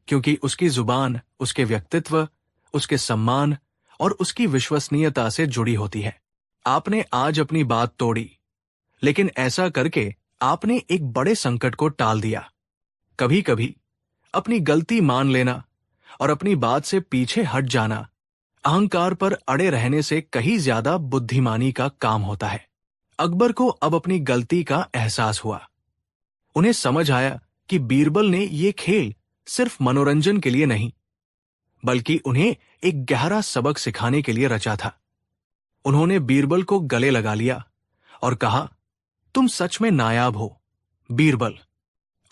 क्योंकि उसकी जुबान उसके व्यक्तित्व, उसके सम्मान और उसकी विश्वसनीयता से जुड़ी होती है। आपने आज अपनी बात तोड़ी, लेकिन ऐसा करके आपने एक बड़े संकट को टाल दिया। कभी कभी अपनी गलती मान लेना और अपनी बात से पीछे हट जाना अहंकार पर अड़े रहने से कहीं ज्यादा बुद्धिमानी का काम होता है। अकबर को अब अपनी गलती का एहसास हुआ। उन्हें समझ आया कि बीरबल ने ये खेल सिर्फ मनोरंजन के लिए नहीं, बल्कि उन्हें एक गहरा सबक सिखाने के लिए रचा था। उन्होंने बीरबल को गले लगा लिया और कहा, तुम सच में नायाब हो बीरबल।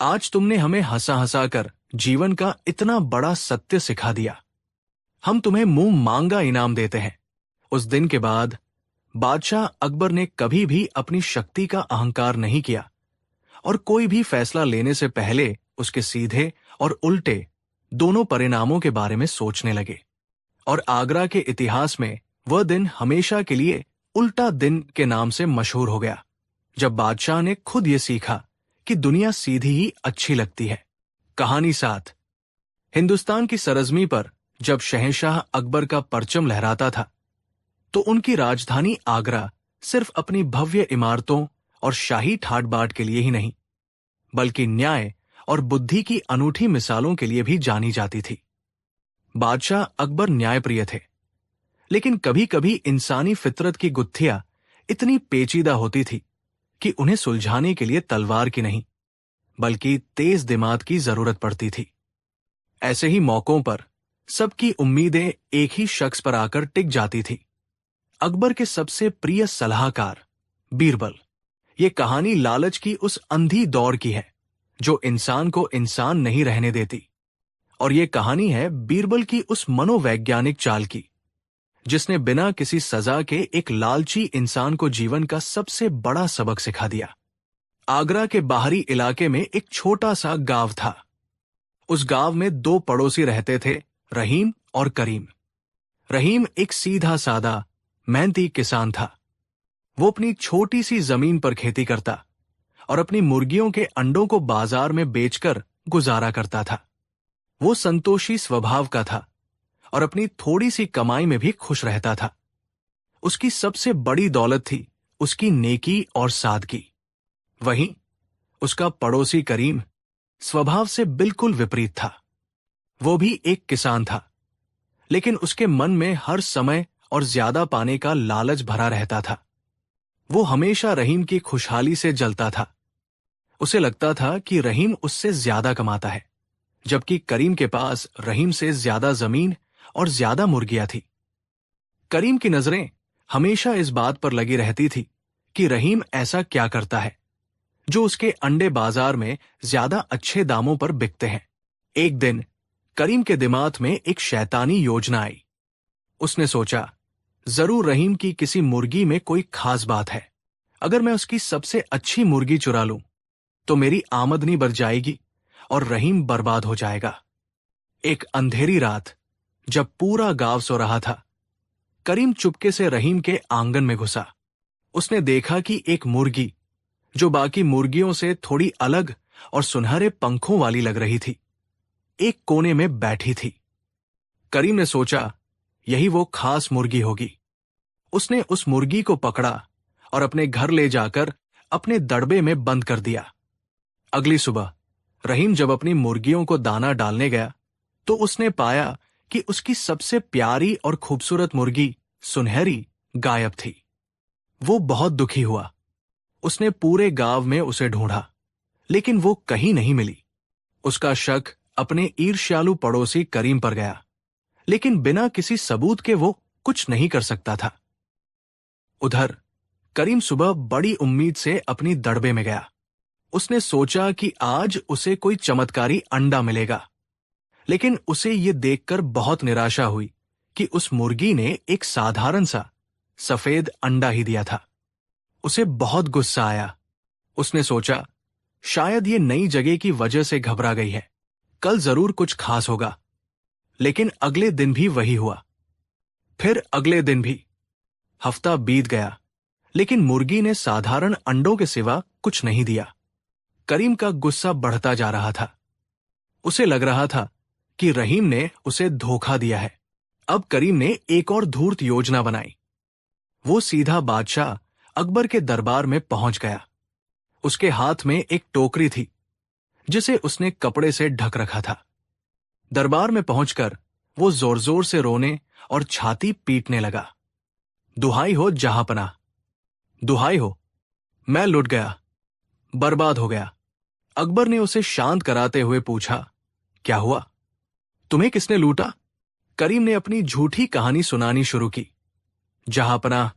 आज तुमने हमें हंसा हंसा कर जीवन का इतना बड़ा सत्य सिखा दिया। हम तुम्हें मुंह मांगा इनाम देते हैं। उस दिन के बाद बादशाह अकबर ने कभी भी अपनी शक्ति का अहंकार नहीं किया और कोई भी फैसला लेने से पहले उसके सीधे और उल्टे दोनों परिणामों के बारे में सोचने लगे। और आगरा के इतिहास में वह दिन हमेशा के लिए उल्टा दिन के नाम से मशहूर हो गया, जब बादशाह ने खुद ये सीखा कि दुनिया सीधी ही अच्छी लगती है। कहानी 7। हिंदुस्तान की सरजमी पर जब शहंशाह अकबर का परचम लहराता था, तो उनकी राजधानी आगरा सिर्फ अपनी भव्य इमारतों और शाही ठाट बाट के लिए ही नहीं, बल्कि न्याय और बुद्धि की अनूठी मिसालों के लिए भी जानी जाती थी। बादशाह अकबर न्यायप्रिय थे, लेकिन कभी कभी इंसानी फितरत की गुत्थियां इतनी पेचीदा होती थी कि उन्हें सुलझाने के लिए तलवार की नहीं, बल्कि तेज दिमाग की जरूरत पड़ती थी। ऐसे ही मौकों पर सबकी उम्मीदें एक ही शख्स पर आकर टिक जाती थी, अकबर के सबसे प्रिय सलाहकार बीरबल। ये कहानी लालच की उस अंधी दौड़ की है जो इंसान को इंसान नहीं रहने देती, और ये कहानी है बीरबल की उस मनोवैज्ञानिक चाल की, जिसने बिना किसी सजा के एक लालची इंसान को जीवन का सबसे बड़ा सबक सिखा दिया। आगरा के बाहरी इलाके में एक छोटा सा गांव था। उस गांव में 2 पड़ोसी रहते थे, रहीम और करीम। रहीम एक सीधा सादा मेहनती किसान था। वो अपनी छोटी सी जमीन पर खेती करता और अपनी मुर्गियों के अंडों को बाजार में बेचकर गुजारा करता था। वो संतोषी स्वभाव का था और अपनी थोड़ी सी कमाई में भी खुश रहता था। उसकी सबसे बड़ी दौलत थी उसकी नेकी और सादगी। वहीं उसका पड़ोसी करीम स्वभाव से बिल्कुल विपरीत था। वो भी एक किसान था, लेकिन उसके मन में हर समय और ज्यादा पाने का लालच भरा रहता था। वो हमेशा रहीम की खुशहाली से जलता था। उसे लगता था कि रहीम उससे ज्यादा कमाता है, जबकि करीम के पास रहीम से ज्यादा जमीन और ज्यादा मुर्गियां थी। करीम की नजरें हमेशा इस बात पर लगी रहती थी कि रहीम ऐसा क्या करता है जो उसके अंडे बाजार में ज्यादा अच्छे दामों पर बिकते हैं। एक दिन करीम के दिमाग में एक शैतानी योजना आई। उसने सोचा, जरूर रहीम की किसी मुर्गी में कोई खास बात है। अगर मैं उसकी सबसे अच्छी मुर्गी चुरा लूं, तो मेरी आमदनी बढ़ जाएगी और रहीम बर्बाद हो जाएगा। एक अंधेरी रात, जब पूरा गांव सो रहा था, करीम चुपके से रहीम के आंगन में घुसा। उसने देखा कि एक मुर्गी, जो बाकी मुर्गियों से थोड़ी अलग और सुनहरे पंखों वाली लग रही थी, एक कोने में बैठी थी। करीम ने सोचा, यही वो खास मुर्गी होगी। उसने उस मुर्गी को पकड़ा और अपने घर ले जाकर अपने दड़बे में बंद कर दिया। अगली सुबह रहीम जब अपनी मुर्गियों को दाना डालने गया, तो उसने पाया कि उसकी सबसे प्यारी और खूबसूरत मुर्गी सुनहरी गायब थी। वो बहुत दुखी हुआ। उसने पूरे गांव में उसे ढूंढा, लेकिन वो कहीं नहीं मिली। उसका शक अपने ईर्ष्यालु पड़ोसी करीम पर गया, लेकिन बिना किसी सबूत के वो कुछ नहीं कर सकता था। उधर करीम सुबह बड़ी उम्मीद से अपनी दड़बे में गया। उसने सोचा कि आज उसे कोई चमत्कारी अंडा मिलेगा, लेकिन उसे ये देखकर बहुत निराशा हुई कि उस मुर्गी ने एक साधारण सा सफेद अंडा ही दिया था। उसे बहुत गुस्सा आया। उसने सोचा, शायद ये नई जगह की वजह से घबरा गई है, कल जरूर कुछ खास होगा। लेकिन अगले दिन भी वही हुआ, फिर अगले दिन भी। हफ्ता बीत गया, लेकिन मुर्गी ने साधारण अंडों के सिवा कुछ नहीं दिया। करीम का गुस्सा बढ़ता जा रहा था। उसे लग रहा था कि रहीम ने उसे धोखा दिया है। अब करीम ने एक और धूर्त योजना बनाई। वो सीधा बादशाह अकबर के दरबार में पहुंच गया। उसके हाथ में एक टोकरी थी, जिसे उसने कपड़े से ढक रखा था। दरबार में पहुंचकर वो जोर जोर से रोने और छाती पीटने लगा। दुहाई हो जहांपनाह, दुहाई हो, मैं लुट गया, बर्बाद हो गया। अकबर ने उसे शांत कराते हुए पूछा, क्या हुआ? तुम्हें किसने लूटा? करीम ने अपनी झूठी कहानी सुनानी शुरू की। जहांपनाह,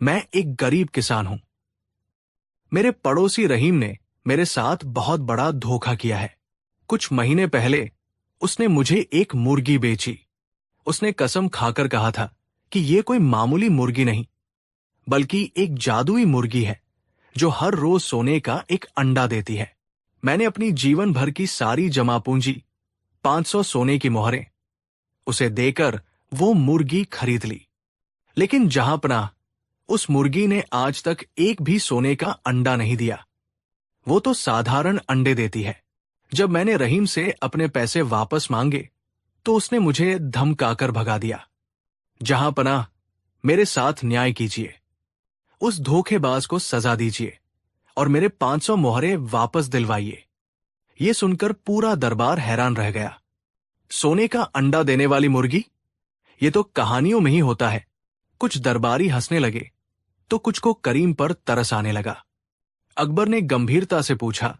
मैं एक गरीब किसान हूं। मेरे पड़ोसी रहीम ने मेरे साथ बहुत बड़ा धोखा किया है। कुछ महीने पहले उसने मुझे एक मुर्गी बेची। उसने कसम खाकर कहा था कि यह कोई मामूली मुर्गी नहीं, बल्कि एक जादुई मुर्गी है जो हर रोज सोने का एक अंडा देती है। मैंने अपनी जीवन भर की सारी जमा पूंजी, 500 सोने की मोहरें, उसे देकर वो मुर्गी खरीद ली। लेकिन जहांपनाह, उस मुर्गी ने आज तक एक भी सोने का अंडा नहीं दिया। वो तो साधारण अंडे देती है। जब मैंने रहीम से अपने पैसे वापस मांगे तो उसने मुझे धमकाकर भगा दिया। जहांपनाह, मेरे साथ न्याय कीजिए, उस धोखेबाज को सजा दीजिए और मेरे 500 मोहरें वापस दिलवाइए। ये सुनकर पूरा दरबार हैरान रह गया। सोने का अंडा देने वाली मुर्गी? ये तो कहानियों में ही होता है। कुछ दरबारी हंसने लगे तो कुछ को करीम पर तरस आने लगा। अकबर ने गंभीरता से पूछा,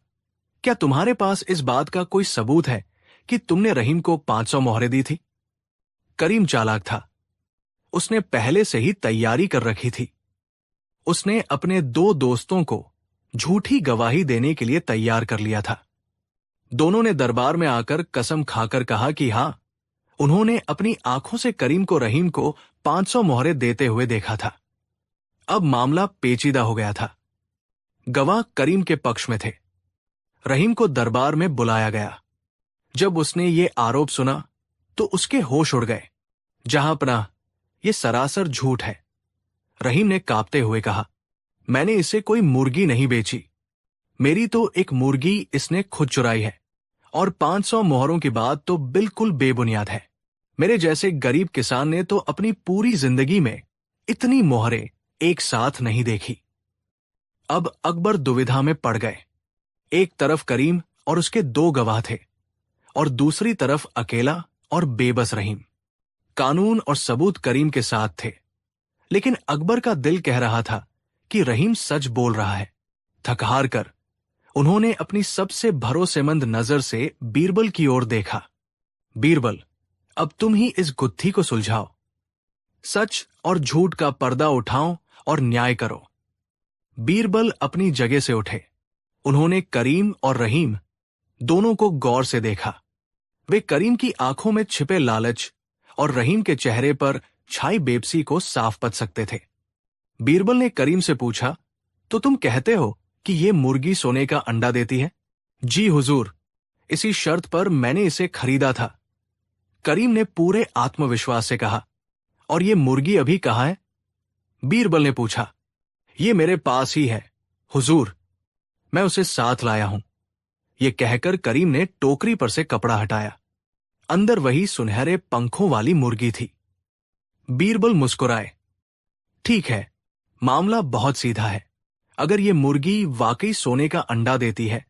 क्या तुम्हारे पास इस बात का कोई सबूत है कि तुमने रहीम को 500 मोहरें दी थी? करीम चालाक था। उसने पहले से ही तैयारी कर रखी थी। उसने अपने 2 दोस्तों को झूठी गवाही देने के लिए तैयार कर लिया था। दोनों ने दरबार में आकर कसम खाकर कहा कि हां, उन्होंने अपनी आंखों से करीम को रहीम को 500 मोहरें देते हुए देखा था। अब मामला पेचीदा हो गया था। गवाह करीम के पक्ष में थे। रहीम को दरबार में बुलाया गया। जब उसने ये आरोप सुना तो उसके होश उड़ गए। जहांपनाह, ये सरासर झूठ है। रहीम ने कांपते हुए कहा, मैंने इसे कोई मुर्गी नहीं बेची। मेरी तो एक मुर्गी इसने खुद चुराई है, और 500 मोहरों की बात तो बिल्कुल बेबुनियाद है। मेरे जैसे गरीब किसान ने तो अपनी पूरी जिंदगी में इतनी मोहरें एक साथ नहीं देखी। अब अकबर दुविधा में पड़ गए। एक तरफ करीम और उसके 2 गवाह थे, और दूसरी तरफ अकेला और बेबस रहीम। कानून और सबूत करीम के साथ थे, लेकिन अकबर का दिल कह रहा था कि रहीम सच बोल रहा है। थक-हार कर उन्होंने अपनी सबसे भरोसेमंद नजर से बीरबल की ओर देखा। बीरबल, अब तुम ही इस गुत्थी को सुलझाओ। सच और झूठ का पर्दा उठाओ और न्याय करो। बीरबल अपनी जगह से उठे। उन्होंने करीम और रहीम दोनों को गौर से देखा। वे करीम की आंखों में छिपे लालच और रहीम के चेहरे पर छाई बेबसी को साफ पच सकते थे। बीरबल ने करीम से पूछा, तो तुम कहते हो कि ये मुर्गी सोने का अंडा देती है? जी हुजूर, इसी शर्त पर मैंने इसे खरीदा था। करीम ने पूरे आत्मविश्वास से कहा। और ये मुर्गी अभी कहाँ है? बीरबल ने पूछा। ये मेरे पास ही है हुजूर, मैं उसे साथ लाया हूं। ये कहकर करीम ने टोकरी पर से कपड़ा हटाया। अंदर वही सुनहरे पंखों वाली मुर्गी थी। बीरबल मुस्कुराए। ठीक है, मामला बहुत सीधा है। अगर ये मुर्गी वाकई सोने का अंडा देती है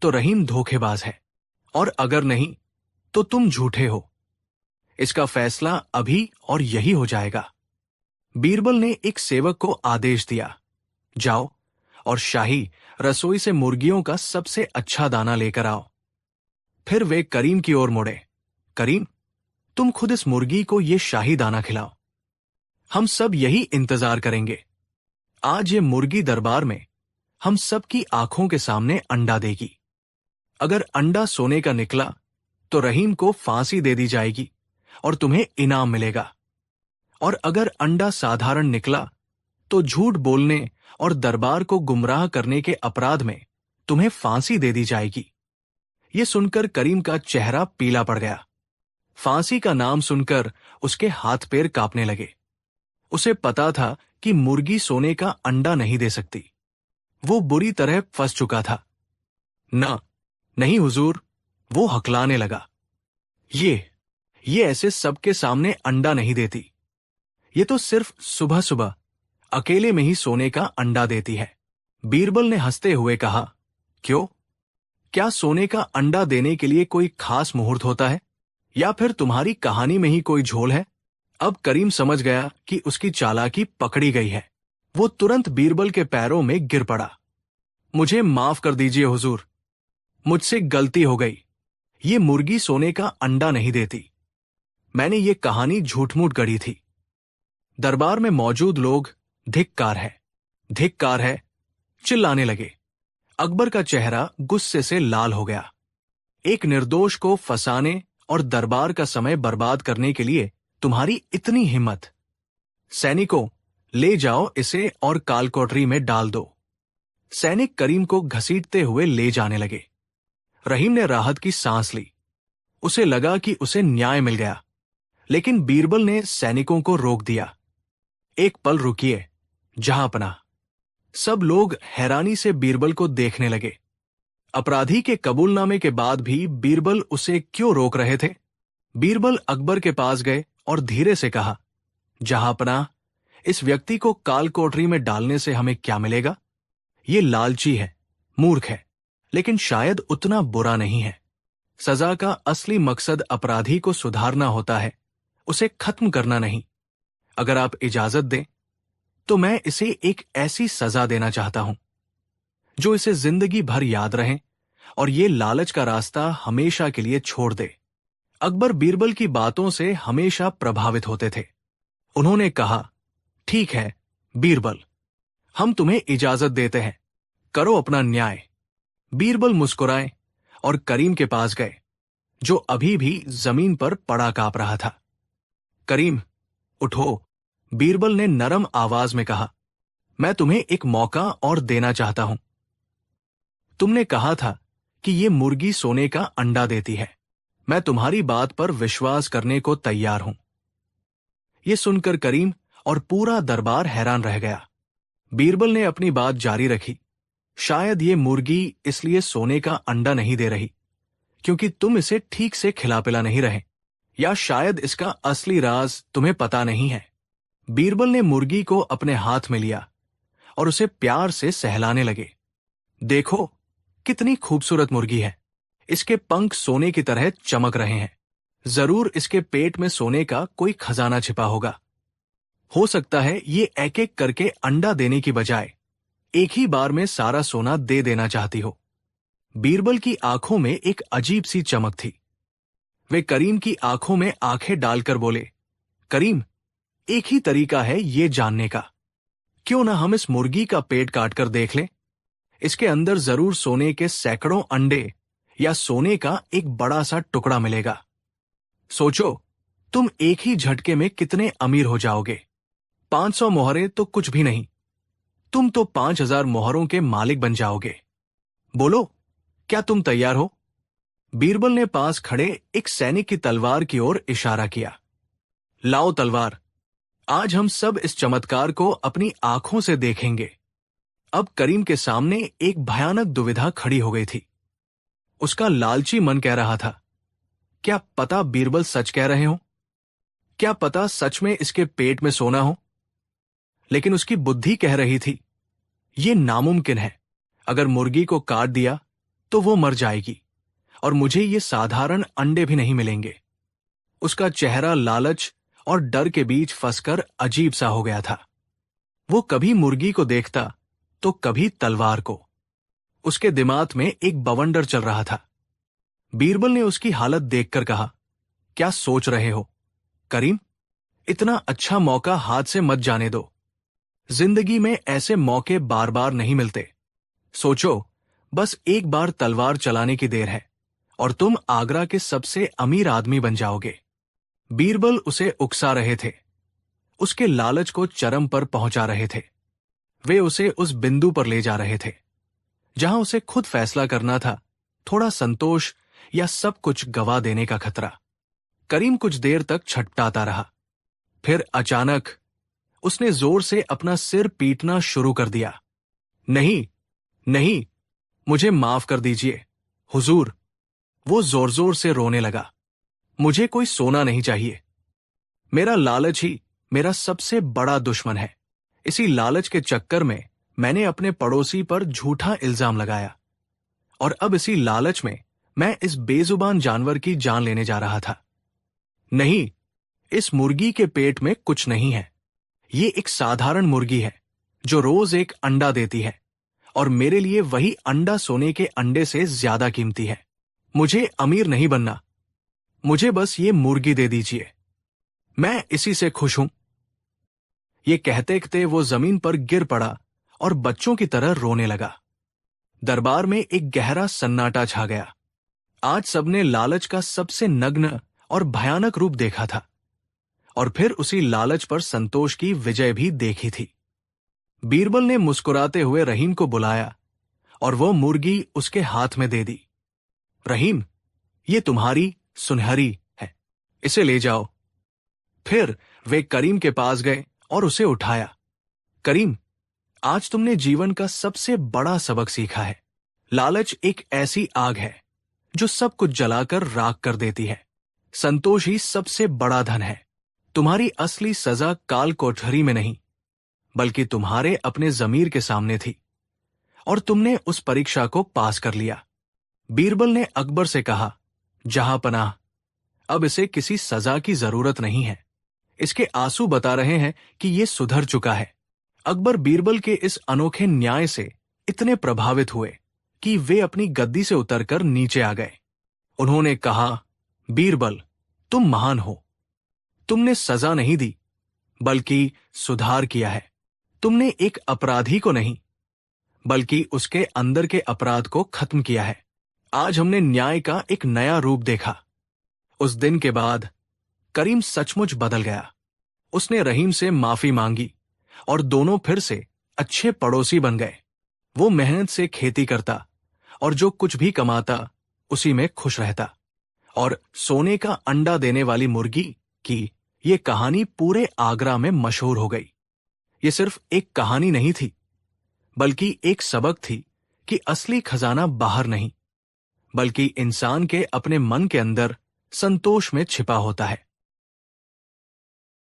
तो रहीम धोखेबाज है, और अगर नहीं तो तुम झूठे हो। इसका फैसला अभी और यही हो जाएगा। बीरबल ने एक सेवक को आदेश दिया, जाओ और शाही रसोई से मुर्गियों का सबसे अच्छा दाना लेकर आओ। फिर वे करीम की ओर मुड़े। करीम, तुम खुद इस मुर्गी को ये शाही दाना खिलाओ। हम सब यही इंतजार करेंगे। आज ये मुर्गी दरबार में हम सबकी आंखों के सामने अंडा देगी। अगर अंडा सोने का निकला तो रहीम को फांसी दे दी जाएगी और तुम्हें इनाम मिलेगा, और अगर अंडा साधारण निकला तो झूठ बोलने और दरबार को गुमराह करने के अपराध में तुम्हें फांसी दे दी जाएगी। यह सुनकर करीम का चेहरा पीला पड़ गया। फांसी का नाम सुनकर उसके हाथ पैर कांपने लगे। उसे पता था कि मुर्गी सोने का अंडा नहीं दे सकती। वो बुरी तरह फंस चुका था। नहीं हुजूर, वो हकलाने लगा। ये ऐसे सबके सामने अंडा नहीं देती। ये तो सिर्फ सुबह सुबह अकेले में ही सोने का अंडा देती है। बीरबल ने हंसते हुए कहा, क्यों? क्या सोने का अंडा देने के लिए कोई खास मुहूर्त होता है, या फिर तुम्हारी कहानी में ही कोई झोल है? अब करीम समझ गया कि उसकी चालाकी पकड़ी गई है। वो तुरंत बीरबल के पैरों में गिर पड़ा। मुझे माफ कर दीजिए हुजूर, मुझसे गलती हो गई। ये मुर्गी सोने का अंडा नहीं देती। मैंने ये कहानी झूठ-मूठ गढ़ी थी। दरबार में मौजूद लोग धिक्कार है, धिक्कार है चिल्लाने लगे। अकबर का चेहरा गुस्से से लाल हो गया। एक निर्दोष को फंसाने और दरबार का समय बर्बाद करने के लिए तुम्हारी इतनी हिम्मत। सैनिकों, ले जाओ इसे और कालकोठरी में डाल दो। सैनिक करीम को घसीटते हुए ले जाने लगे। रहीम ने राहत की सांस ली। उसे लगा कि उसे न्याय मिल गया, लेकिन बीरबल ने सैनिकों को रोक दिया। एक पल रुकिए जहांपनाह। सब लोग हैरानी से बीरबल को देखने लगे। अपराधी के कबूलनामे के बाद भी बीरबल उसे क्यों रोक रहे थे? बीरबल अकबर के पास गए और धीरे से कहा, जहांपनाह, इस व्यक्ति को कालकोठरी में डालने से हमें क्या मिलेगा? ये लालची है, मूर्ख है, लेकिन शायद उतना बुरा नहीं है। सजा का असली मकसद अपराधी को सुधारना होता है, उसे खत्म करना नहीं। अगर आप इजाजत दें तो मैं इसे एक ऐसी सजा देना चाहता हूं जो इसे जिंदगी भर याद रहे और ये लालच का रास्ता हमेशा के लिए छोड़ दे। अकबर बीरबल की बातों से हमेशा प्रभावित होते थे। उन्होंने कहा, ठीक है बीरबल, हम तुम्हें इजाजत देते हैं, करो अपना न्याय। बीरबल मुस्कुराए और करीम के पास गए, जो अभी भी जमीन पर पड़ा कांप रहा था। करीम, उठो, बीरबल ने नरम आवाज में कहा। मैं तुम्हें एक मौका और देना चाहता हूं। तुमने कहा था कि ये मुर्गी सोने का अंडा देती है। मैं तुम्हारी बात पर विश्वास करने को तैयार हूं। ये सुनकर करीम और पूरा दरबार हैरान रह गया। बीरबल ने अपनी बात जारी रखी। शायद ये मुर्गी इसलिए सोने का अंडा नहीं दे रही क्योंकि तुम इसे ठीक से खिला पिला नहीं रहे, या शायद इसका असली राज तुम्हें पता नहीं है। बीरबल ने मुर्गी को अपने हाथ में लिया और उसे प्यार से सहलाने लगे। देखो कितनी खूबसूरत मुर्गी है। इसके पंख सोने की तरह चमक रहे हैं। जरूर इसके पेट में सोने का कोई खजाना छिपा होगा। हो सकता है ये एक एक करके अंडा देने की बजाय एक ही बार में सारा सोना दे देना चाहती हो। बीरबल की आंखों में एक अजीब सी चमक थी। वे करीम की आंखों में आंखें डालकर बोले, करीम, एक ही तरीका है ये जानने का। क्यों ना हम इस मुर्गी का पेट काटकर देख लें? इसके अंदर जरूर सोने के सैकड़ों अंडे या सोने का एक बड़ा सा टुकड़ा मिलेगा। सोचो, तुम एक ही झटके में कितने अमीर हो जाओगे। 500 मोहरें तो कुछ भी नहीं, तुम तो 5000 मोहरों के मालिक बन जाओगे। बोलो, क्या तुम तैयार हो? बीरबल ने पास खड़े एक सैनिक की तलवार की ओर इशारा किया। लाओ तलवार, आज हम सब इस चमत्कार को अपनी आंखों से देखेंगे। अब करीम के सामने एक भयानक दुविधा खड़ी हो गई थी। उसका लालची मन कह रहा था, क्या पता बीरबल सच कह रहे हो? क्या पता सच में इसके पेट में सोना हो? लेकिन उसकी बुद्धि कह रही थी, ये नामुमकिन है। अगर मुर्गी को काट दिया तो वो मर जाएगी और मुझे ये साधारण अंडे भी नहीं मिलेंगे। उसका चेहरा लालच और डर के बीच फंसकर अजीब सा हो गया था। वो कभी मुर्गी को देखता तो कभी तलवार को। उसके दिमाग में एक बवंडर चल रहा था। बीरबल ने उसकी हालत देखकर कहा, क्या सोच रहे हो करीम? इतना अच्छा मौका हाथ से मत जाने दो। जिंदगी में ऐसे मौके बार बार नहीं मिलते। सोचो, बस एक बार तलवार चलाने की देर है और तुम आगरा के सबसे अमीर आदमी बन जाओगे। बीरबल उसे उकसा रहे थे, उसके लालच को चरम पर पहुंचा रहे थे। वे उसे उस बिंदु पर ले जा रहे थे जहां उसे खुद फैसला करना था, थोड़ा संतोष या सब कुछ गवा देने का खतरा। करीम कुछ देर तक छटपटाता रहा। फिर अचानक उसने जोर से अपना सिर पीटना शुरू कर दिया। नहीं, नहीं, मुझे माफ कर दीजिए हुजूर। वो जोर जोर से रोने लगा। मुझे कोई सोना नहीं चाहिए। मेरा लालच ही मेरा सबसे बड़ा दुश्मन है। इसी लालच के चक्कर में मैंने अपने पड़ोसी पर झूठा इल्जाम लगाया और अब इसी लालच में मैं इस बेजुबान जानवर की जान लेने जा रहा था। नहीं, इस मुर्गी के पेट में कुछ नहीं है। ये एक साधारण मुर्गी है जो रोज एक अंडा देती है, और मेरे लिए वही अंडा सोने के अंडे से ज्यादा कीमती है। मुझे अमीर नहीं बनना, मुझे बस ये मुर्गी दे दीजिए, मैं इसी से खुश हूं। ये कहते कहते वो जमीन पर गिर पड़ा और बच्चों की तरह रोने लगा। दरबार में एक गहरा सन्नाटा छा गया। आज सबने लालच का सबसे नग्न और भयानक रूप देखा था, और फिर उसी लालच पर संतोष की विजय भी देखी थी। बीरबल ने मुस्कुराते हुए रहीम को बुलाया और वो मुर्गी उसके हाथ में दे दी। रहीम, ये तुम्हारी सुनहरी है, इसे ले जाओ। फिर वे करीम के पास गए और उसे उठाया। करीम, आज तुमने जीवन का सबसे बड़ा सबक सीखा है। लालच एक ऐसी आग है जो सब कुछ जलाकर राख कर देती है। संतोष ही सबसे बड़ा धन है। तुम्हारी असली सजा काल कोठरी में नहीं, बल्कि तुम्हारे अपने जमीर के सामने थी, और तुमने उस परीक्षा को पास कर लिया। बीरबल ने अकबर से कहा, जहां पनाह, अब इसे किसी सजा की जरूरत नहीं है। इसके आंसू बता रहे हैं कि ये सुधर चुका है। अकबर बीरबल के इस अनोखे न्याय से इतने प्रभावित हुए कि वे अपनी गद्दी से उतरकर नीचे आ गए। उन्होंने कहा, बीरबल, तुम महान हो। तुमने सजा नहीं दी, बल्कि सुधार किया है। तुमने एक अपराधी को नहीं, बल्कि उसके अंदर के अपराध को खत्म किया है। आज हमने न्याय का एक नया रूप देखा। उस दिन के बाद करीम सचमुच बदल गया। उसने रहीम से माफी मांगी और दोनों फिर से अच्छे पड़ोसी बन गए। वो मेहनत से खेती करता और जो कुछ भी कमाता उसी में खुश रहता। और सोने का अंडा देने वाली मुर्गी की ये कहानी पूरे आगरा में मशहूर हो गई। ये सिर्फ एक कहानी नहीं थी, बल्कि एक सबक थी कि असली खजाना बाहर नहीं, बल्कि इंसान के अपने मन के अंदर संतोष में छिपा होता है।